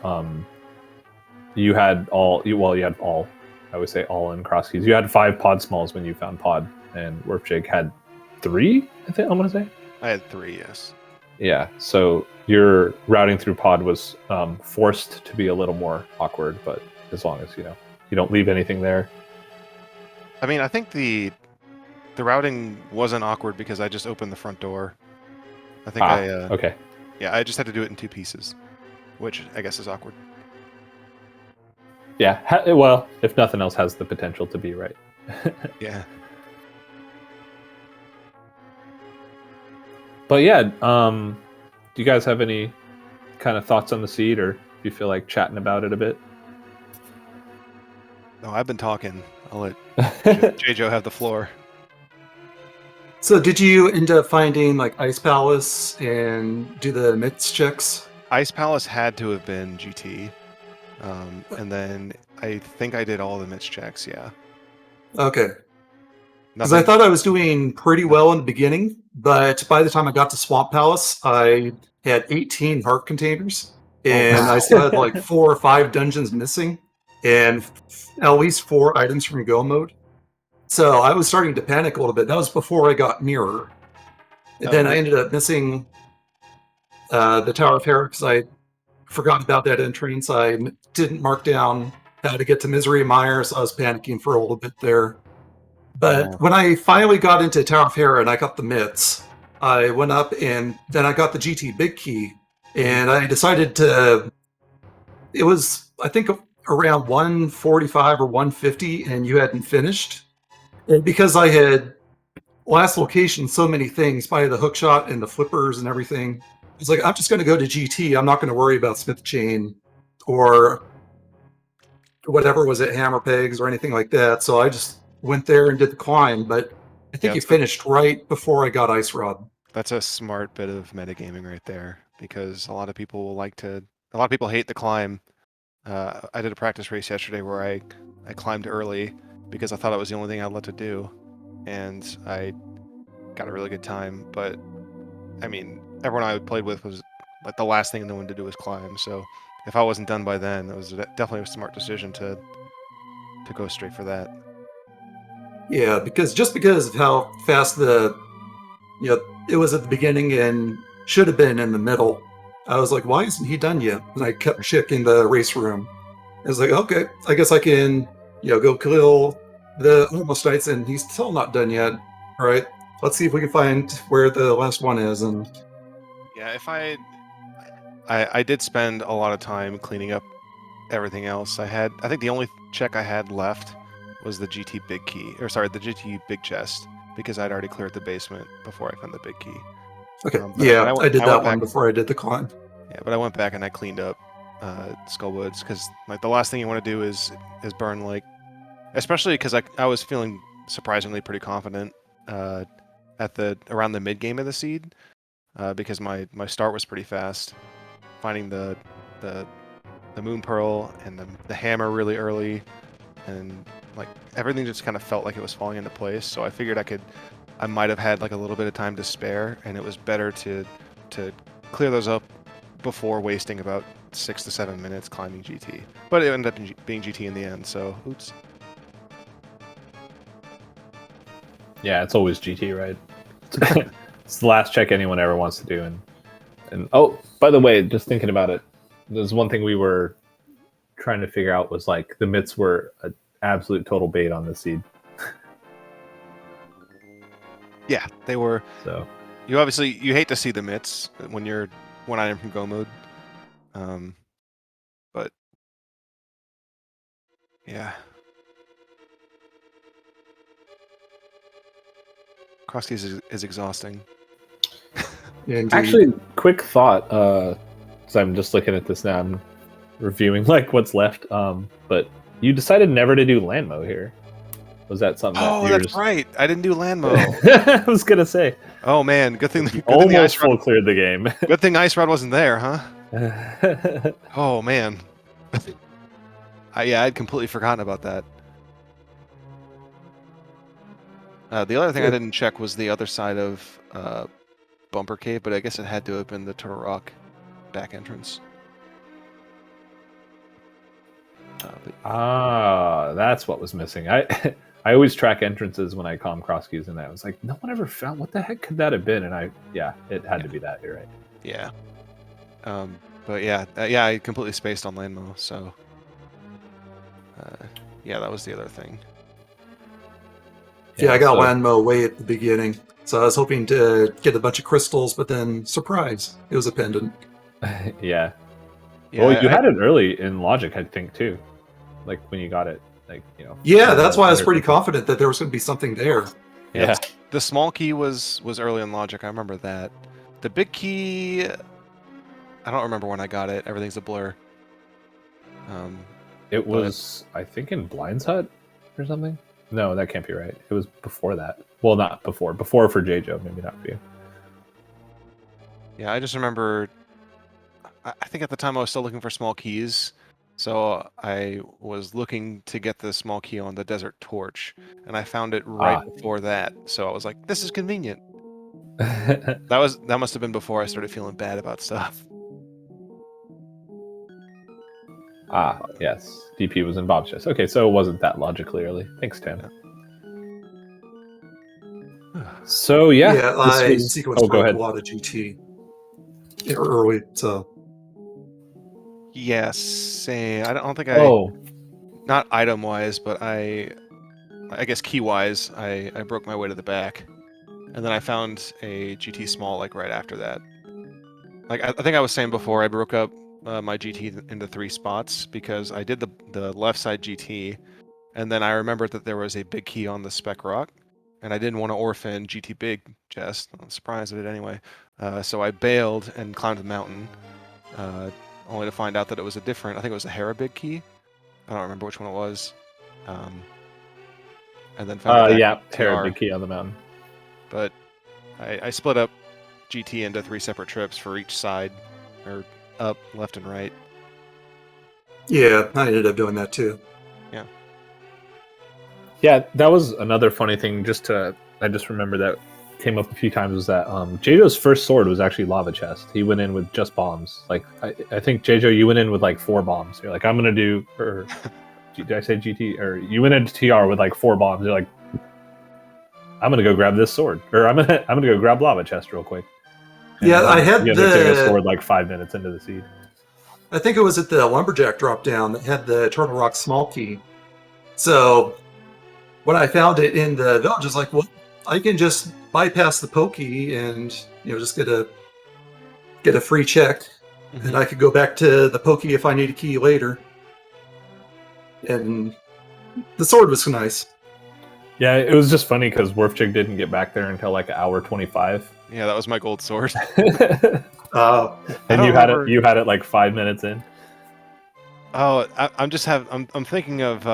you had all. You had all. I would say all in cross keys. You had 5 pod smalls when you found pod, and Warpjig had 3. I think I'm gonna say. I had 3, yes. Yeah, so your routing through pod was forced to be a little more awkward, but as long as you don't leave anything there. I mean, I think the routing wasn't awkward because I just opened the front door. I think okay. Yeah, I just had to do it in 2 pieces, which I guess is awkward. Yeah, well, if nothing else, has the potential to be right. Yeah. But yeah, do you guys have any kind of thoughts on the seed, or do you feel like chatting about it a bit? No, I've been talking. I'll let J-Joe have the floor. So did you end up finding like Ice Palace and do the myths checks? Ice Palace had to have been GT. And then I think I did all the Mitch checks, yeah. Okay. Because I thought I was doing pretty well in the beginning, but by the time I got to Swamp Palace, I had 18 heart containers, and I still had like 4 or 5 dungeons missing, and at least 4 items from Go mode. So I was starting to panic a little bit. That was before I got Mirror. And then I ended up missing the Tower of Terror because I forgot about that entrance. I didn't mark down how to get to Misery Mire, so I was panicking for a little bit there. But when I finally got into Tower of Terror and I got the mitts, I went up and then I got the GT Big Key, and I decided to. It was, I think, around 145 or 150, and you hadn't finished. And because I had last location so many things by the hookshot and the flippers and everything, I was like, I'm just going to go to GT. I'm not going to worry about Smith Chain or whatever was at Hammer Pegs or anything like that. So I just went there and did the climb. But I think you finished right before I got Ice Rod. That's a smart bit of metagaming right there, because a lot of people hate the climb. I did a practice race yesterday where I climbed early because I thought it was the only thing I had left to do, and I got a really good time. But I mean, everyone I played with was like the last thing they wanted to do was climb. So if I wasn't done by then, it was definitely a smart decision to go straight for that. Yeah, because of how fast it was at the beginning and should have been in the middle. I was like, why isn't he done yet? And I kept checking the race room. I was like, okay, I guess I can, go kill the almost knights, and he's still not done yet. All right, let's see if we can find where the last one is. And yeah, if I did spend a lot of time cleaning up everything else. I think the only check I had left was the GT Big Key, the GT Big Chest, because I'd already cleared the basement before I found the Big Key. Okay, I did that one before I did the climb. Yeah, but I went back and I cleaned up Skullwoods, because like the last thing you want to do is burn, like, especially because I was feeling surprisingly pretty confident around the mid game of the seed, because my start was pretty fast, finding the Moon Pearl and the hammer really early, and like everything just kind of felt like it was falling into place. So I figured I might have had like a little bit of time to spare, and it was better to clear those up before wasting about 6 to 7 minutes climbing GT. But it ended up being GT in the end, so oops. Yeah, it's always GT, right? It's the last check anyone ever wants to do. And oh, by the way, just thinking about it, there's one thing we were trying to figure out was like the mitts were an absolute total bait on the seed. Yeah, they were. So you hate to see the mitts when you're one item from Go mode, but yeah, cross keys is exhausting. Actually, quick thought, because I'm just looking at this now, I'm reviewing like what's left. But you decided never to do Landmo here. Was that something? Oh, that's right. I didn't do Landmo. I was gonna say. Oh man, good thing Almost full cleared the game. Good thing Ice Rod wasn't there, huh? Oh man. I'd completely forgotten about that. The other thing I Good. didn't check was the other side of Bumper Cave, but I guess it had to have been the Turtle Rock back entrance. That's what was missing. I I always track entrances when I calm cross keys, and I was like, no one ever found. What the heck could that have been? And it had to be that. You're right. Yeah. But yeah, I completely spaced on Landmo, so yeah, that was the other thing. Yeah, I got so- Landmo way at the beginning, so I was hoping to get a bunch of crystals, but then surprise, it was a pendant. yeah. Yeah, Well, you had it early in Logic, I think, too. Like when you got it, like Yeah, that's why I was pretty confident that there was going to be something there. Yeah. The small key was early in Logic. I remember that. The big key, I don't remember when I got it. Everything's a blur. It was, I think, in Blind's Hut or something. No, that can't be right. It was before that. Well, not before. Before for JJo, maybe not for you. Yeah, I just remember. I think at the time I was still looking for small keys, so I was looking to get the small key on the Desert Torch, and I found it right before that. So I was like, "This is convenient." That must have been before I started feeling bad about stuff. Yes. DP was in Bob's chest. Okay, so it wasn't that logically early. Thanks, Tim. So I this sequenced go ahead. a lot of GT early, so Yes, same. I don't think I. Not item wise, but I guess key wise, I broke my way to the back, and then I found a GT small like right after that. Like I think I was saying before, I broke up my GT into 3 spots because I did the left side GT, and then I remembered that there was a big key on the Spec Rock, and I didn't want to orphan GT big chest. I'm surprised I did anyway. So I bailed and climbed the mountain, only to find out that it was I think it was a Hera big key. I don't remember which one it was. And then found Hera big key on the mountain. But I split up GT into 3 separate trips for each side, or up, left, and right. yeah, I ended up doing that too. Yeah, that was another funny thing. I just remember that came up a few times was that JJo's first sword was actually Lava Chest. He went in with just bombs. Like I think JJo, you went in with like 4 bombs. You're like, I'm gonna do, or did I say GT? Or you went into TR with like 4 bombs. You're like, I'm gonna go grab this sword, or I'm gonna go grab Lava Chest real quick. And I had you ended up getting a sword like 5 minutes into the seed. I think it was at the Lumberjack drop down that had the Turtle Rock small key. So when I found it in the village, I was like, well, I can just bypass the pokey and just get a free check, and I could go back to the pokey if I need a key later. And the sword was nice. Yeah, it was just funny because Werfchik didn't get back there until like 1:25. Yeah, that was my gold sword. And you had it like 5 minutes in. Oh, I'm thinking of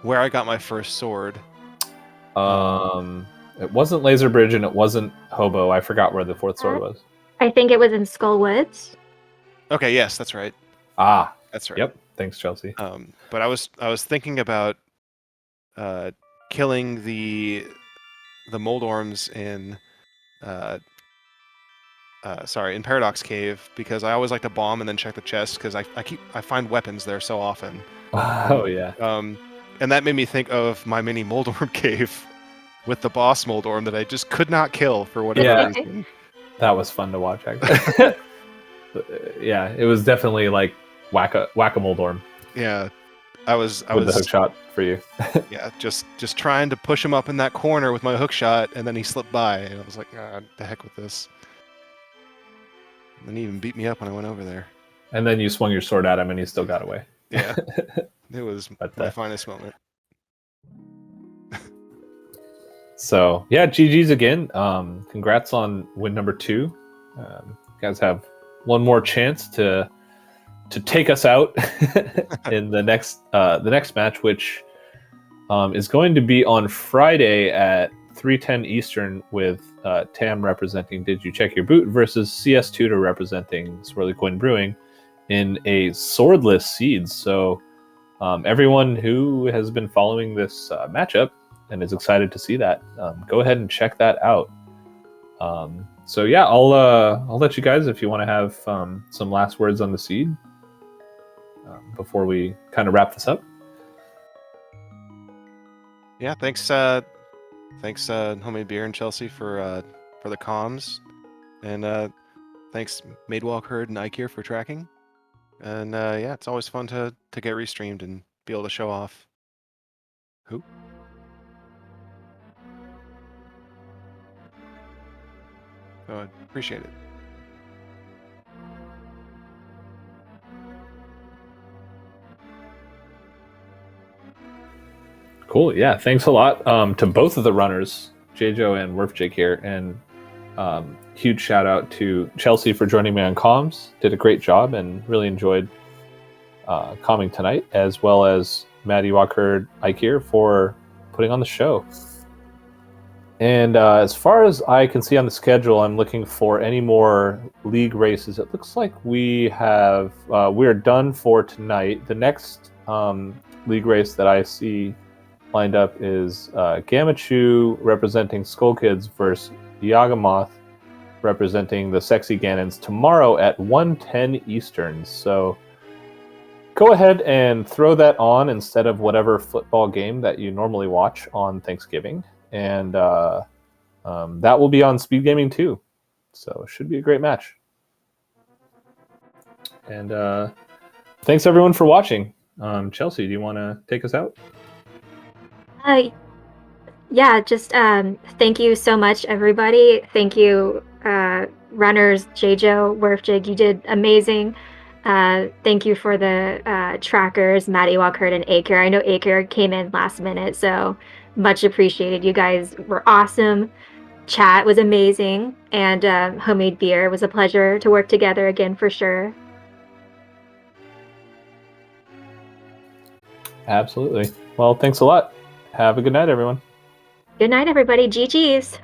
where I got my first sword. It wasn't Laser Bridge and it wasn't Hobo. I forgot where the 4th sword was. I think it was in Skull Woods. Okay, yes, that's right. That's right. Yep. Thanks, Chelsea. But I was thinking about killing the Moldorms in in Paradox Cave, because I always like to bomb and then check the chest because I find weapons there so often. Oh yeah. And that made me think of my mini Moldorm cave with the boss Moldorm that I just could not kill for whatever reason. That was fun to watch, actually. Yeah, it was definitely like whack-a-Moldorm. Yeah, I was the hook shot for you. Yeah, just trying to push him up in that corner with my hook shot, and then he slipped by, and I was like, the heck with this. And then he even beat me up when I went over there. And then you swung your sword at him, and he still got away. Yeah, it was my finest moment. So yeah, GG's again. Congrats on win number 2. You guys have one more chance to take us out in the next match, which is going to be on Friday at 3:10 Eastern with Tam representing Did You Check Your Boot versus CS Tutor representing Swirly Coint Brewing in a swordless seeds. So everyone who has been following this matchup and is excited to see that. Go ahead and check that out. So yeah, I'll let you guys, if you want to have some last words on the seed before we kind of wrap this up. Yeah, thanks, Homemade Beer and Chelsea for the comms, and thanks Madewalk Herd and Ike here for tracking. And yeah, it's always fun to get restreamed and be able to show off. Who? So I appreciate it. Cool. Yeah. Thanks a lot to both of the runners, JJo and Werf Jake here, and huge shout out to Chelsea for joining me on comms. Did a great job and really enjoyed calming tonight, as well as Maddie Walker Ike here for putting on the show. And as far as I can see on the schedule, I'm looking for any more league races. It looks like we are done for tonight. The next league race that I see lined up is Gamachu representing Skull Kids versus Yagamoth representing the Sexy Ganons tomorrow at 1:10 Eastern. So go ahead and throw that on instead of whatever football game that you normally watch on Thanksgiving. And that will be on SpeedGaming too. So it should be a great match. And thanks everyone for watching. Chelsea, do you want to take us out? Yeah, just thank you so much, everybody. Thank you, runners, JJo, Werfjig, you did amazing. Thank you for the trackers, Maddie Walkert and Aker. I know Aker came in last minute, so much appreciated. You guys were awesome. Chat was amazing, and Homemade Beer was a pleasure to work together again for sure. Absolutely. Well, thanks a lot. Have a good night, everyone. Good night, everybody. GG's.